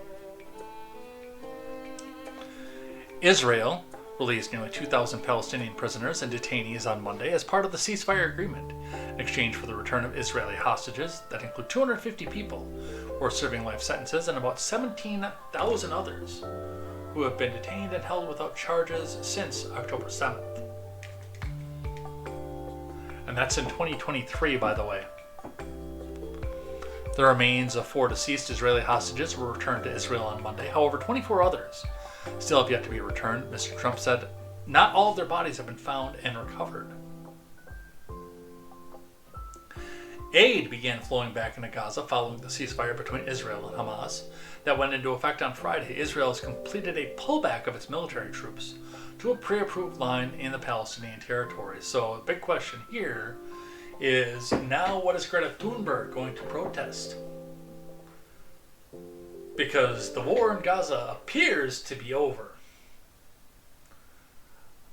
Israel released nearly 2,000 Palestinian prisoners and detainees on Monday as part of the ceasefire agreement, in exchange for the return of Israeli hostages that include 250 people who are serving life sentences and about 17,000 others who have been detained and held without charges since October 7th. And that's in 2023, by the way. The remains of 4 deceased Israeli hostages were returned to Israel on Monday. However, 24 others still have yet to be returned. Mr. Trump said not all of their bodies have been found and recovered. Aid began flowing back into Gaza following the ceasefire between Israel and Hamas that went into effect on Friday. Israel has completed a pullback of its military troops to a pre-approved line in the Palestinian territory. So the big question here is, now what is Greta Thunberg going to protest? Because the war in Gaza appears to be over.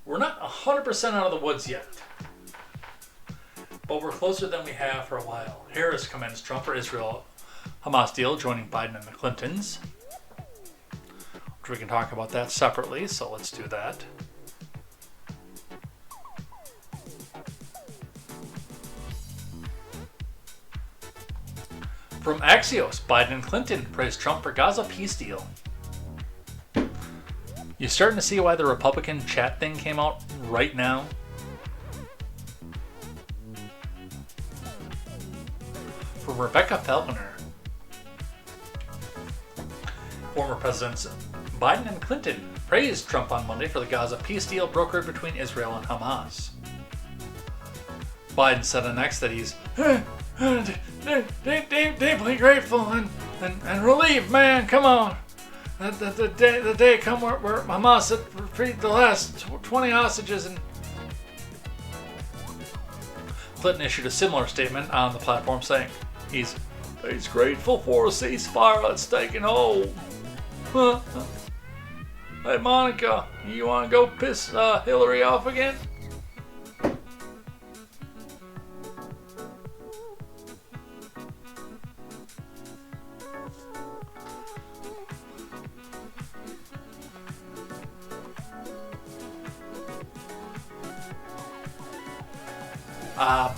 We're not 100% out of the woods yet, but we're closer than we have for a while. Harris commends Trump for Israel-Hamas deal, joining Biden and the Clintons. Which we can talk about that separately, so let's do that. From Axios, Biden and Clinton praise Trump for Gaza peace deal. You starting to see why the Republican chat thing came out right now? From Rebecca Falconer, former presidents Biden and Clinton praised Trump on Monday for the Gaza peace deal brokered between Israel and Hamas. Biden said on X that he's deeply grateful and relieved, man. Come on. The day come where Hamas had freed the last 20 hostages. And Clinton issued a similar statement on the platform saying he's grateful for a ceasefire that's taken hold. Hey, Monica, you want to go piss Hillary off again?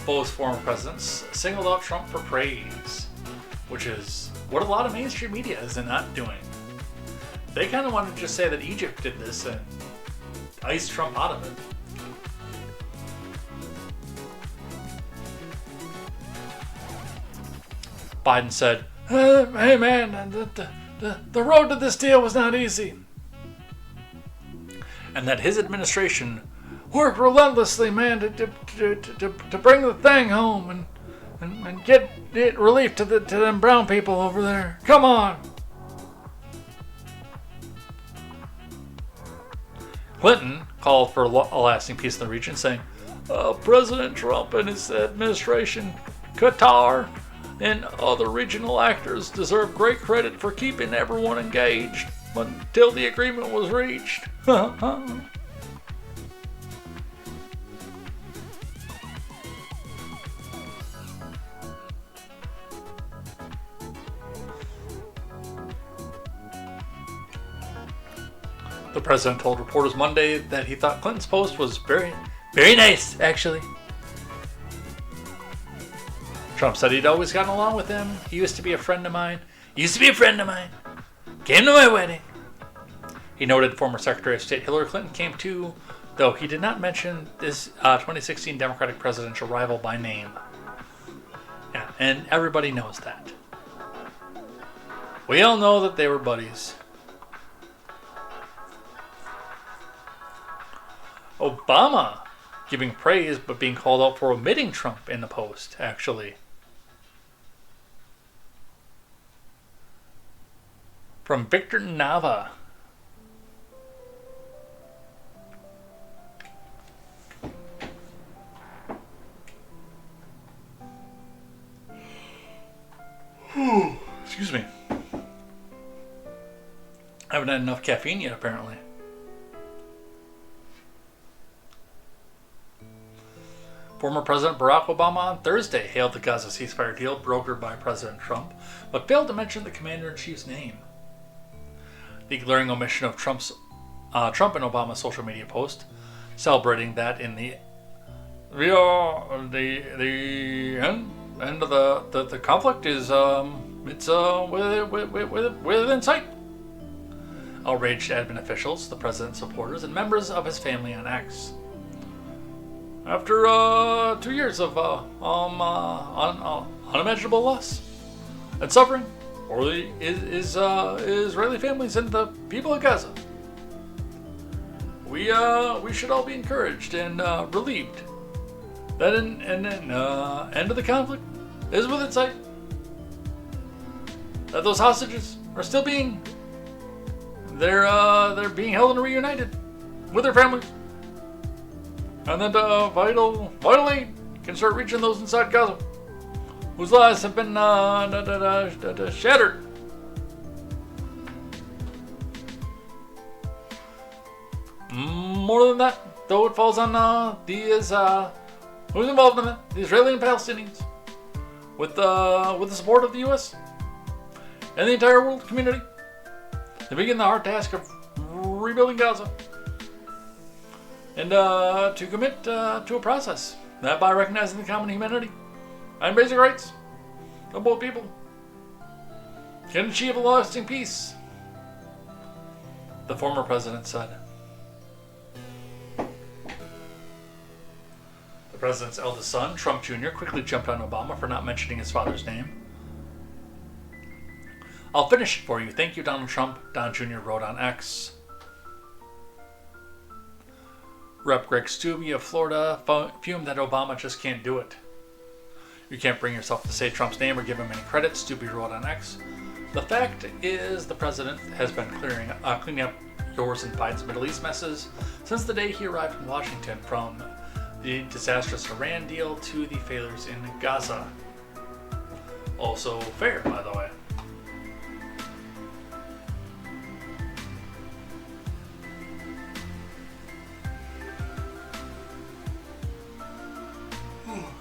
Both former presidents singled out Trump for praise, which is what a lot of mainstream media is not doing. They kind of wanted to just say that Egypt did this and ice Trump out of it. Biden said, hey man, the road to this deal was not easy. And that his administration worked relentlessly, man, to bring the thing home. and get relief to them brown people over there. Come on. Clinton called for a lasting peace in the region, saying, President Trump and his administration, Qatar, and other regional actors deserve great credit for keeping everyone engaged until the agreement was reached. The president told reporters Monday that he thought Clinton's post was very, very nice, actually. Trump said he'd always gotten along with him. He used to be a friend of mine. Came to my wedding. He noted former Secretary of State Hillary Clinton came too, though he did not mention this 2016 Democratic presidential rival by name. Yeah, and everybody knows that. We all know that they were buddies. Obama giving praise but being called out for omitting Trump in the post, actually. From Victor Nava. Excuse me. I haven't had enough caffeine yet, apparently. Former President Barack Obama on Thursday hailed the Gaza ceasefire deal brokered by President Trump, but failed to mention the commander-in-chief's name. The glaring omission of Trump and Obama's social media post, celebrating that in the end of the conflict is within sight. Outraged admin officials, the president's supporters, and members of his family on X. After 2 years of unimaginable loss and suffering for the Israeli families and the people of Gaza, we should all be encouraged and relieved that an end of the conflict is within sight. That those hostages are still being they're being held and reunited with their families. And that vital aid can start reaching those inside Gaza, whose lives have been shattered. More than that, though, it falls on who's involved in it, the Israeli and Palestinians, with the support of the U.S. and the entire world community, to begin the hard task of rebuilding Gaza. And to commit to a process that, by recognizing the common humanity and basic rights of both people, can achieve a lasting peace, the former president said. The president's eldest son, Trump Jr., quickly jumped on Obama for not mentioning his father's name. I'll finish it for you. Thank you, Donald Trump, Don Jr. wrote on X. Rep. Greg Steube of Florida fumed that Obama just can't do it. You can't bring yourself to say Trump's name or give him any credit, Steube wrote on X. The fact is, the president has been cleaning up yours and Biden's Middle East messes since the day he arrived in Washington, from the disastrous Iran deal to the failures in Gaza. Also fair, by the way.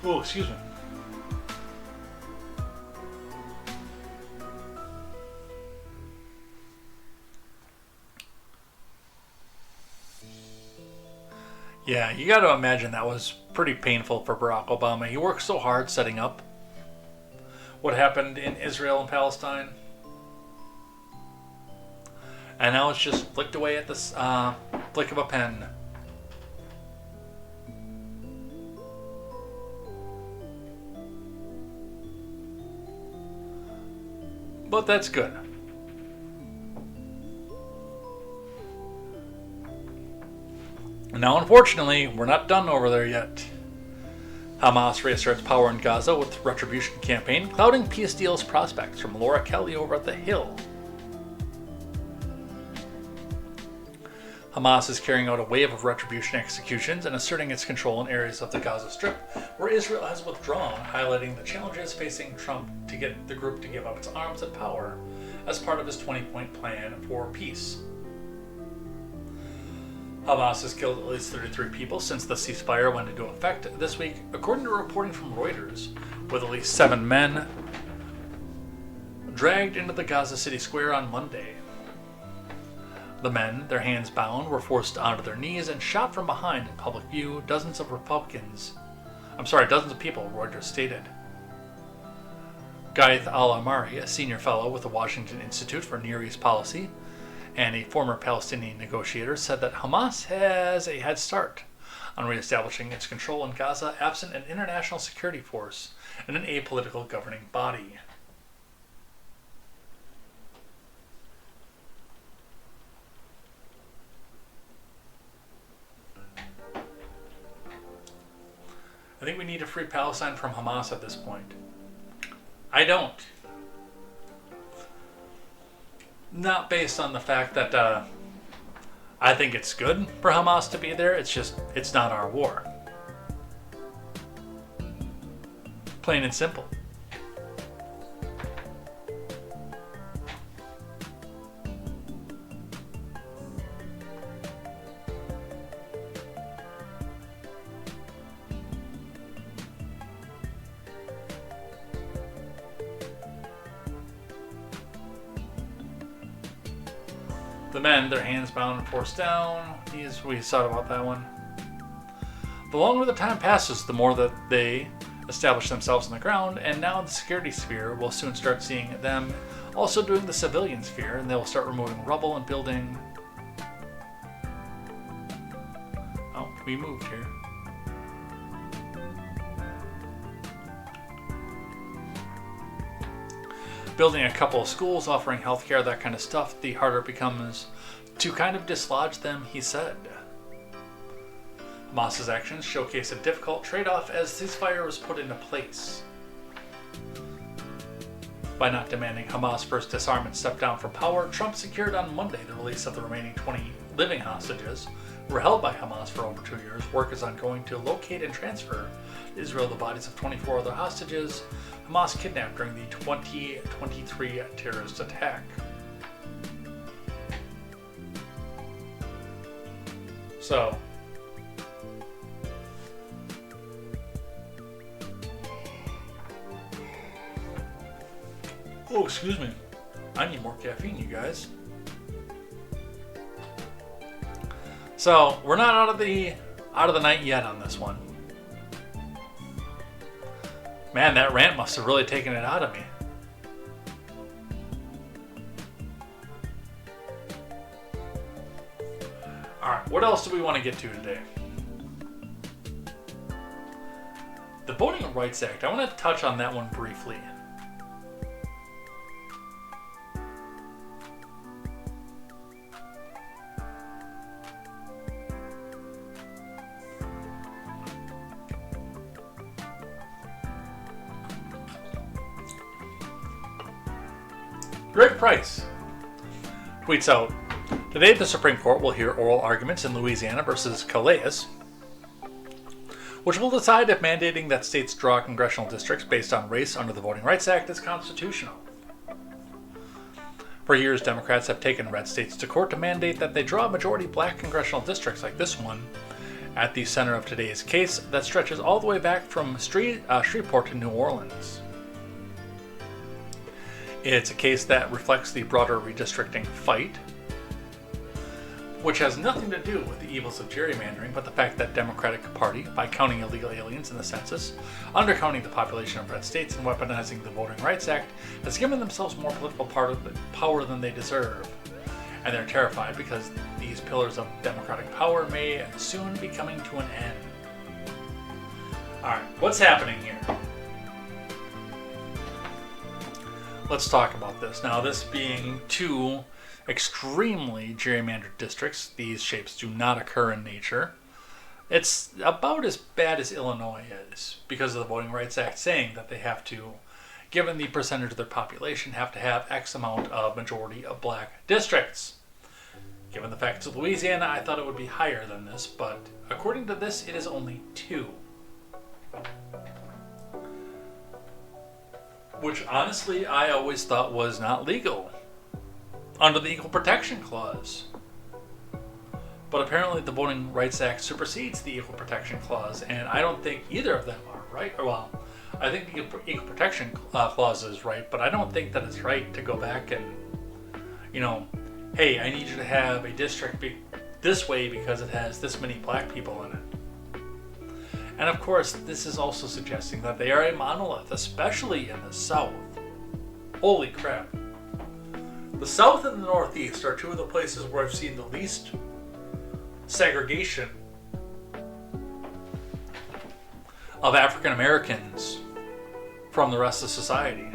Oh, excuse me. Yeah, you got to imagine that was pretty painful for Barack Obama. He worked so hard setting up what happened in Israel and Palestine. And now it's just flicked away at this flick of a pen. But that's good. Now, unfortunately, we're not done over there yet. Hamas reasserts power in Gaza with retribution campaign, clouding peace deals prospects, from Laura Kelly over at The Hill. Hamas is carrying out a wave of retribution executions and asserting its control in areas of the Gaza Strip where Israel has withdrawn, highlighting the challenges facing Trump to get the group to give up its arms and power as part of his 20-point plan for peace. Hamas has killed at least 33 people since the ceasefire went into effect this week, according to reporting from Reuters, with at least 7 men dragged into the Gaza City square on Monday. The men, their hands bound, were forced onto their knees and shot from behind in public view, dozens of people, Reuters stated. Gaith Al-Amari, a senior fellow with the Washington Institute for Near East Policy and a former Palestinian negotiator, said that Hamas has a head start on reestablishing its control in Gaza absent an international security force and an apolitical governing body. I think we need to free Palestine from Hamas at this point. I don't. Not based on the fact that I think it's good for Hamas to be there. It's just, it's not our war. Plain and simple. The men, their hands bound and forced down. We saw about that one. The longer the time passes, the more that they establish themselves on the ground, and now the security sphere will soon start seeing them also doing the civilian sphere, and they will start removing rubble and building. Oh, we moved here. Building a couple of schools, offering healthcare, that kind of stuff, the harder it becomes to kind of dislodge them, he said. Hamas's actions showcase a difficult trade-off as ceasefire was put into place. By not demanding Hamas first disarm and step down from power, Trump secured on Monday the release of the remaining 20 living hostages who were held by Hamas for over 2 years. Work is ongoing to locate and transfer to Israel the bodies of 24 other hostages Hamas kidnapped during the 2023 terrorist attack. So, oh, excuse me. I need more caffeine, you guys. So, we're not out of the night yet on this one. Man, that rant must have really taken it out of me. Alright, what else do we want to get to today? The Voting Rights Act. I want to touch on that one briefly. Greg Price tweets out, today the Supreme Court will hear oral arguments in Louisiana versus Calais, which will decide if mandating that states draw congressional districts based on race under the Voting Rights Act is constitutional. For years, Democrats have taken red states to court to mandate that they draw majority black congressional districts like this one, at the center of today's case that stretches all the way back from Shreveport to New Orleans. It's a case that reflects the broader redistricting fight, which has nothing to do with the evils of gerrymandering, but the fact that Democratic Party, by counting illegal aliens in the census, undercounting the population of red states, and weaponizing the Voting Rights Act, has given themselves more political power than they deserve. And they're terrified because these pillars of democratic power may soon be coming to an end. Alright, what's happening here? Let's talk about this. Now, this being two extremely gerrymandered districts, these shapes do not occur in nature. It's about as bad as Illinois is because of the Voting Rights Act saying that they have to, given the percentage of their population, have to have X amount of majority of black districts. Given the fact it's Louisiana, I thought it would be higher than this, but according to this, it is only 2. Which honestly, I always thought was not legal under the Equal Protection Clause. But apparently the Voting Rights Act supersedes the Equal Protection Clause, and I don't think either of them are right. Or, well, I think the Equal Protection Clause is right, but I don't think that it's right to go back and, hey, I need you to have a district this way because it has this many black people in it. And of course, this is also suggesting that they are a monolith, especially in the South. Holy crap. The South and the Northeast are 2 of the places where I've seen the least segregation of African Americans from the rest of society.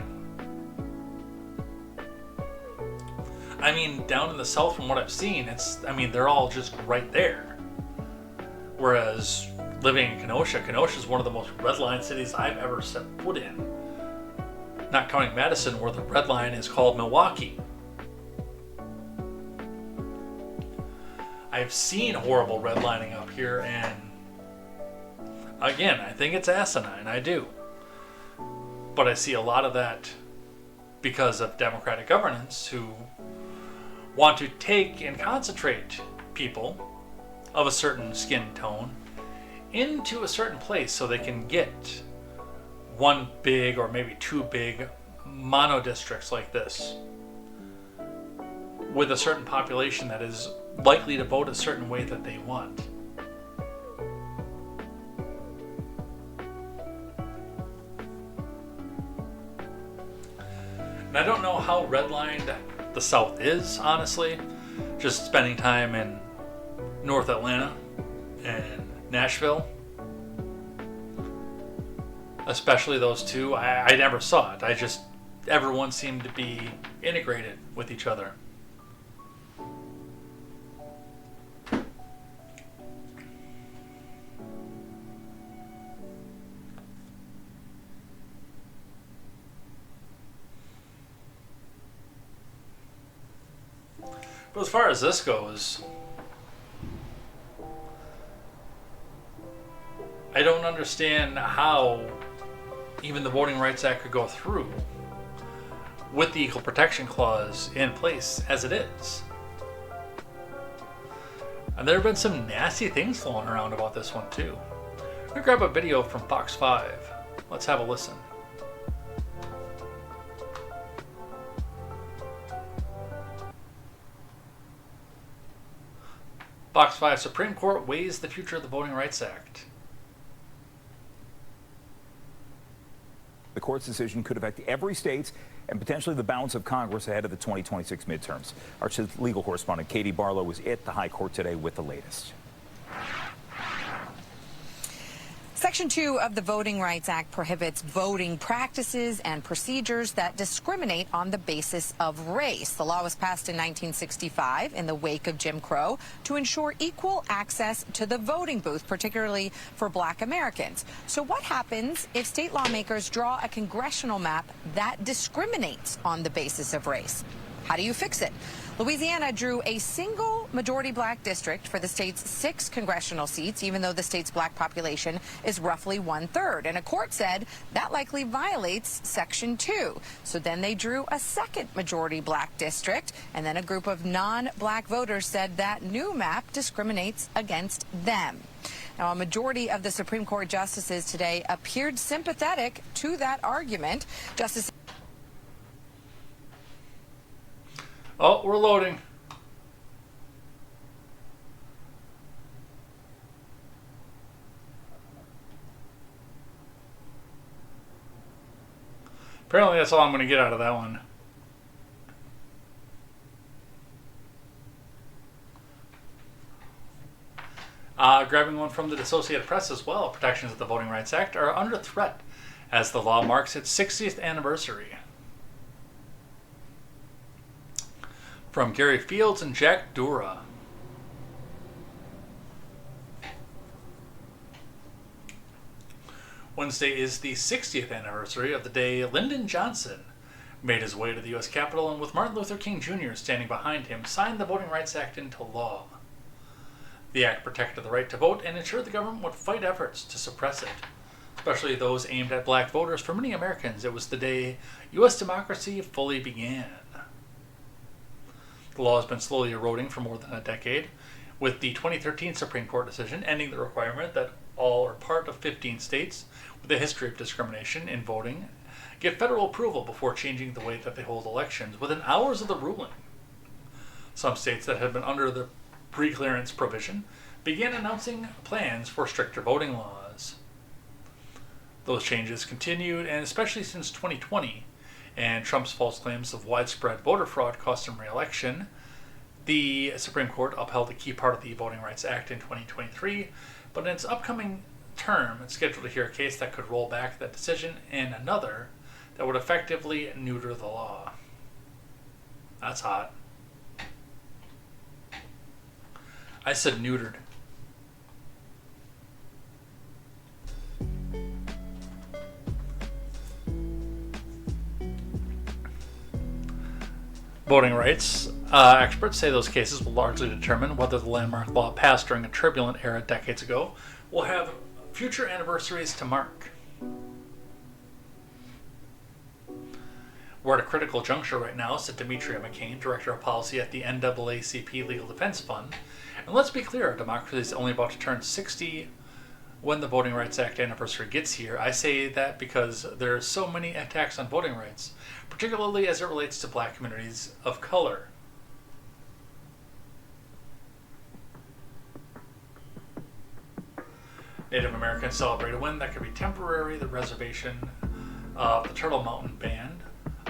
I mean, down in the South, from what I've seen, they're all just right there. Whereas living in Kenosha is one of the most red-line cities I've ever set foot in. Not counting Madison, where the red line is called Milwaukee. I've seen horrible redlining up here, and again, I think it's asinine. I do. But I see a lot of that because of democratic governance who want to take and concentrate people of a certain skin tone into a certain place so they can get one big or maybe 2 big mono districts like this with a certain population that is likely to vote a certain way that they want. And I don't know how redlined the South is, honestly. Just spending time in North Atlanta and Nashville. Especially those 2. I never saw it. Everyone seemed to be integrated with each other. But as far as this goes, I don't understand how even the Voting Rights Act could go through with the Equal Protection Clause in place as it is. And there have been some nasty things flowing around about this one too. I'm going to grab a video from Fox 5. Let's have a listen. Fox 5, Supreme Court weighs the future of the Voting Rights Act. The court's decision could affect every state and potentially the balance of Congress ahead of the 2026 midterms. Our legal correspondent Katie Barlow was at the High Court today with the latest. Section 2 of the Voting Rights Act prohibits voting practices and procedures that discriminate on the basis of race. The law was passed in 1965 in the wake of Jim Crow to ensure equal access to the voting booth, particularly for black Americans. So what happens if state lawmakers draw a congressional map that discriminates on the basis of race? How do you fix it? Louisiana drew a single majority black district for the state's 6 congressional seats, even though the state's black population is roughly 1/3. And a court said that likely violates Section 2. So then they drew a second majority black district, and then a group of non-black voters said that new map discriminates against them. Now, a majority of the Supreme Court justices today appeared sympathetic to that argument. Justice Oh, we're loading. Apparently that's all I'm going to get out of that one. Grabbing one from the Associated Press as well. Protections of the Voting Rights Act are under threat as the law marks its 60th anniversary. From Gary Fields and Jack Dura. Wednesday is the 60th anniversary of the day Lyndon Johnson made his way to the U.S. Capitol and, with Martin Luther King Jr. standing behind him, signed the Voting Rights Act into law. The act protected the right to vote and ensured the government would fight efforts to suppress it, especially those aimed at black voters. For many Americans, it was the day U.S. democracy fully began. The law has been slowly eroding for more than a decade, with the 2013 Supreme Court decision ending the requirement that all or part of 15 states with a history of discrimination in voting get federal approval before changing the way that they hold elections within hours of the ruling. Some states that had been under the pre-clearance provision began announcing plans for stricter voting laws. Those changes continued, and especially since 2020 and Trump's false claims of widespread voter fraud cost him re-election, the Supreme Court upheld a key part of the Voting Rights Act in 2023, but in its upcoming term, it's scheduled to hear a case that could roll back that decision and another that would effectively neuter the law. That's hot. I said neutered. Voting rights experts say those cases will largely determine whether the landmark law passed during a turbulent era decades ago will have future anniversaries to mark. We're at a critical juncture right now, said Demetria McCain, Director of Policy at the NAACP Legal Defense Fund. And let's be clear, our democracy is only about to turn 60 when the Voting Rights Act anniversary gets here. I say that because there are so many attacks on voting rights, particularly as it relates to black communities of color. Native Americans celebrate a win that could be temporary. The reservation of the Turtle Mountain Band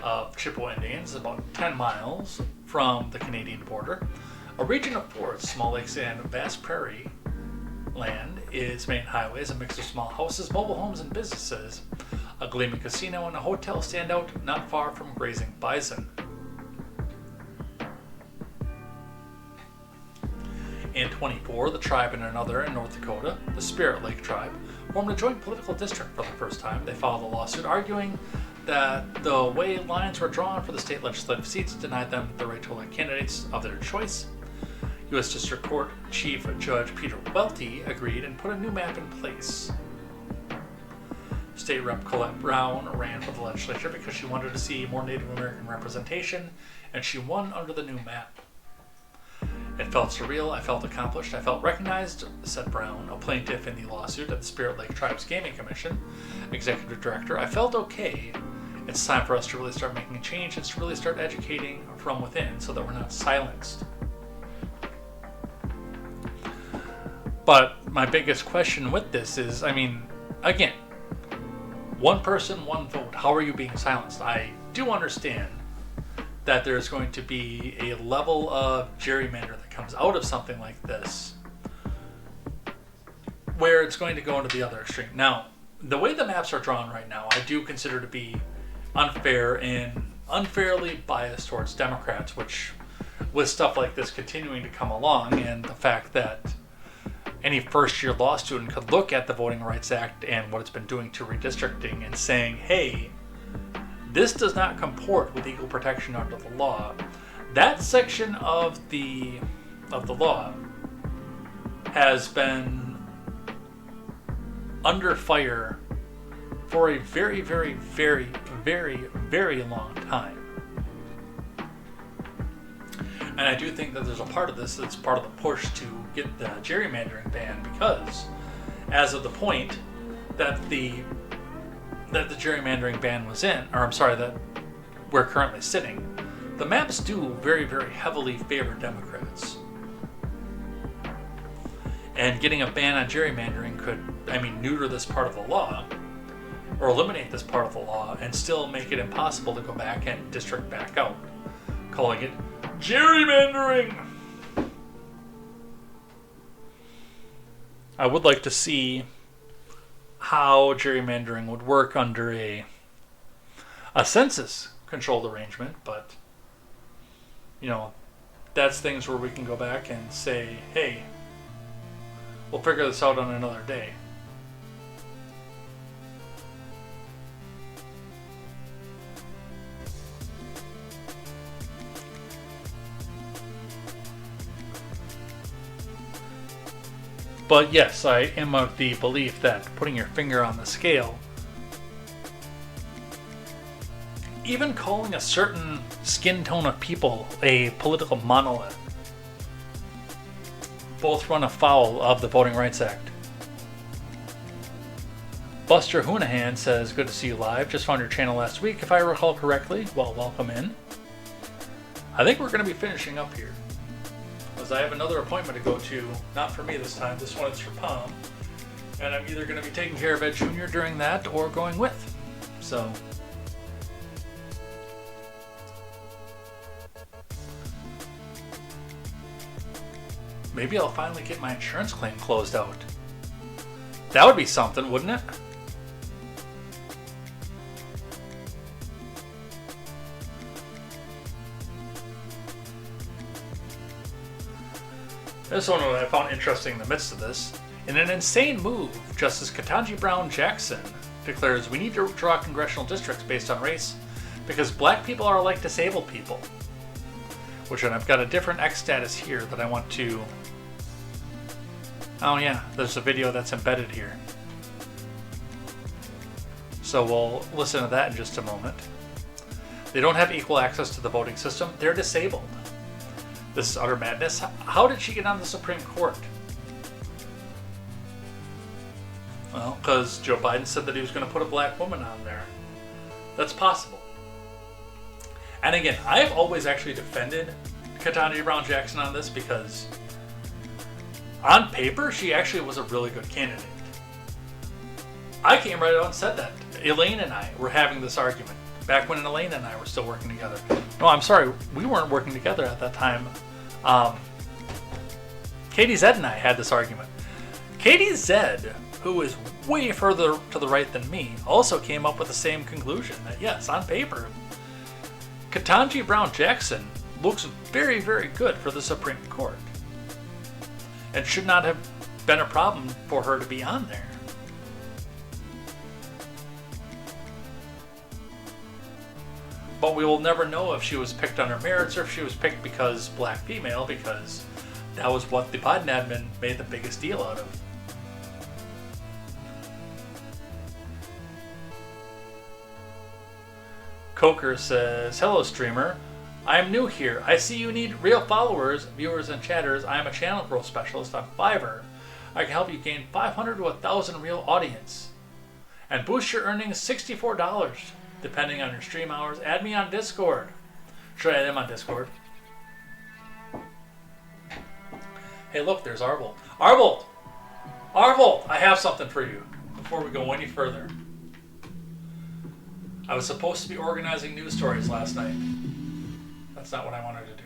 of Chippewa Indians, about 10 miles from the Canadian border. A region of forests, small lakes, and vast prairie land. Its main highway is a mix of small houses, mobile homes, and businesses. A gleaming casino and a hotel stand out not far from grazing bison. In 24, the tribe and another in North Dakota, the Spirit Lake tribe, formed a joint political district for the first time. They filed a lawsuit arguing that the way lines were drawn for the state legislative seats denied them the right to elect candidates of their choice. U.S. District Court Chief Judge Peter Welty agreed and put a new map in place. State Rep Colette Brown ran for the legislature because she wanted to see more Native American representation, and she won under the new map. It felt surreal, I felt accomplished, I felt recognized, said Brown, a plaintiff in the lawsuit at the Spirit Lake Tribes Gaming Commission, executive director. I felt okay. It's time for us to really start making a change. It's to really start educating from within so that we're not silenced. But my biggest question with this is, again, one person, one vote. How are you being silenced? I do understand that there's going to be a level of gerrymander that comes out of something like this where it's going to go into the other extreme. Now, the way the maps are drawn right now, I do consider to be unfair and unfairly biased towards Democrats, which, with stuff like this continuing to come along, and the fact that any first-year law student could look at the Voting Rights Act and what it's been doing to redistricting and saying, hey, this does not comport with equal protection under the law. That section of the law has been under fire for a very, very, very, very, very long time. And I do think that there's a part of this that's part of the push to get the gerrymandering ban, because as of the point that the gerrymandering ban was in, that we're currently sitting, the maps do very, very heavily favor Democrats. And getting a ban on gerrymandering could, neuter this part of the law, or eliminate this part of the law, and still make it impossible to go back and district back out, calling it gerrymandering. I would like to see how gerrymandering would work under a census-controlled arrangement, but, that's things where we can go back and say, hey, we'll figure this out on another day. But yes, I am of the belief that putting your finger on the scale, even calling a certain skin tone of people a political monolith, both run afoul of the Voting Rights Act. Buster Hoonahan says, good to see you live. Just found your channel last week, if I recall correctly. Well, welcome in. I think we're going to be finishing up here, because I have another appointment to go to. Not for me this time. This one is for Palm. And I'm either going to be taking care of Ed Jr. during that or going with. So, maybe I'll finally get my insurance claim closed out. That would be something, wouldn't it? This one I found interesting in the midst of this. In an insane move, Justice Ketanji Brown Jackson declares we need to draw congressional districts based on race because black people are like disabled people. Which, and I've got a different X status here that I want to... Oh yeah, there's a video that's embedded here. So we'll listen to that in just a moment. They don't have equal access to the voting system. They're disabled. This is utter madness. How did she get on the Supreme Court? Well, because Joe Biden said that he was going to put a black woman on there. That's possible. And again, I've always actually defended Ketanji Brown Jackson on this because on paper, she actually was a really good candidate. I came right out and said that. Elaine and I were having this argument back when Elaine and I were still working together. No, I'm sorry, we weren't working together at that time. Katie Zed and I had this argument. Katie Zed, who is way further to the right than me, also came up with the same conclusion that yes, on paper, Ketanji Brown Jackson looks very, very good for the Supreme Court. And should not have been a problem for her to be on there. But we will never know if she was picked on her merits or if she was picked because black female, because that was what the Biden admin made the biggest deal out of. Coker says, hello streamer, I am new here. I see you need real followers, viewers, and chatters. I am a channel growth specialist on Fiverr. I can help you gain 500 to 1,000 real audience and boost your earnings $64. Depending on your stream hours. Add me on Discord. Should I add him on Discord? Hey, look, there's Arvold. Arvold! Arvold! I have something for you before we go any further. I was supposed to be organizing news stories last night. That's not what I wanted to do.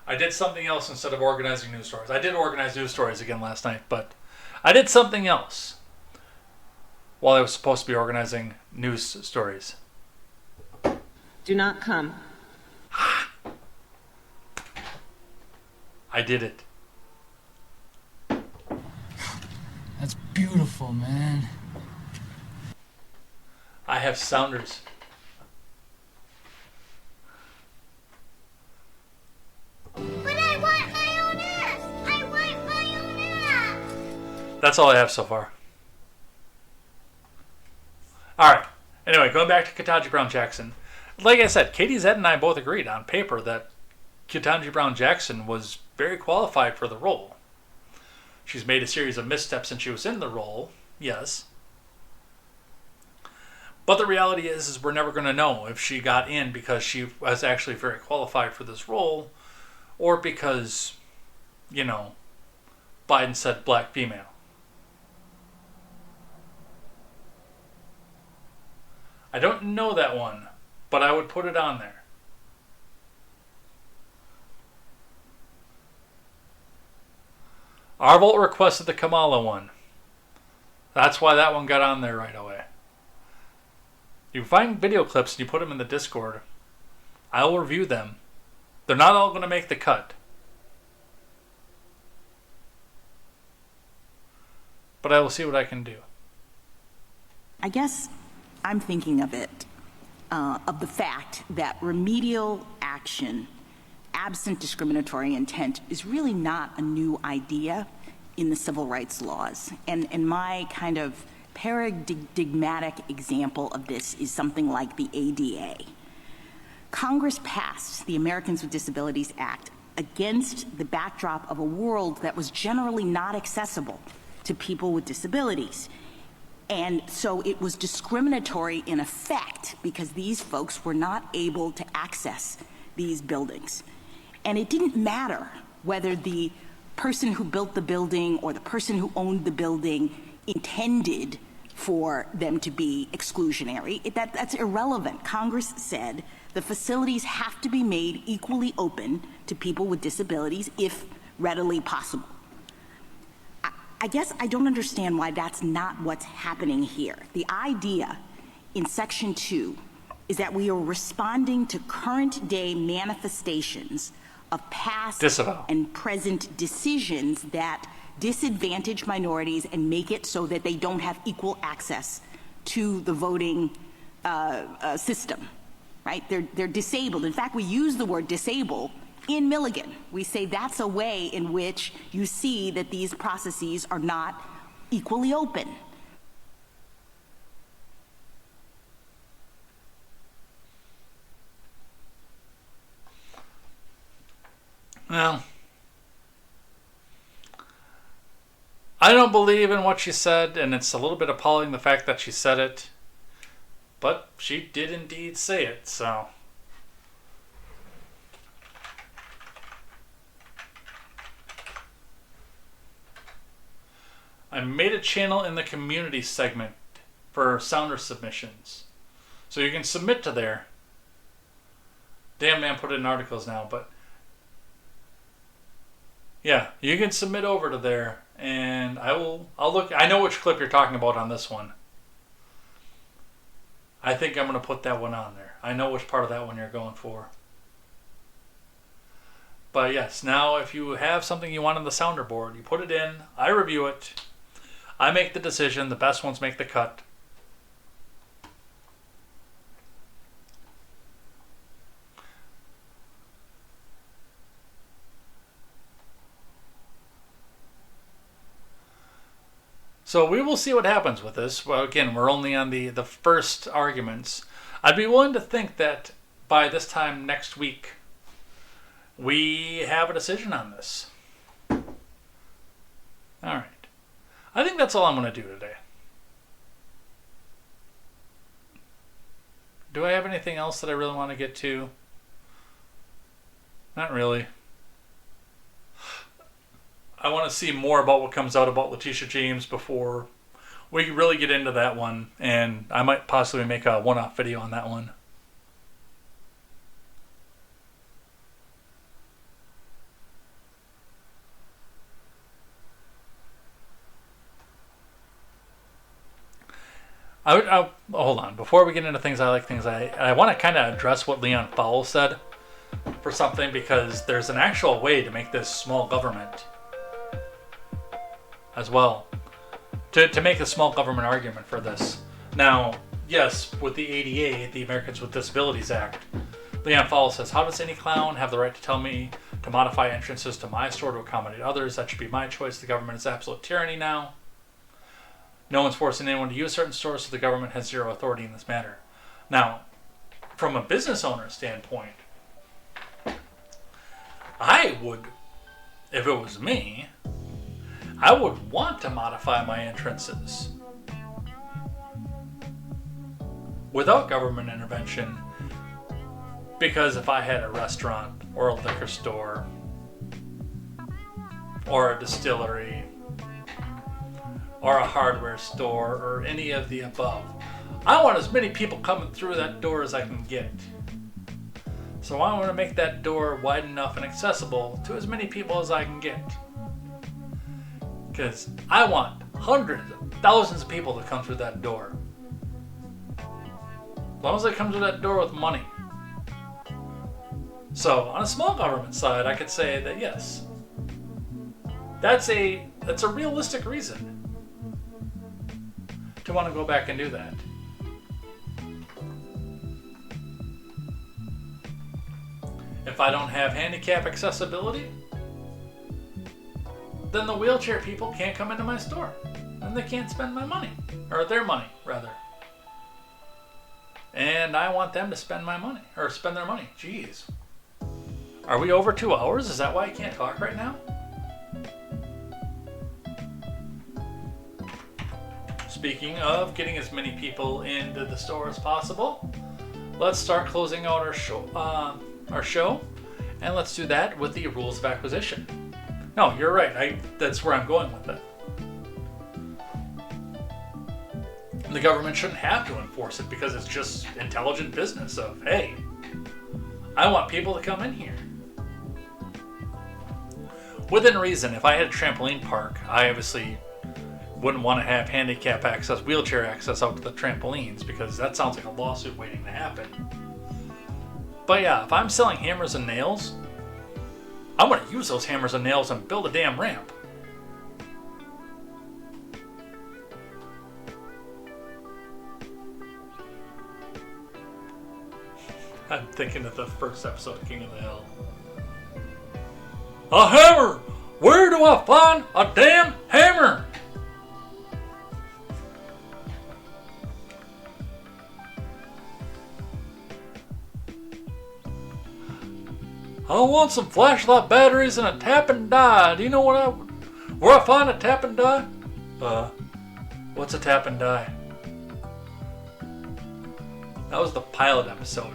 I did something else instead of organizing news stories. I did organize news stories again last night, but I did something else while I was supposed to be organizing news stories. Do not come. I did it. That's beautiful, man. I have sounders. But I want my own ass! I want my own ass! That's all I have so far. Alright. Anyway, going back to Ketanji Brown Jackson. Like I said, Katie Zed and I both agreed on paper that Ketanji Brown Jackson was very qualified for the role. She's made a series of missteps since she was in the role, yes. But the reality is we're never going to know if she got in because she was actually very qualified for this role or because, you know, Biden said black female. I don't know that one, but I would put it on there. Arvolt requested the Kamala one. That's why that one got on there right away. You find video clips and you put them in the Discord. I will review them. They're not all going to make the cut. But I will see what I can do. I guess I'm thinking of it, of the fact that remedial action action absent discriminatory intent is really not a new idea in the civil rights laws. And my kind of paradigmatic example of this is something like the ADA. Congress passed the Americans with Disabilities Act against the backdrop of a world that was generally not accessible to people with disabilities. And so it was discriminatory in effect because these folks were not able to access these buildings. And it didn't matter whether the person who built the building or the person who owned the building intended for them to be exclusionary. That's irrelevant. Congress said the facilities have to be made equally open to people with disabilities if readily possible. I guess I don't understand why that's not what's happening here. The idea in Section 2 is that we are responding to current day manifestations of past and present decisions that disadvantage minorities and make it so that they don't have equal access to the voting system, right? They're disabled. In fact, we use the word disable in Milligan. We say that's a way in which you see that these processes are not equally open. Well, I don't believe in what she said, and it's a little bit appalling the fact that she said it. But she did indeed say it, so. I made a channel in the community segment for sounder submissions. So you can submit to there. Damn man put it in articles now, but yeah, you can submit over to there, and I'll look. I know which clip you're talking about on this one. I think I'm going to put that one on there. I know which part of that one you're going for. But yes, now if you have something you want on the sounder board, you put it in, I review it, I make the decision, the best ones make the cut. So we will see what happens with this. Well, again, we're only on the first arguments. I'd be willing to think that by this time next week, we have a decision on this. All right. I think that's all I'm going to do today. Do I have anything else that I really want to get to? Not really. I want to see more about what comes out about Letitia James before we really get into that one, and I might possibly make a one-off video on that one. Hold on. Before we get into things I like, I want to kind of address what Leon Fowle said for something, because there's an actual way to make this small government as well, to make a small government argument for this. Now, yes, with the ADA, the Americans with Disabilities Act, Leon Fowle says, how does any clown have the right to tell me to modify entrances to my store to accommodate others? That should be my choice. The government is absolute tyranny now. No one's forcing anyone to use certain stores, so the government has zero authority in this matter. Now, from a business owner standpoint, I would, if it was me, I would want to modify my entrances without government intervention, because if I had a restaurant or a liquor store or a distillery or a hardware store or any of the above, I want as many people coming through that door as I can get. So I want to make that door wide enough and accessible to as many people as I can get. Because I want hundreds of thousands of people to come through that door. As long as they come through that door with money. So on a small government side, I could say that yes, that's a realistic reason to want to go back and do that. if I don't have handicap accessibility, then the wheelchair people can't come into my store. And they can't spend my money. Or their money, rather. And I want them to spend my money. Or spend their money. Jeez. Are we over 2 hours? Is that why I can't talk right now? Speaking of getting as many people into the store as possible, let's start closing out our show. And let's do that with the rules of acquisition. No, you're right. That's where I'm going with it. The government shouldn't have to enforce it because it's just intelligent business of, hey, I want people to come in here. Within reason, if I had a trampoline park, I obviously wouldn't want to have handicap access, wheelchair access out to the trampolines because that sounds like a lawsuit waiting to happen. But yeah, if I'm selling hammers and nails, I'm going to use those hammers and nails and build a damn ramp. I'm thinking of the first episode of King of the Hill. A hammer! Where do I find a damn hammer? I want some flashlight batteries and a tap and die. Do you know where I find a tap and die? What's a tap and die? That was the pilot episode.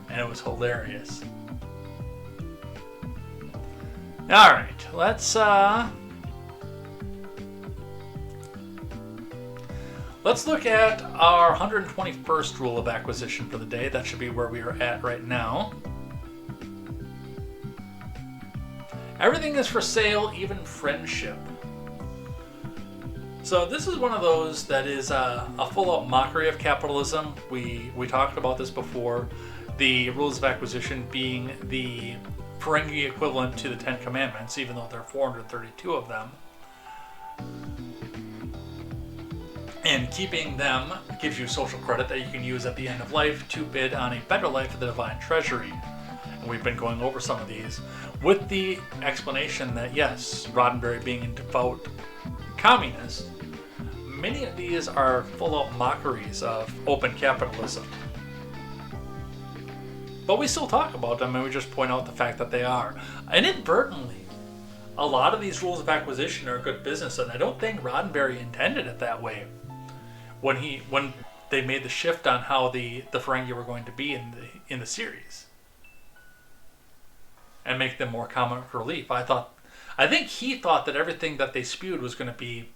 And it was hilarious. Alright, let's look at our 121st rule of acquisition for the day. That should be where we are at right now. Everything is for sale, even friendship. So this is one of those that is a full-out mockery of capitalism. We talked about this before. The rules of acquisition being the Ferengi equivalent to the Ten Commandments, even though there are 432 of them. And keeping them gives you social credit that you can use at the end of life to bid on a better life of the Divine Treasury. And we've been going over some of these with the explanation that yes, Roddenberry being a devout communist, many of these are full-out mockeries of open capitalism. But we still talk about them and we just point out the fact that they are. Inadvertently, a lot of these rules of acquisition are good business, and I don't think Roddenberry intended it that way when they made the shift on how the Ferengi were going to be in the series. And make them more comic relief. I think he thought that everything that they spewed was going to be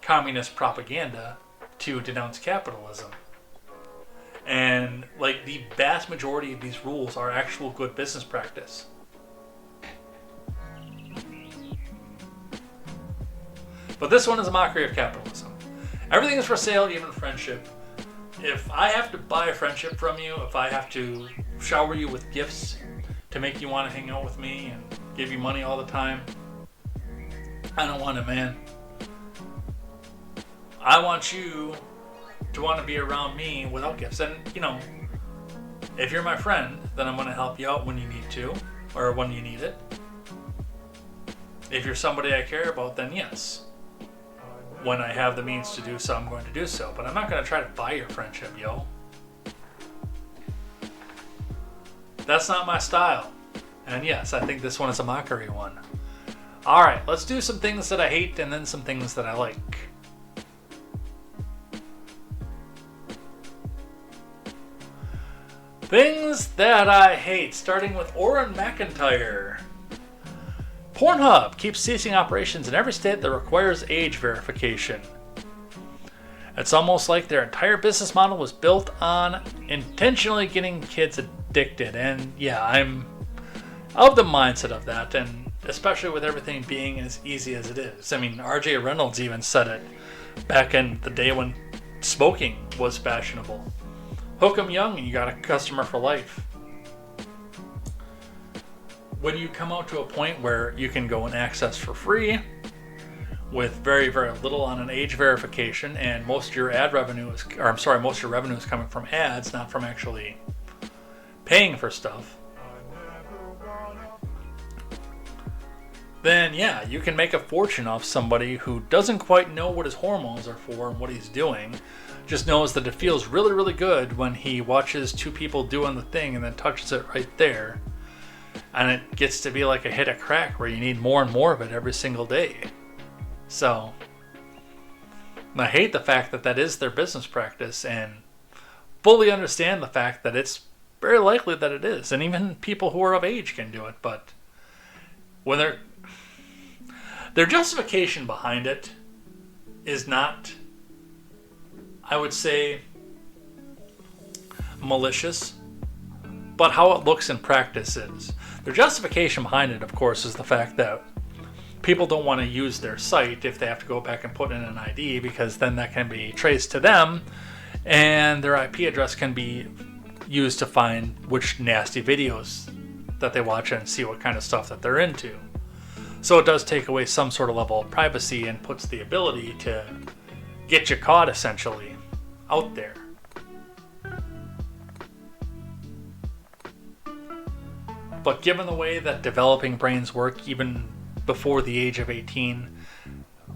communist propaganda to denounce capitalism. And like the vast majority of these rules are actual good business practice. But this one is a mockery of capitalism. Everything is for sale, even friendship. If I have to buy a friendship from you, if I have to shower you with gifts to make you want to hang out with me and give you money all the time, I don't want it, man. I want you to want to be around me without gifts. And, if you're my friend, then I'm going to help you out when you need to, or when you need it. If you're somebody I care about, then yes. When I have the means to do so, I'm going to do so. But I'm not going to try to buy your friendship, yo. That's not my style. And yes, I think this one is a mockery one. Alright, let's do some things that I hate and then some things that I like. Things that I hate, starting with Orrin McIntyre. Pornhub keeps ceasing operations in every state that requires age verification. It's almost like their entire business model was built on intentionally getting kids addicted. And yeah, I'm of the mindset of that, and especially with everything being as easy as it is. I mean, RJ Reynolds even said it back in the day when smoking was fashionable. Hook 'em young and you got a customer for life. When you come out to a point where you can go and access for free with very, very little on an age verification, and most of your revenue is coming from ads, not from actually paying for stuff. then yeah, you can make a fortune off somebody who doesn't quite know what his hormones are for and what he's doing. Just knows that it feels really, really good when he watches two people doing the thing and then touches it right there. And it gets to be like a hit of crack where you need more and more of it every single day. So, I hate the fact that that is their business practice, and fully understand the fact that it's very likely that it is. And even people who are of age can do it, but when their justification behind it is not, I would say, malicious, but how it looks in practice is. Their justification behind it, of course, is the fact that people don't want to use their site if they have to go back and put in an ID, because then that can be traced to them, and their IP address can be used to find which nasty videos that they watch and see what kind of stuff that they're into. So it does take away some sort of level of privacy and puts the ability to get you caught, essentially, out there. But given the way that developing brains work, even before the age of 18,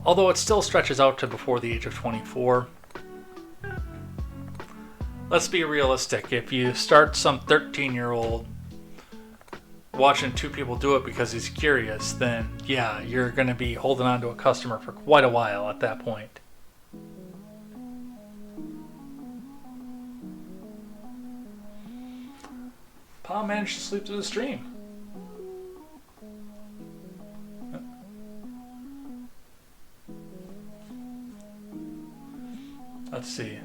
although it still stretches out to before the age of 24, let's be realistic. If you start some 13-year-old watching two people do it because he's curious, then yeah, you're going to be holding on to a customer for quite a while at that point. Pa managed to sleep through the stream. Let's see.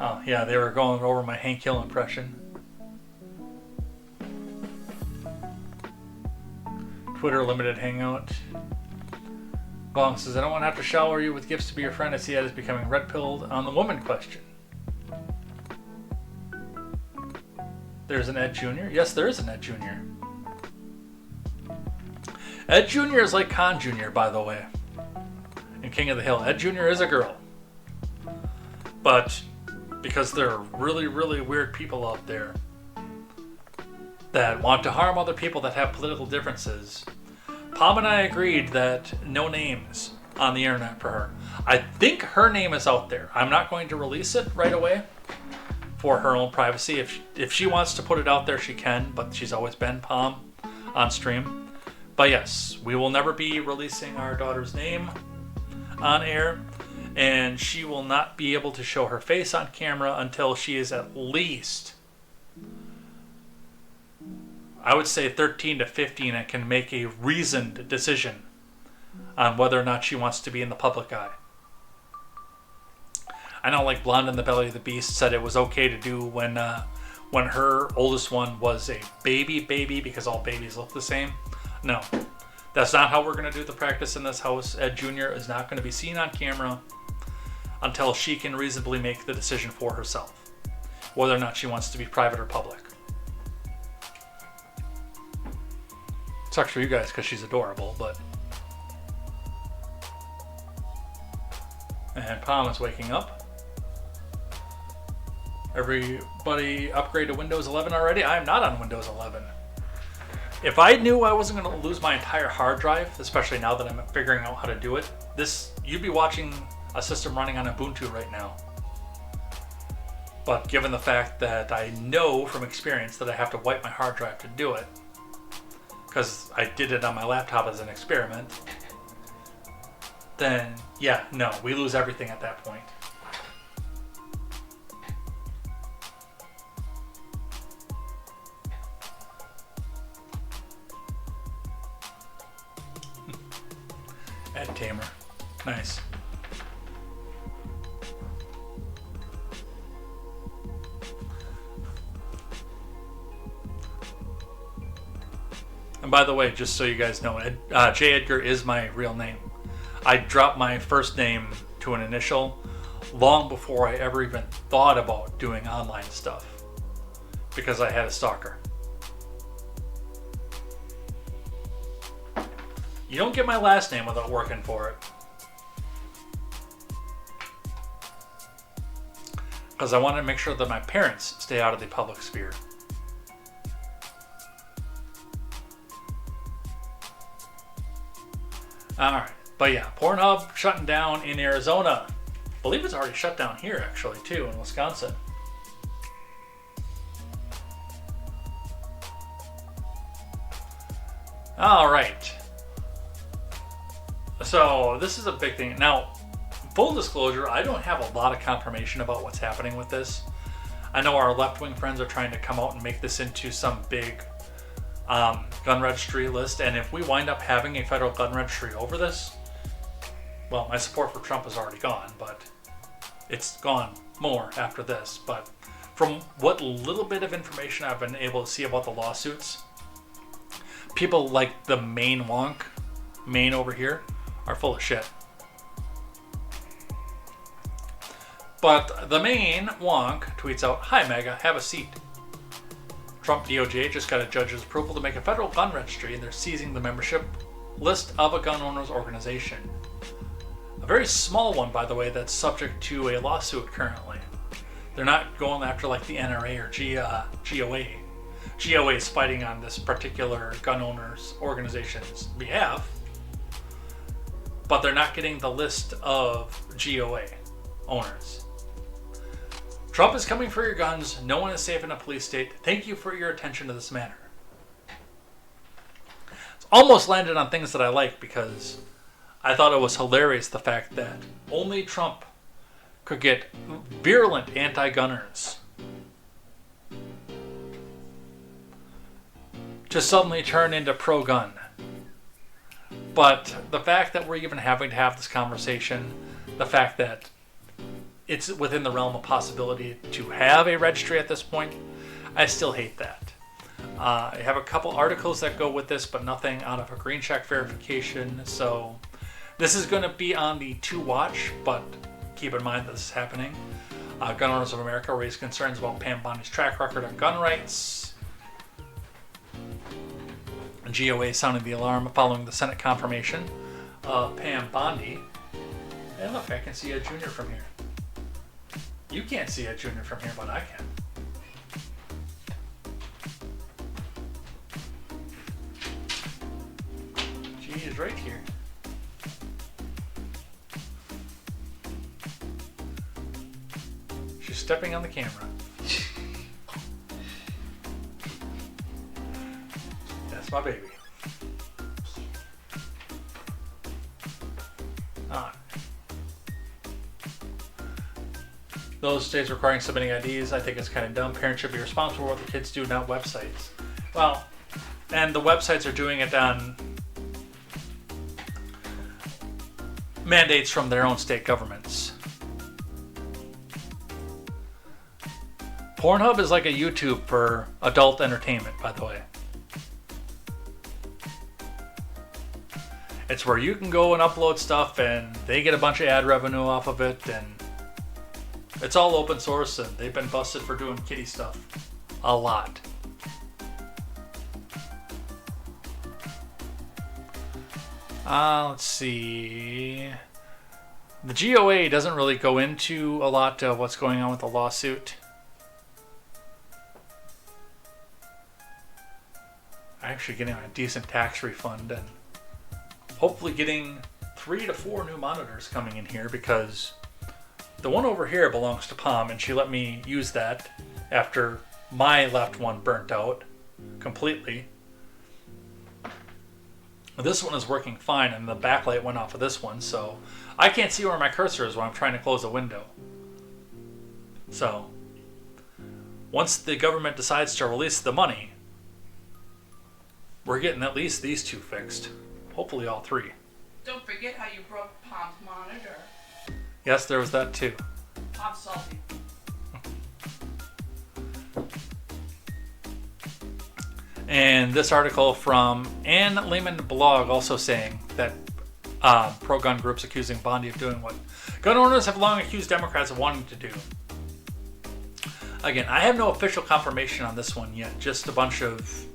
Oh, yeah, they were going over my Hank Hill impression. Twitter limited hangout. Gong says, I don't want to have to shower you with gifts to be your friend. I see that as becoming red-pilled on the woman question. There's an Ed Jr.? Yes, there is an Ed Jr. Ed Jr. is like Khan Jr., by the way. In King of the Hill. Ed Jr. is a girl. But because there are really, really weird people out there that want to harm other people that have political differences, Pom and I agreed that no names on the internet for her. I think her name is out there. I'm not going to release it right away for her own privacy. If she wants to put it out there, she can, but she's always been Pom on stream. But yes, we will never be releasing our daughter's name on air, and she will not be able to show her face on camera until she is at least, I would say, 13 to 15 and can make a reasoned decision on whether or not she wants to be in the public eye. I know, like Blonde in the Belly of the Beast said it was okay to do when her oldest one was a baby because all babies look the same. No, that's not how we're going to do the practice in this house. Ed Jr. is not going to be seen on camera until she can reasonably make the decision for herself, whether or not she wants to be private or public. Sucks for you guys because she's adorable, but... And Pom is waking up. Everybody upgrade to Windows 11 already? I'm not on Windows 11. If I knew I wasn't going to lose my entire hard drive, especially now that I'm figuring out how to do it, you'd be watching a system running on Ubuntu right now. But given the fact that I know from experience that I have to wipe my hard drive to do it, because I did it on my laptop as an experiment, then yeah, no, we lose everything at that point. Ed Tamer. Nice. And by the way, just so you guys know, J. Edgar is my real name. I dropped my first name to an initial long before I ever even thought about doing online stuff, because I had a stalker. You don't get my last name without working for it. Because I wanted to make sure that my parents stay out of the public sphere. Alright, but yeah, Pornhub shutting down in Arizona. I believe it's already shut down here, actually, too, in Wisconsin. Alright. So, this is a big thing. Now, full disclosure, I don't have a lot of confirmation about what's happening with this. I know our left-wing friends are trying to come out and make this into some big gun registry list, and if we wind up having a federal gun registry over this, well, my support for Trump is already gone, but it's gone more after this. But from what little bit of information I've been able to see about the lawsuits, people like the main wonk, Maine over here, are full of shit. But the main wonk tweets out, "Hi Mega, have a seat. Trump DOJ just got a judge's approval to make a federal gun registry, and they're seizing the membership list of a gun owners organization. A very small one, by the way, that's subject to a lawsuit currently. They're not going after like the NRA or GOA. GOA is fighting on this particular gun owners organization's behalf, but they're not getting the list of GOA owners. Trump is coming for your guns. No one is safe in a police state. Thank you for your attention to this matter." It's almost landed on things that I like, because I thought it was hilarious the fact that only Trump could get virulent anti-gunners to suddenly turn into pro-gun. But the fact that we're even having to have this conversation, the fact that it's within the realm of possibility to have a registry at this point, I still hate that. I have a couple articles that go with this, but nothing out of a green check verification. So this is going to be on the to watch, but keep in mind that this is happening. Gun Owners of America raised concerns about Pam Bondi's track record on gun rights. GOA sounded the alarm following the Senate confirmation of Pam Bondi. And look, I can see a junior from here. You can't see a junior from here, but I can. She is right here. She's stepping on the camera. That's my baby. Those states requiring submitting IDs, I think it's kind of dumb. Parents should be responsible for what the kids do, not websites. Well, and the websites are doing it on mandates from their own state governments. Pornhub is like a YouTube for adult entertainment, by the way. It's where you can go and upload stuff and they get a bunch of ad revenue off of it, and it's all open source, and they've been busted for doing kiddie stuff a lot. Let's see. The GOA doesn't really go into a lot of what's going on with the lawsuit. Actually getting a decent tax refund, and hopefully getting 3 to 4 new monitors coming in here, because the one over here belongs to Palm, and she let me use that after my left one burnt out completely. This one is working fine, and the backlight went off of this one, so I can't see where my cursor is when I'm trying to close a window. So once the government decides to release the money, we're getting at least these 2 fixed. Hopefully all 3. Don't forget how you broke Palm's monitor. Yes, there was that too. I'm salty. And this article from Ann Lehman blog also saying that pro-gun groups accusing Bondi of doing what gun owners have long accused Democrats of wanting to do. Again, I have no official confirmation on this one yet, just a bunch of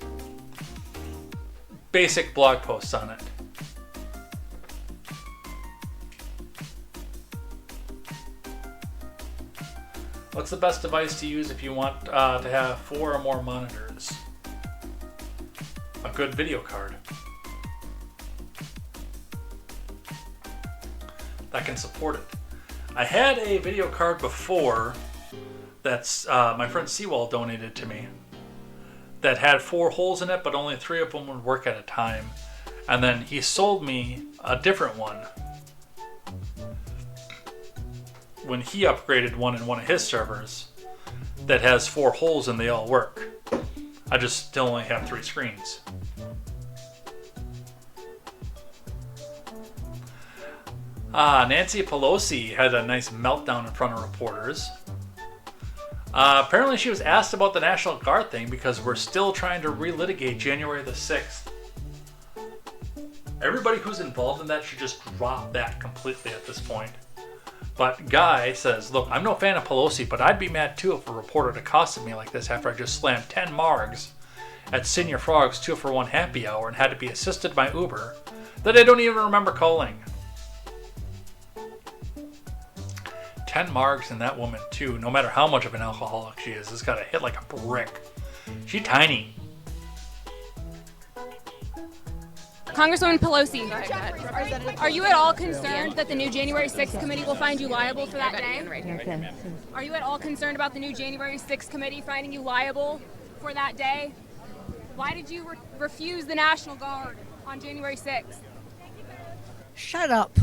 basic blog posts on it. What's the best device to use if you want to have 4 or more monitors? A good video card. that can support it. I had a video card before that's my friend Seawall donated to me that had 4 holes in it, but only 3 of them would work at a time. And then he sold me a different one when he upgraded one in one of his servers that has 4 holes and they all work. I just still only have 3 screens. Nancy Pelosi had a nice meltdown in front of reporters. Apparently she was asked about the National Guard thing because we're still trying to relitigate January the 6th. Everybody who's involved in that should just drop that completely at this point. But Guy says, look, I'm no fan of Pelosi, but I'd be mad too if a reporter had accosted me like this after I just slammed 10 margs at Senior Frog's 2-for-1 happy hour and had to be assisted by Uber that I don't even remember calling. 10 margs in that woman too, no matter how much of an alcoholic she is, has got to hit like a brick. She's tiny. Congresswoman Pelosi, are you at all concerned that the new January 6th committee will find you liable for that day? Are you at all concerned about the new January 6th committee finding you liable for that day? Why did you refuse the National Guard on January 6th? Shut up.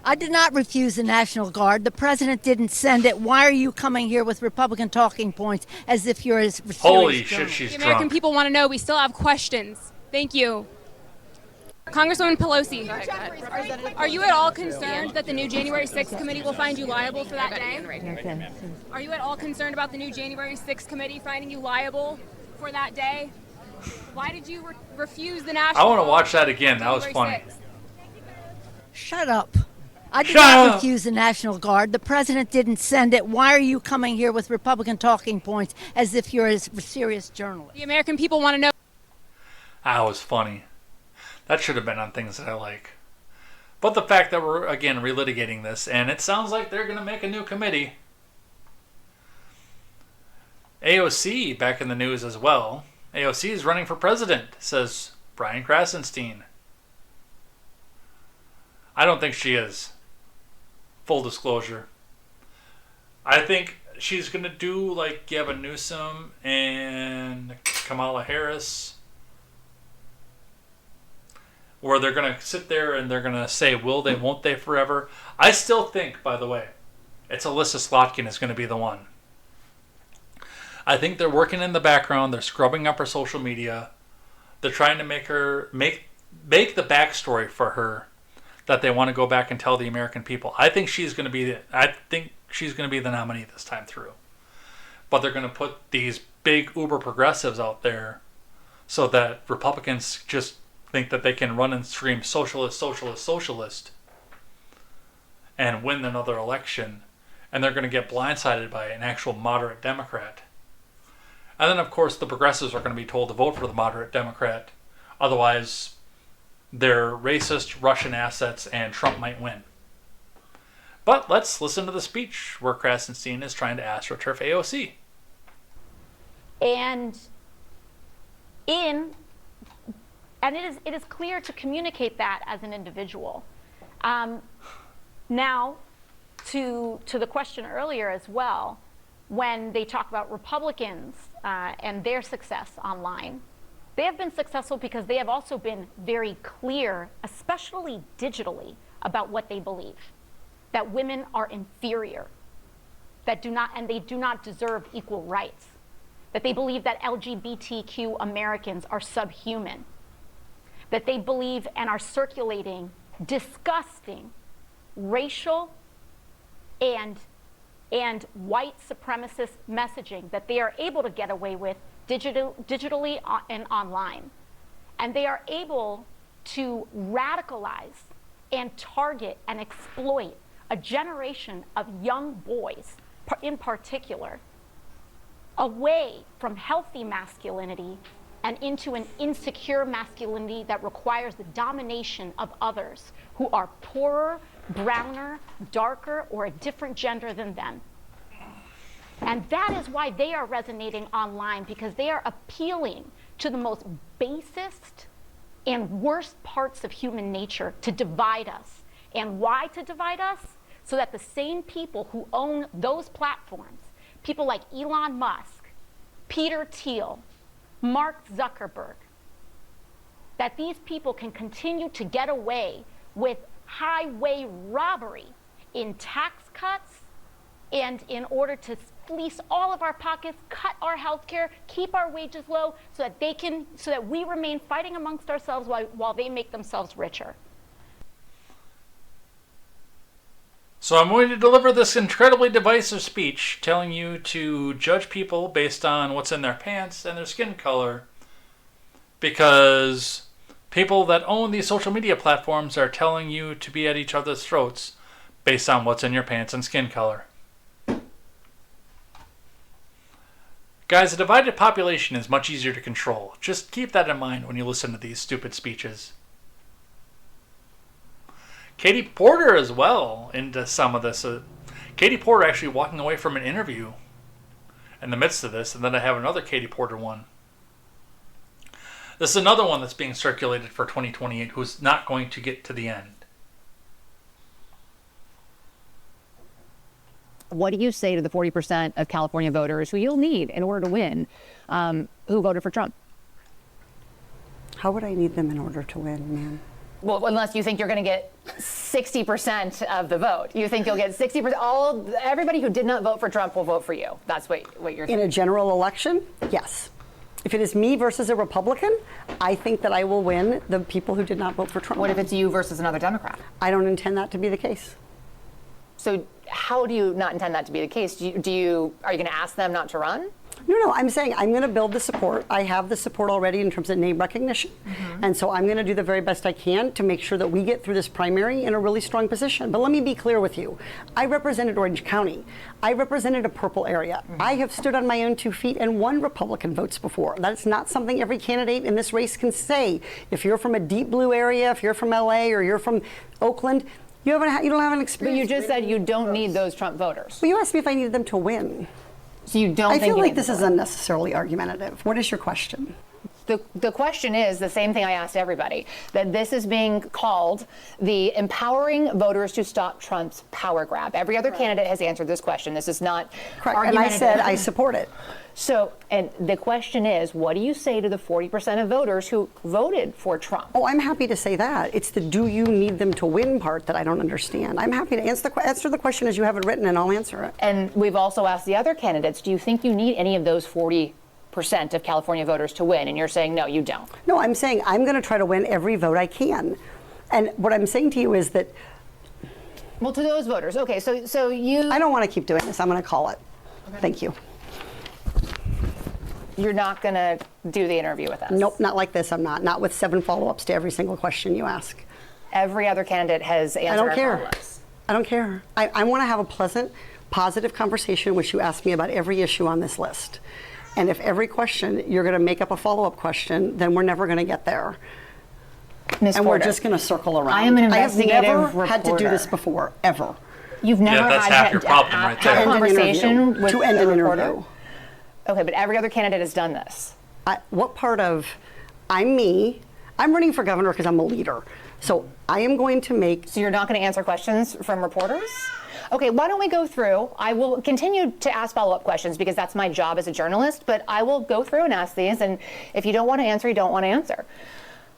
I did not refuse the National Guard. The president didn't send it. Why are you coming here with Republican talking points as if you're a serious Holy shit, journalist? she's The American drunk. people want to know. We still have questions. Thank you. Congresswoman Pelosi, are you at all concerned that the new January 6th committee will find you liable for that day? Are you at all concerned about the new January 6th committee finding you liable for that day? Why did you refuse the National I want to Guard watch that again. That was January funny. 6th? Shut up. I did Shut not up. refuse the National Guard. The president didn't send it. Why are you coming here with Republican talking points as if you're a serious journalist? The American people want to know. That was funny. That should have been on things that I like. But the fact that we're, again, relitigating this, and it sounds like they're going to make a new committee. AOC back in the news as well. AOC is running for president, says Brian Krasenstein. I don't think she is. Full disclosure. I think she's going to do like Gavin Newsom and Kamala Harris, where they're going to sit there and they're going to say, will they, won't they forever. I still think, by the way, it's Alyssa Slotkin is going to be the one. I think they're working in the background. They're scrubbing up her social media. They're trying to make her, make the backstory for her that they want to go back and tell the American people. I think she's going to be the nominee this time through. But they're going to put these big uber progressives out there so that Republicans just think that they can run and scream socialist, socialist, socialist and win another election. And they're going to get blindsided by an actual moderate Democrat. And then, of course, the progressives are going to be told to vote for the moderate Democrat. Otherwise, they're racist, Russian assets, and Trump might win. But let's listen to the speech where Krasenstein is trying to astroturf AOC. And it is clear to communicate that as an individual. Now, to the question earlier as well, when they talk about Republicans and their success online, they have been successful because they have also been very clear, especially digitally, about what they believe. That women are inferior, they do not deserve equal rights, that they believe that LGBTQ Americans are subhuman, that they believe and are circulating disgusting racial and white supremacist messaging that they are able to get away with digitally and online. And they are able to radicalize and target and exploit a generation of young boys, in particular, away from healthy masculinity and into an insecure masculinity that requires the domination of others who are poorer, browner, darker, or a different gender than them. And that is why they are resonating online, because they are appealing to the most basest and worst parts of human nature to divide us And why to divide us? So that the same people who own those platforms, people like Elon Musk, Peter Thiel, Mark Zuckerberg, that these people can continue to get away with highway robbery in tax cuts and in order to fleece all of our pockets, cut our health care, keep our wages low so that we remain fighting amongst ourselves while they make themselves richer. So I'm going to deliver this incredibly divisive speech telling you to judge people based on what's in their pants and their skin color, because people that own these social media platforms are telling you to be at each other's throats based on what's in your pants and skin color. Guys, a divided population is much easier to control. Just keep that in mind when you listen to these stupid speeches. Katie Porter as well into some of this. Katie Porter actually walking away from an interview in the midst of this, and then I have another Katie Porter one. This is another one that's being circulated for 2028 who's not going to get to the end. What do you say to the 40% of California voters who you'll need in order to win, who voted for Trump? How would I need them in order to win, ma'am? Well, unless you think you're going to get 60% of the vote. You think you'll get 60%. Everybody who did not vote for Trump will vote for you. That's what you're saying. In a general election, yes. If it is me versus a Republican, I think that I will win the people who did not vote for Trump. What if it's you versus another Democrat? I don't intend that to be the case. So how do you not intend that to be the case? Are you going to ask them not to run? No, I'm saying I'm going to build the support. I have the support already in terms of name recognition. Mm-hmm. And so I'm going to do the very best I can to make sure that we get through this primary in a really strong position. But let me be clear with you. I represented Orange County. I represented a purple area. Mm-hmm. I have stood on my own 2 feet and won Republican votes before. That's not something every candidate in this race can say. If you're from a deep blue area, if you're from LA or you're from Oakland, you don't have an experience. But you just said you don't need those Trump voters. Well, you asked me if I needed them to win. So you don't think I feel like this is unnecessarily argumentative. What is your question? The question is the same thing I asked everybody, that this is being called the empowering voters to stop Trump's power grab. Every other candidate has answered this question. This is not argumentative. And I said I support it. So, and the question is, what do you say to the 40% of voters who voted for Trump? Oh, I'm happy to say that. It's the do you need them to win part that I don't understand. I'm happy to answer the question as you have it written, and I'll answer it. And we've also asked the other candidates, do you think you need any of those 40% of California voters to win? And you're saying, no, you don't. No, I'm saying I'm going to try to win every vote I can. And what I'm saying to you is that... Well, to those voters, okay, so you... I don't want to keep doing this. I'm going to call it. Okay. Thank you. You're not going to do the interview with us? Nope, not like this. I'm not. Not with 7 follow-ups to every single question you ask. Every other candidate has answered. I don't care. I don't care. I want to have a pleasant, positive conversation in which you ask me about every issue on this list. And if every question you're going to make up a follow-up question, then we're never going to get there. Ms. And Porter, we're just going to circle around. I am an investigative I have never reporter. had to do this before, ever. You've never that's had half your problem right there. a conversation with to end a an reporter? interview. Okay, but every other candidate has done this. What part of I'm me? I'm running for governor because I'm a leader. So I am going to make... So you're not going to answer questions from reporters? Okay, why don't we go through? I will continue to ask follow-up questions because that's my job as a journalist, but I will go through and ask these, and if you don't want to answer, you don't want to answer.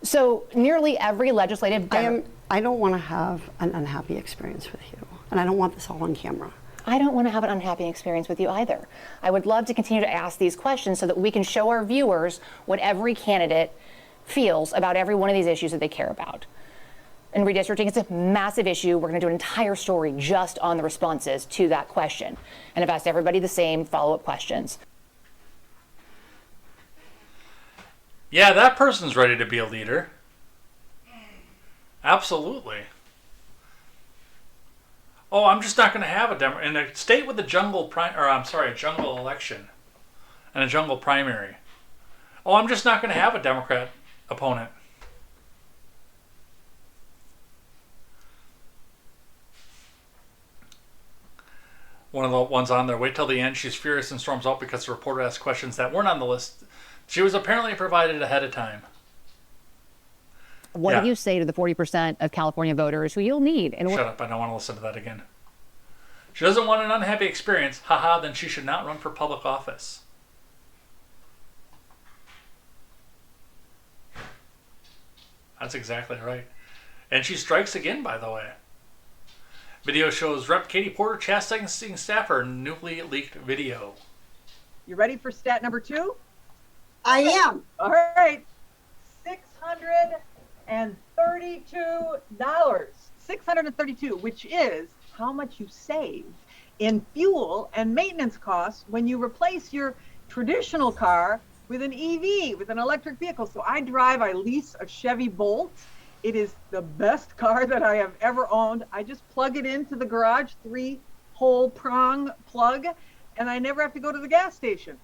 So nearly every legislative... I don't want to have an unhappy experience with you, and I don't want this all on camera. I don't want to have an unhappy experience with you either. I would love to continue to ask these questions so that we can show our viewers what every candidate feels about every one of these issues that they care about. And redistricting is a massive issue. We're going to do an entire story just on the responses to that question. And I've asked everybody the same follow-up questions. Yeah, that person's ready to be a leader. Absolutely. Oh, I'm just not going to have in a state with a jungle a jungle election and a jungle primary. Oh, I'm just not going to have a Democrat opponent. One of the ones on there, wait till the end. She's furious and storms out because the reporter asked questions that weren't on the list. She was apparently provided ahead of time. What Yeah. do you say to the 40% of California voters who you'll need in order? Shut up, I don't want to listen to that again. She doesn't want an unhappy experience. Haha, then she should not run for public office. That's exactly right. And she strikes again, by the way. Video shows Rep. Katie Porter chastising staffer in newly leaked video. You ready for stat number 2? I am. All right. $632, which is how much you save in fuel and maintenance costs when you replace your traditional car with an EV, with an electric vehicle. So I lease a Chevy Bolt. It is the best car that I have ever owned. I just plug it into the garage, 3-hole prong plug, and I never have to go to the gas station.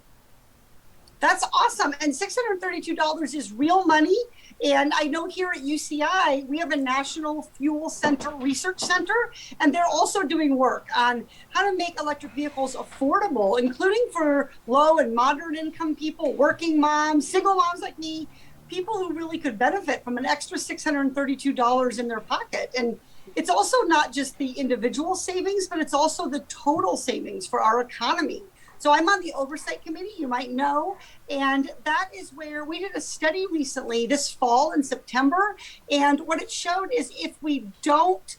That's awesome. And $632 is real money. And I know here at UCI, we have a National Fuel Center Research Center, and they're also doing work on how to make electric vehicles affordable, including for low and moderate income people, working moms, single moms like me, people who really could benefit from an extra $632 in their pocket. And it's also not just the individual savings, but it's also the total savings for our economy. So I'm on the oversight committee, you might know, and that is where we did a study recently this fall in September. And what it showed is if we don't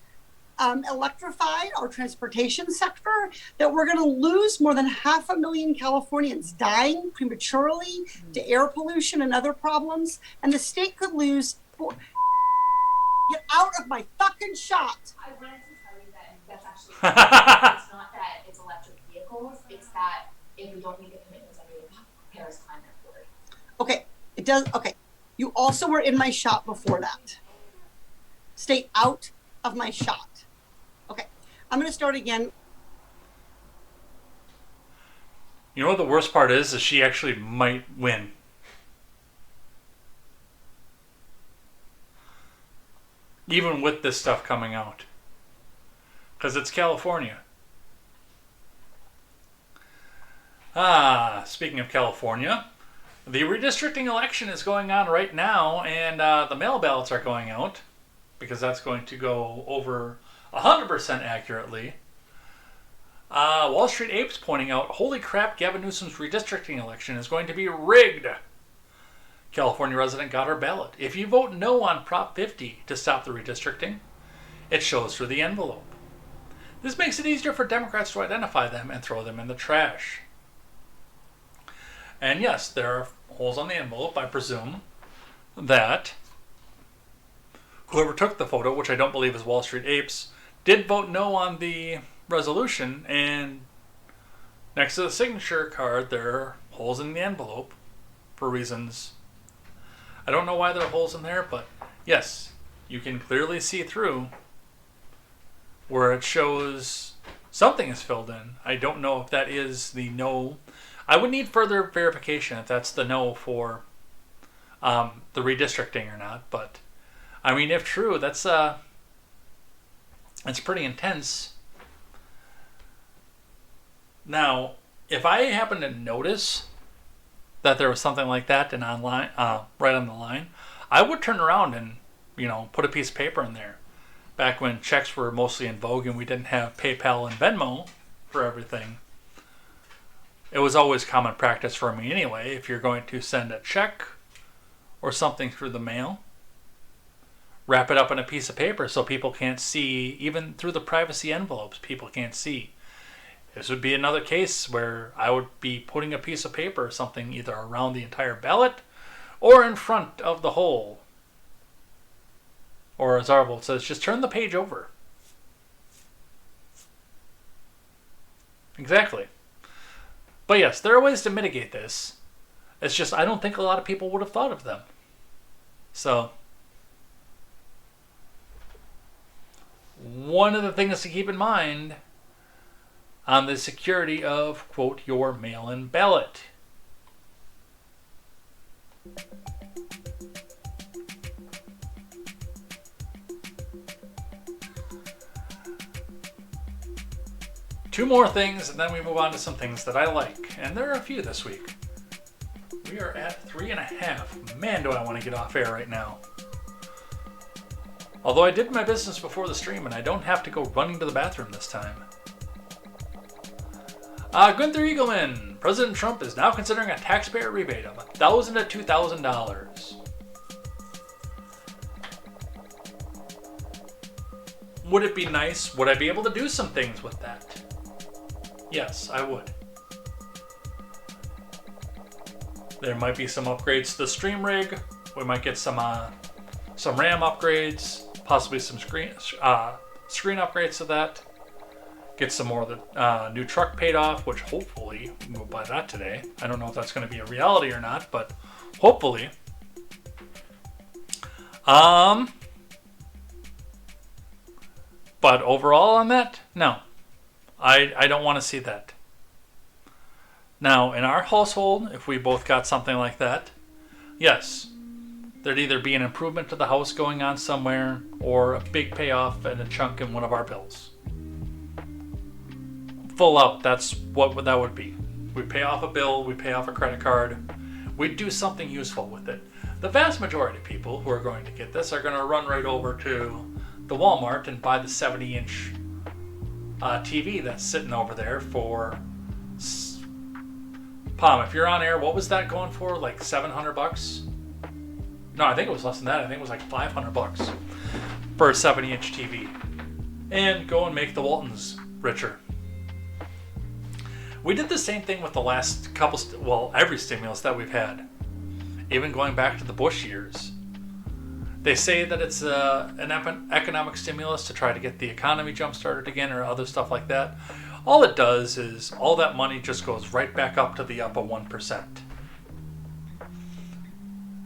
electrify our transportation sector, that we're going to lose more than 500,000 Californians dying prematurely to air pollution and other problems. And the state could lose. Get out of my fucking shot. I wanted to tell you that that's actually it's not that it's electric vehicles, it's that if we don't meet the commitments under the Paris Climate Accord. Okay, it does. Okay, you also were in my shot before that. Stay out of my shot. Okay, I'm going to start again. You know what the worst part is she actually might win. Even with this stuff coming out. Because it's California. Speaking of California, the redistricting election is going on right now, and the mail ballots are going out, because that's going to go over 100% accurately. Wall Street Apes pointing out, holy crap, Gavin Newsom's redistricting election is going to be rigged. California resident got her ballot. If you vote no on Prop 50 to stop the redistricting, it shows through the envelope. This makes it easier for Democrats to identify them and throw them in the trash. And yes, there are holes on the envelope. I presume that whoever took the photo, which I don't believe is Wall Street Apes, did vote no on the resolution, and next to the signature card there are holes in the envelope for reasons. I don't know why there are holes in there, but yes, you can clearly see through where it shows something is filled in. I don't know if that is the no. I would need further verification if that's the no for the redistricting or not. But I mean, if true, that's pretty intense. Now, if I happen to notice that there was something like that in online, right on the line, I would turn around and, put a piece of paper in there. Back when checks were mostly in vogue and we didn't have PayPal and Venmo for everything, it was always common practice for me anyway, if you're going to send a check or something through the mail, wrap it up in a piece of paper so people can't see, even through the privacy envelopes, people can't see. This would be another case where I would be putting a piece of paper or something either around the entire ballot or in front of the hole. Or as Arvold says, just turn the page over. Exactly. But yes, there are ways to mitigate this. It's just I don't think a lot of people would have thought of them. So, one of the things to keep in mind on the security of, quote, your mail-in ballot. Two more things, and then we move on to some things that I like. And there are a few this week. We are at 3.5. Man, do I want to get off air right now. Although I did my business before the stream and I don't have to go running to the bathroom this time. Gunther Eagleman. President Trump is now considering a taxpayer rebate of $1,000 to $2,000. Would it be nice? Would I be able to do some things with that? Yes, I would. There might be some upgrades to the stream rig. We might get some RAM upgrades, possibly some screen upgrades to that. Get some more of the new truck paid off, which hopefully we'll buy that today. I don't know if that's going to be a reality or not, but hopefully. But overall on that, no. I don't want to see that. Now, in our household, if we both got something like that, yes, there'd either be an improvement to the house going on somewhere or a big payoff and a chunk in one of our bills. Full out, that's what that would be. We pay off a bill, we pay off a credit card, we'd do something useful with it. The vast majority of people who are going to get this are going to run right over to the Walmart and buy the 70-inch TV that's sitting over there for... Pom, if you're on air, what was that going for? Like $700? No, I think it was less than that. I think it was like $500 for a 70-inch TV. And go and make the Waltons richer. We did the same thing with the last couple, every stimulus that we've had. Even going back to the Bush years. They say that it's an economic stimulus to try to get the economy jump-started again or other stuff like that. All it does is all that money just goes right back up to the upper 1%.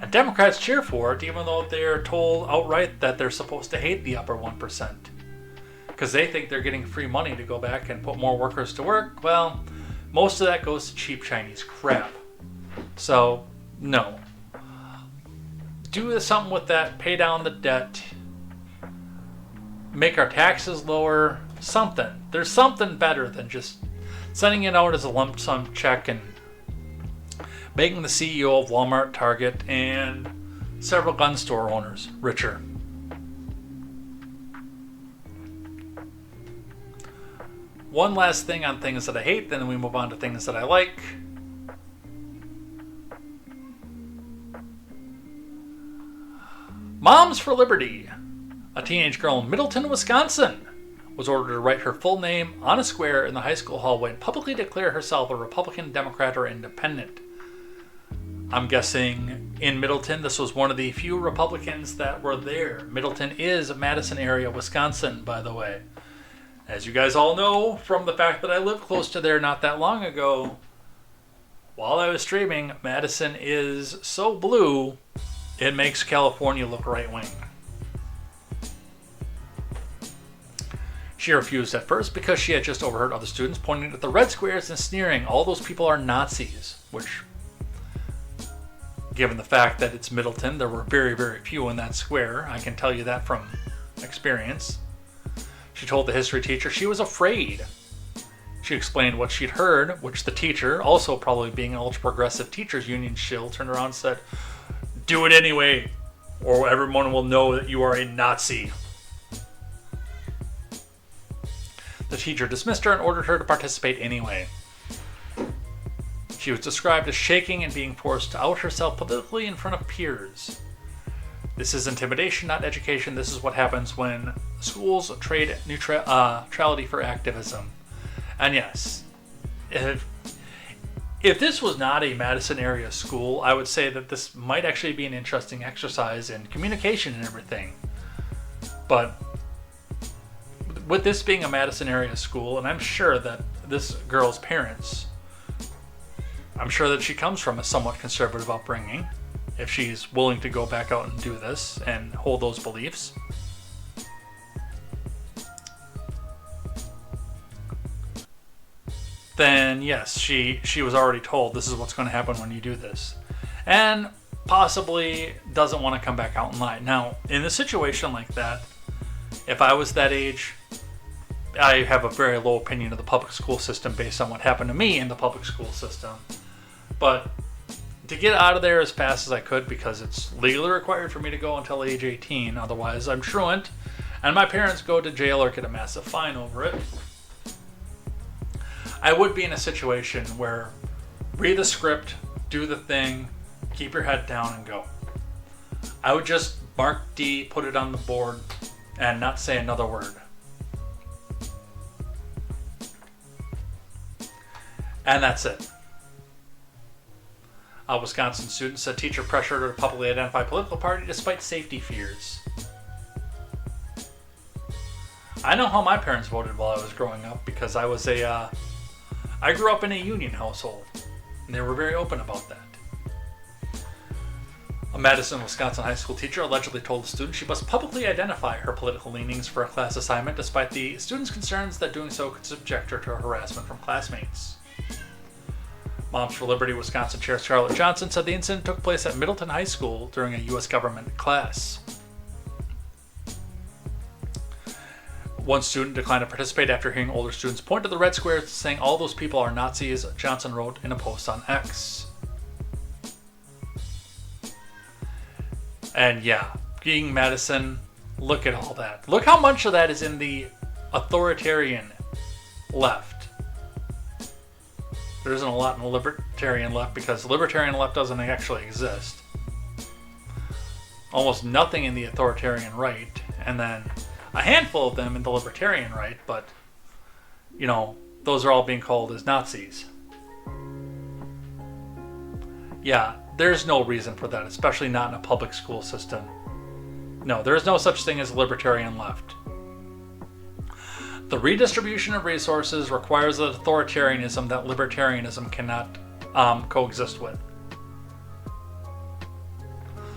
And Democrats cheer for it even though they're told outright that they're supposed to hate the upper 1%. Because they think they're getting free money to go back and put more workers to work. Well, most of that goes to cheap Chinese crap. So, no. Do something with that, pay down the debt, make our taxes lower, something. There's something better than just sending it out as a lump sum check and making the CEO of Walmart, Target, and several gun store owners richer. One last thing on things that I hate, then we move on to things that I like. Moms for Liberty. A teenage girl in Middleton, Wisconsin was ordered to write her full name on a square in the high school hallway and publicly declare herself a Republican, Democrat, or Independent. I'm guessing in Middleton, this was one of the few Republicans that were there. Middleton is Madison area, Wisconsin, by the way. As you guys all know from the fact that I lived close to there not that long ago, while I was streaming, Madison is so blue, it makes California look right-wing. She refused at first because she had just overheard other students pointing at the red squares and sneering, all those people are Nazis, which, given the fact that it's Middleton, there were very, very few in that square. I can tell you that from experience. She told the history teacher she was afraid. She explained what she'd heard, which the teacher, also probably being an ultra-progressive teachers union shill, turned around and said, "Do it anyway, or everyone will know that you are a Nazi." The teacher dismissed her and ordered her to participate anyway. She was described as shaking and being forced to out herself politically in front of peers. This is intimidation, not education. This is what happens when schools trade neutrality for activism. And yes, if this was not a Madison area school, I would say that this might actually be an interesting exercise in communication and everything. But with this being a Madison area school, and I'm sure that this girl's parents, I'm sure that she comes from a somewhat conservative upbringing, if she's willing to go back out and do this and hold those beliefs. Then yes, she was already told this is what's going to happen when you do this. And possibly doesn't want to come back out and lie. Now, in a situation like that, if I was that age, I have a very low opinion of the public school system based on what happened to me in the public school system. But to get out of there as fast as I could because it's legally required for me to go until age 18. Otherwise, I'm truant, and my parents go to jail or get a massive fine over it. I would be in a situation where read the script, do the thing, keep your head down, and go. I would just mark D, put it on the board, and not say another word. And that's it. A Wisconsin student said teacher pressured her to publicly identify political party despite safety fears. I know how my parents voted while I was growing up because I grew up in a union household, and they were very open about that. A Madison, Wisconsin high school teacher allegedly told a student she must publicly identify her political leanings for a class assignment despite the student's concerns that doing so could subject her to harassment from classmates. Moms for Liberty Wisconsin Chair Scarlett Johnson said the incident took place at Middleton High School during a U.S. government class. One student declined to participate after hearing older students point to the red squares saying all those people are Nazis, Johnson wrote in a post on X. And yeah, being Madison, look at all that. Look how much of that is in the authoritarian left. There isn't a lot in the libertarian left because the libertarian left doesn't actually exist. Almost nothing in the authoritarian right, and then a handful of them in the libertarian right, but, you know, those are all being called as Nazis. Yeah, there's no reason for that, especially not in a public school system. No, there is no such thing as a libertarian left. The redistribution of resources requires an authoritarianism that libertarianism cannot coexist with.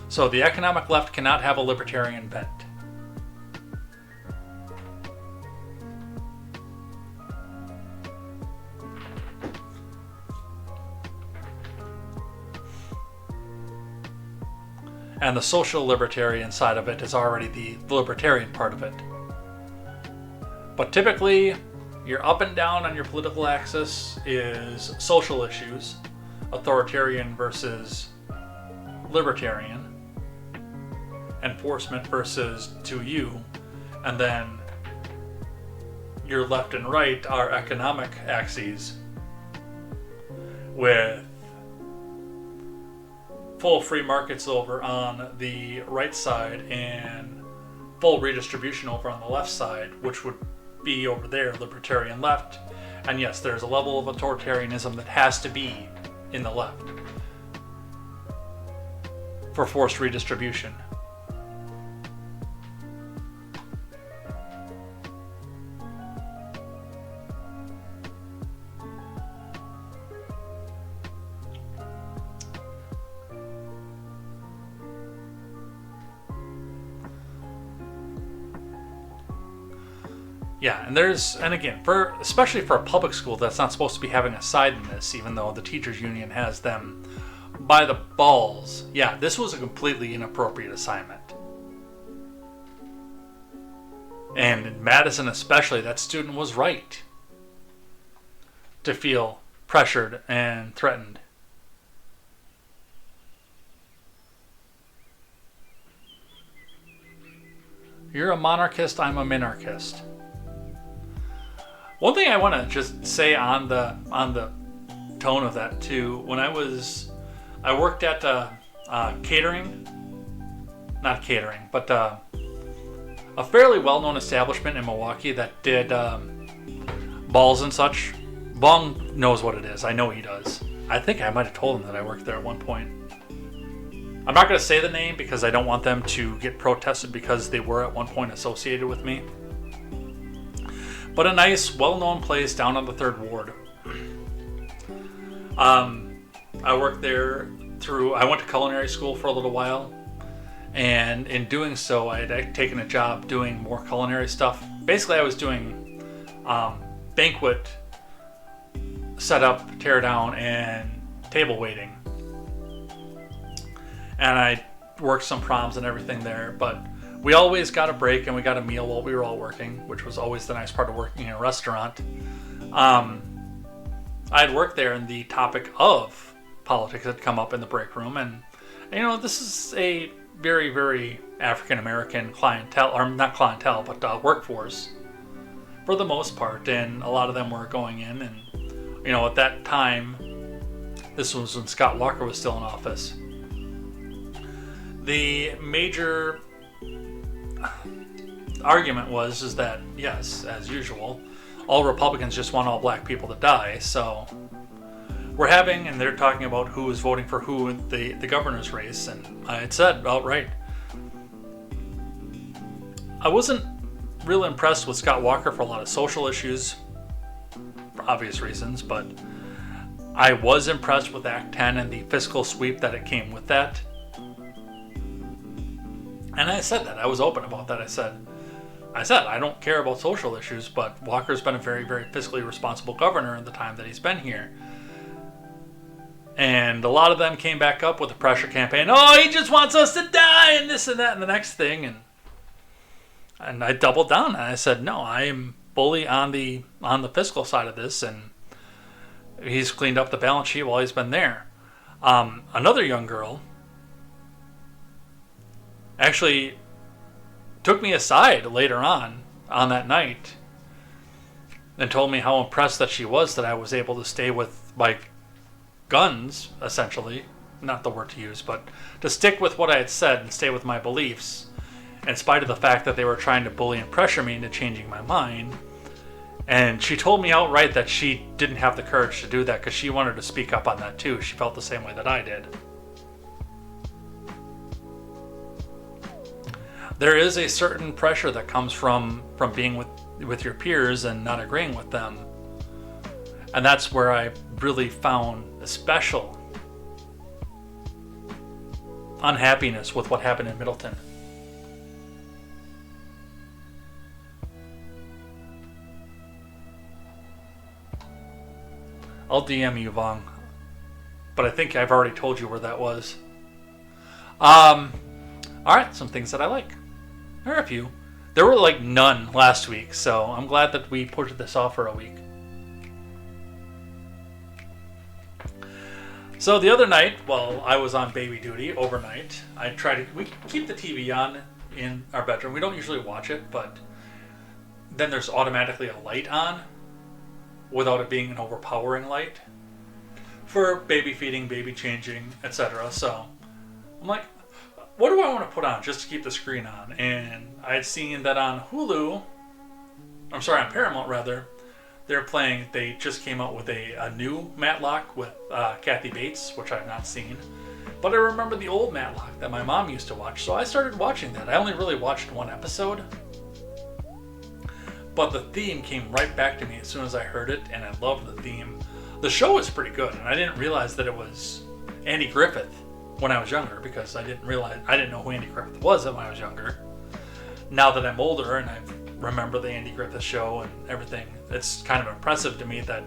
So the economic left cannot have a libertarian bent. And the social libertarian side of it is already the libertarian part of it. But typically, your up and down on your political axis is social issues, authoritarian versus libertarian, enforcement versus to you, and then your left and right are economic axes with full free markets over on the right side and full redistribution over on the left side, which would be over there, libertarian left. And yes, there's a level of authoritarianism that has to be in the left for forced redistribution. Yeah, and again, especially for a public school that's not supposed to be having a side in this, even though the teachers union has them by the balls. Yeah, this was a completely inappropriate assignment. And in Madison especially, that student was right to feel pressured and threatened. You're a monarchist, I'm a minarchist. One thing I want to just say on the tone of that too, when I worked at catering, not catering, but a fairly well-known establishment in Milwaukee that did balls and such. Bong knows what it is. I know he does. I think I might have told him that I worked there at one point. I'm not going to say the name because I don't want them to get protested because they were at one point associated with me. But a nice, well-known place down on the 3rd Ward. I worked there I went to culinary school for a little while. And in doing so, I had taken a job doing more culinary stuff. Basically, I was doing banquet setup, tear down, and table waiting. And I worked some proms and everything there, but we always got a break and we got a meal while we were all working, which was always the nice part of working in a restaurant. I had worked there, and the topic of politics had come up in the break room, and this is a very, very African American clientele, or not clientele, but workforce for the most part, and a lot of them were going in, and at that time, this was when Scott Walker was still in office. The major argument is that, yes, as usual, all Republicans just want all black people to die. So we're having, and they're talking about who is voting for who in the governor's race, and I had said outright, I wasn't real impressed with Scott Walker for a lot of social issues, for obvious reasons, but I was impressed with Act 10 and the fiscal sweep that it came with that. And I said that. I was open about that. I said, I don't care about social issues, but Walker's been a very, very fiscally responsible governor in the time that he's been here. And a lot of them came back up with a pressure campaign. Oh, he just wants us to die, and this and that and the next thing. And I doubled down and I said, no, I am fully on the fiscal side of this, and he's cleaned up the balance sheet while he's been there. Another young girl actually took me aside later on that night and told me how impressed that she was that I was able to stay with my guns, essentially. Not the word to use, but to stick with what I had said and stay with my beliefs, in spite of the fact that they were trying to bully and pressure me into changing my mind. And she told me outright that she didn't have the courage to do that because she wanted to speak up on that too. She felt the same way that I did. There is a certain pressure that comes from being with your peers and not agreeing with them. And that's where I really found a special unhappiness with what happened in Middleton. I'll DM you, Vong. But I think I've already told you where that was. Alright, some things that I like. There are a few. There were like none last week, so I'm glad that we pushed this off for a week. So the other night, while I was on baby duty overnight, we keep the TV on in our bedroom. We don't usually watch it, but then there's automatically a light on without it being an overpowering light for baby feeding, baby changing, etc. So I'm like, what do I want to put on just to keep the screen on? And I had seen that on Hulu, on Paramount rather, they just came out with a new Matlock with Kathy Bates, which I've not seen. But I remember the old Matlock that my mom used to watch, so I started watching that. I only really watched one episode, but the theme came right back to me as soon as I heard it, and I loved the theme. The show was pretty good, and I didn't realize that it was Andy Griffith when I was younger, because I didn't know who Andy Griffith was when I was younger. Now that I'm older and I remember the Andy Griffith show and everything, it's kind of impressive to me that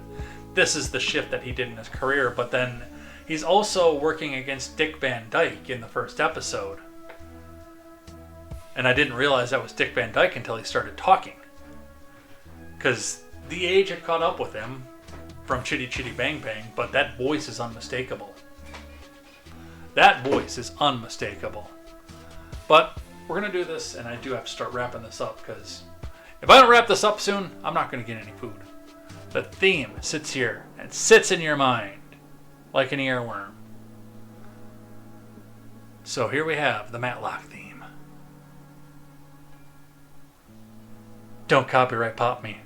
this is the shift that he did in his career. But then he's also working against Dick Van Dyke in the first episode. And I didn't realize that was Dick Van Dyke until he started talking. Because the age had caught up with him from Chitty Chitty Bang Bang, but that voice is unmistakable. That voice is unmistakable. But we're going to do this, and I do have to start wrapping this up, because if I don't wrap this up soon, I'm not going to get any food. The theme sits here and sits in your mind like an earworm. So here we have the Matlock theme. Don't copyright pop me.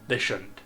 They shouldn't.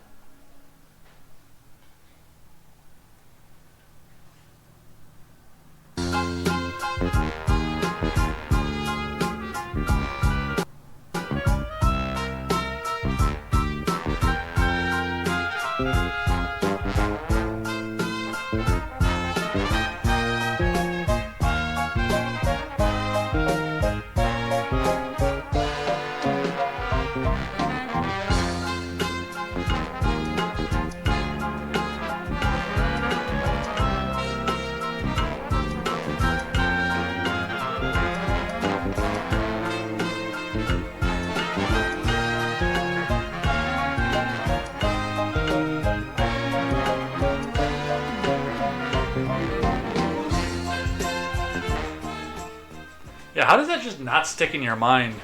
Yeah, how does that just not stick in your mind?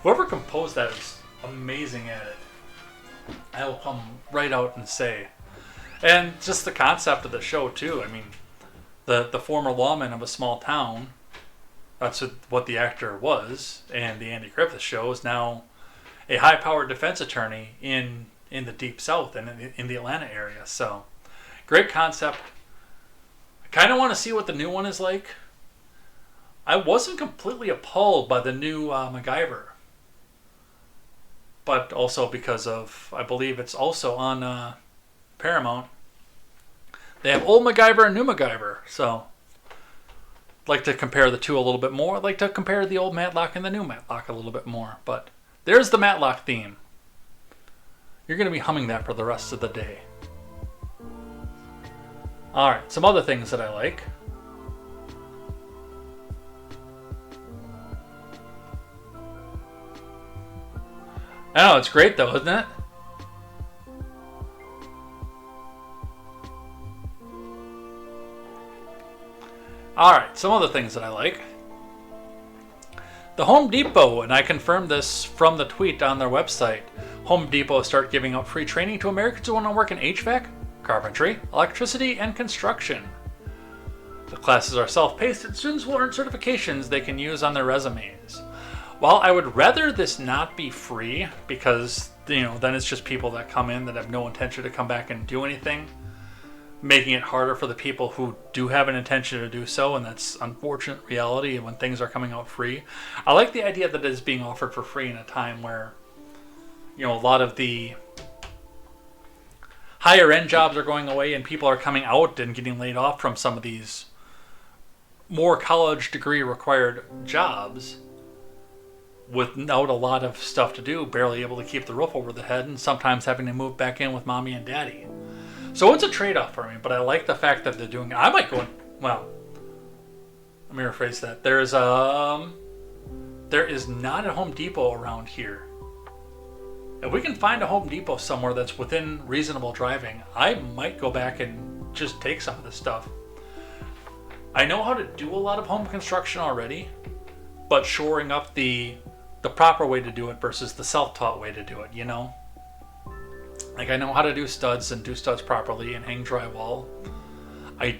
Whoever composed that is amazing at it. I will come right out and say. And just the concept of the show, too. I mean, the former lawman of a small town, that's what the actor was, and the Andy Griffith Show is now a high-powered defense attorney in the Deep South and in the Atlanta area. So, great concept. I kind of want to see what the new one is like. I wasn't completely appalled by the new MacGyver. But also because of, I believe it's also on Paramount. They have old MacGyver and new MacGyver. So, I'd like to compare the two a little bit more. I'd like to compare the old Matlock and the new Matlock a little bit more. But there's the Matlock theme. You're going to be humming that for the rest of the day. Alright, some other things that I like. I know, it's great though, isn't it? Alright, some other things that I like. The Home Depot, and I confirmed this from the tweet on their website, Home Depot start giving out free training to Americans who want to work in HVAC, carpentry, electricity, and construction. The classes are self-paced and students will earn certifications they can use on their resumes. While I would rather this not be free, because, then it's just people that come in that have no intention to come back and do anything, making it harder for the people who do have an intention to do so, and that's unfortunate reality when things are coming out free. I like the idea that it is being offered for free in a time where, a lot of the higher end jobs are going away and people are coming out and getting laid off from some of these more college degree required jobs without a lot of stuff to do, barely able to keep the roof over the head, and sometimes having to move back in with mommy and daddy. So it's a trade-off for me, but I like the fact that they're doing it. I might go in, well, let me rephrase that. There is not a Home Depot around here. If we can find a Home Depot somewhere that's within reasonable driving, I might go back and just take some of this stuff. I know how to do a lot of home construction already, but shoring up the proper way to do it versus the self-taught way to do it, Like, I know how to do studs and do studs properly and hang drywall. I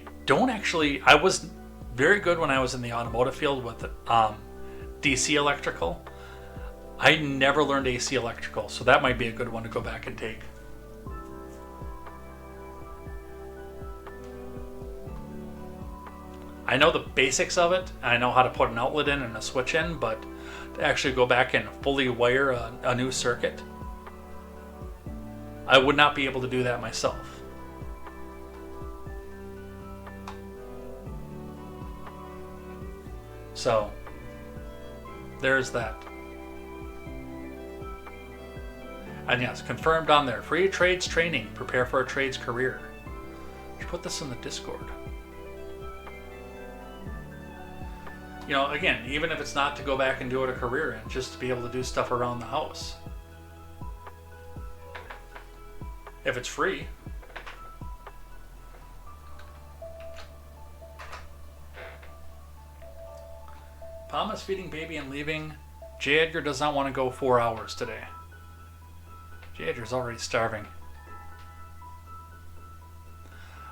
was very good when I was in the automotive field with DC electrical. I never learned AC electrical, so that might be a good one to go back and take. I know the basics of it. I know how to put an outlet in and a switch in, but to actually go back and fully wire a new circuit, I would not be able to do that myself. So, there's that. And yes, confirmed on there. Free trades training. Prepare for a trades career. Should put this in the Discord. Again, even if it's not to go back and do it a career in, just to be able to do stuff around the house. If it's free. Palm is feeding baby and leaving. J. Edgar does not want to go 4 hours today. J. Edgar's already starving.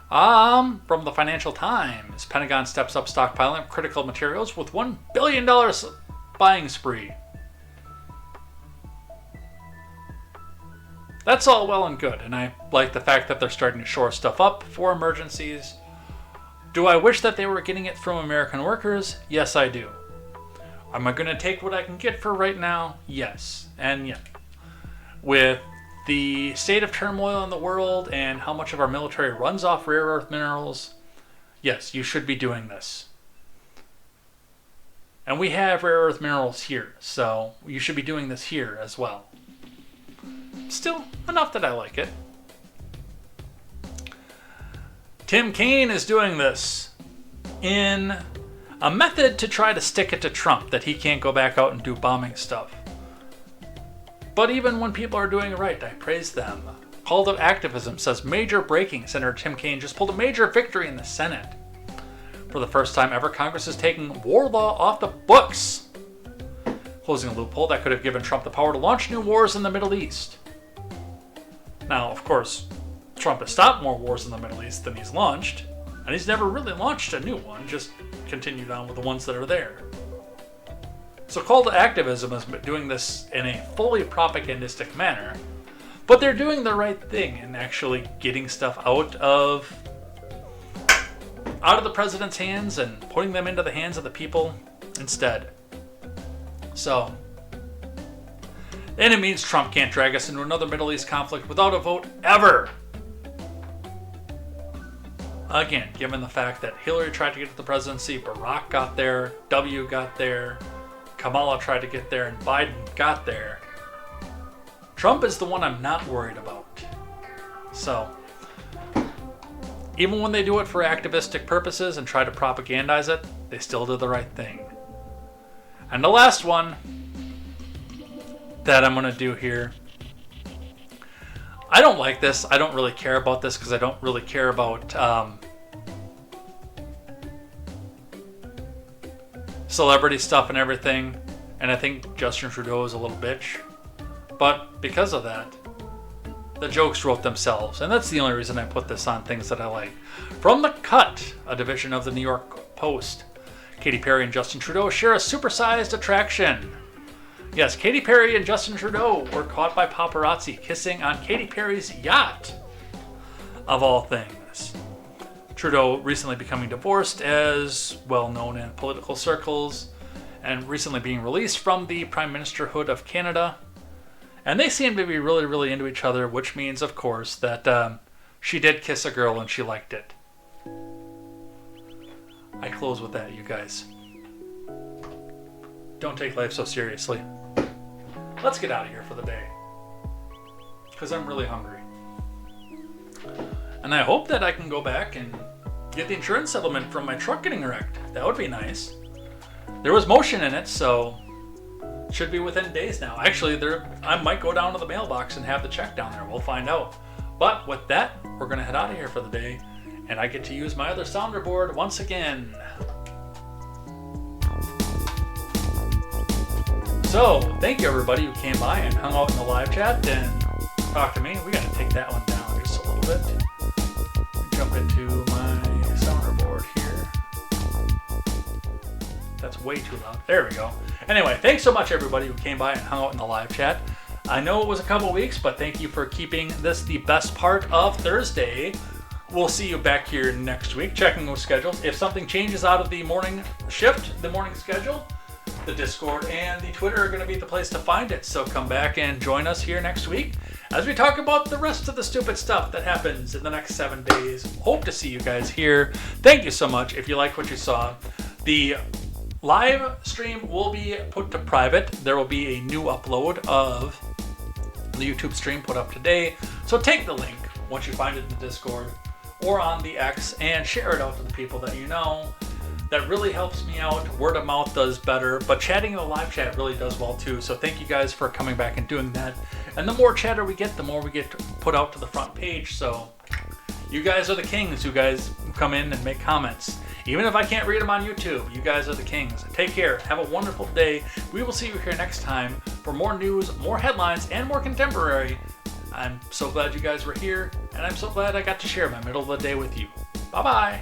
From the Financial Times, Pentagon steps up stockpiling of critical materials with $1 billion buying spree. That's all well and good, and I like the fact that they're starting to shore stuff up for emergencies. Do I wish that they were getting it from American workers? Yes, I do. Am I going to take what I can get for right now? Yes. And yeah, with the state of turmoil in the world and how much of our military runs off rare earth minerals, yes, you should be doing this. And we have rare earth minerals here, so you should be doing this here as well. Still, enough that I like it. Tim Kaine is doing this in a method to try to stick it to Trump that he can't go back out and do bombing stuff. But even when people are doing it right, I praise them. Call to Activism says, major breaking. Senator Tim Kaine just pulled a major victory in the Senate. For the first time ever, Congress is taking war law off the books, closing a loophole that could have given Trump the power to launch new wars in the Middle East. Now, of course, Trump has stopped more wars in the Middle East than he's launched, and he's never really launched a new one, just continued on with the ones that are there. So call to activism is doing this in a fully propagandistic manner, but they're doing the right thing in actually getting stuff out of the president's hands and putting them into the hands of the people instead. So, and it means Trump can't drag us into another Middle East conflict without a vote ever. Again, given the fact that Hillary tried to get to the presidency, Barack got there, W got there, Kamala tried to get there, and Biden got there. Trump is the one I'm not worried about. So, even when they do it for activistic purposes and try to propagandize it, they still do the right thing. And the last one that I'm going to do here, I don't like this. I don't really care about this because I don't really care about celebrity stuff and everything. And I think Justin Trudeau is a little bitch. But because of that, the jokes wrote themselves. And that's the only reason I put this on things that I like. From The Cut, a division of the New York Post, Katy Perry and Justin Trudeau share a supersized attraction. Yes, Katy Perry and Justin Trudeau were caught by paparazzi kissing on Katy Perry's yacht, of all things. Trudeau recently becoming divorced, as well known in political circles, and recently being released from the Prime Ministerhood of Canada. And they seem to be really, really into each other, which means, of course, that she did kiss a girl and she liked it. I close with that, you guys. Don't take life so seriously. Let's get out of here for the day, because I'm really hungry. And I hope that I can go back and get the insurance settlement from my truck getting wrecked. That would be nice. There was motion in it, so it should be within days now. Actually, I might go down to the mailbox and have the check down there. We'll find out. But with that, we're going to head out of here for the day, and I get to use my other sounder board once again. So, thank you everybody who came by and hung out in the live chat and talked to me. We got to take that one down just a little bit. Jump into my sounder board here. That's way too loud. There we go. Anyway, thanks so much everybody who came by and hung out in the live chat. I know it was a couple weeks, but thank you for keeping this the best part of Thursday. We'll see you back here next week, checking those schedules. If something changes out of the morning shift, the morning schedule, the Discord and the Twitter are going to be the place to find it. So come back and join us here next week as we talk about the rest of the stupid stuff that happens in the next 7 days. Hope to see you guys here. Thank you so much. If you like what you saw, the live stream will be put to private. There will be a new upload of the YouTube stream put up today. So take the link once you find it in the Discord or on the X and share it out to the people that you know. That really helps me out. Word of mouth does better, but chatting in the live chat really does well too. So thank you guys for coming back and doing that. And the more chatter we get, the more we get put out to the front page. So you guys are the kings. You guys come in and make comments. Even if I can't read them on YouTube, you guys are the kings. Take care. Have a wonderful day. We will see you here next time for more news, more headlines, and more contemporary. I'm so glad you guys were here, and I'm so glad I got to share my middle of the day with you. Bye-bye.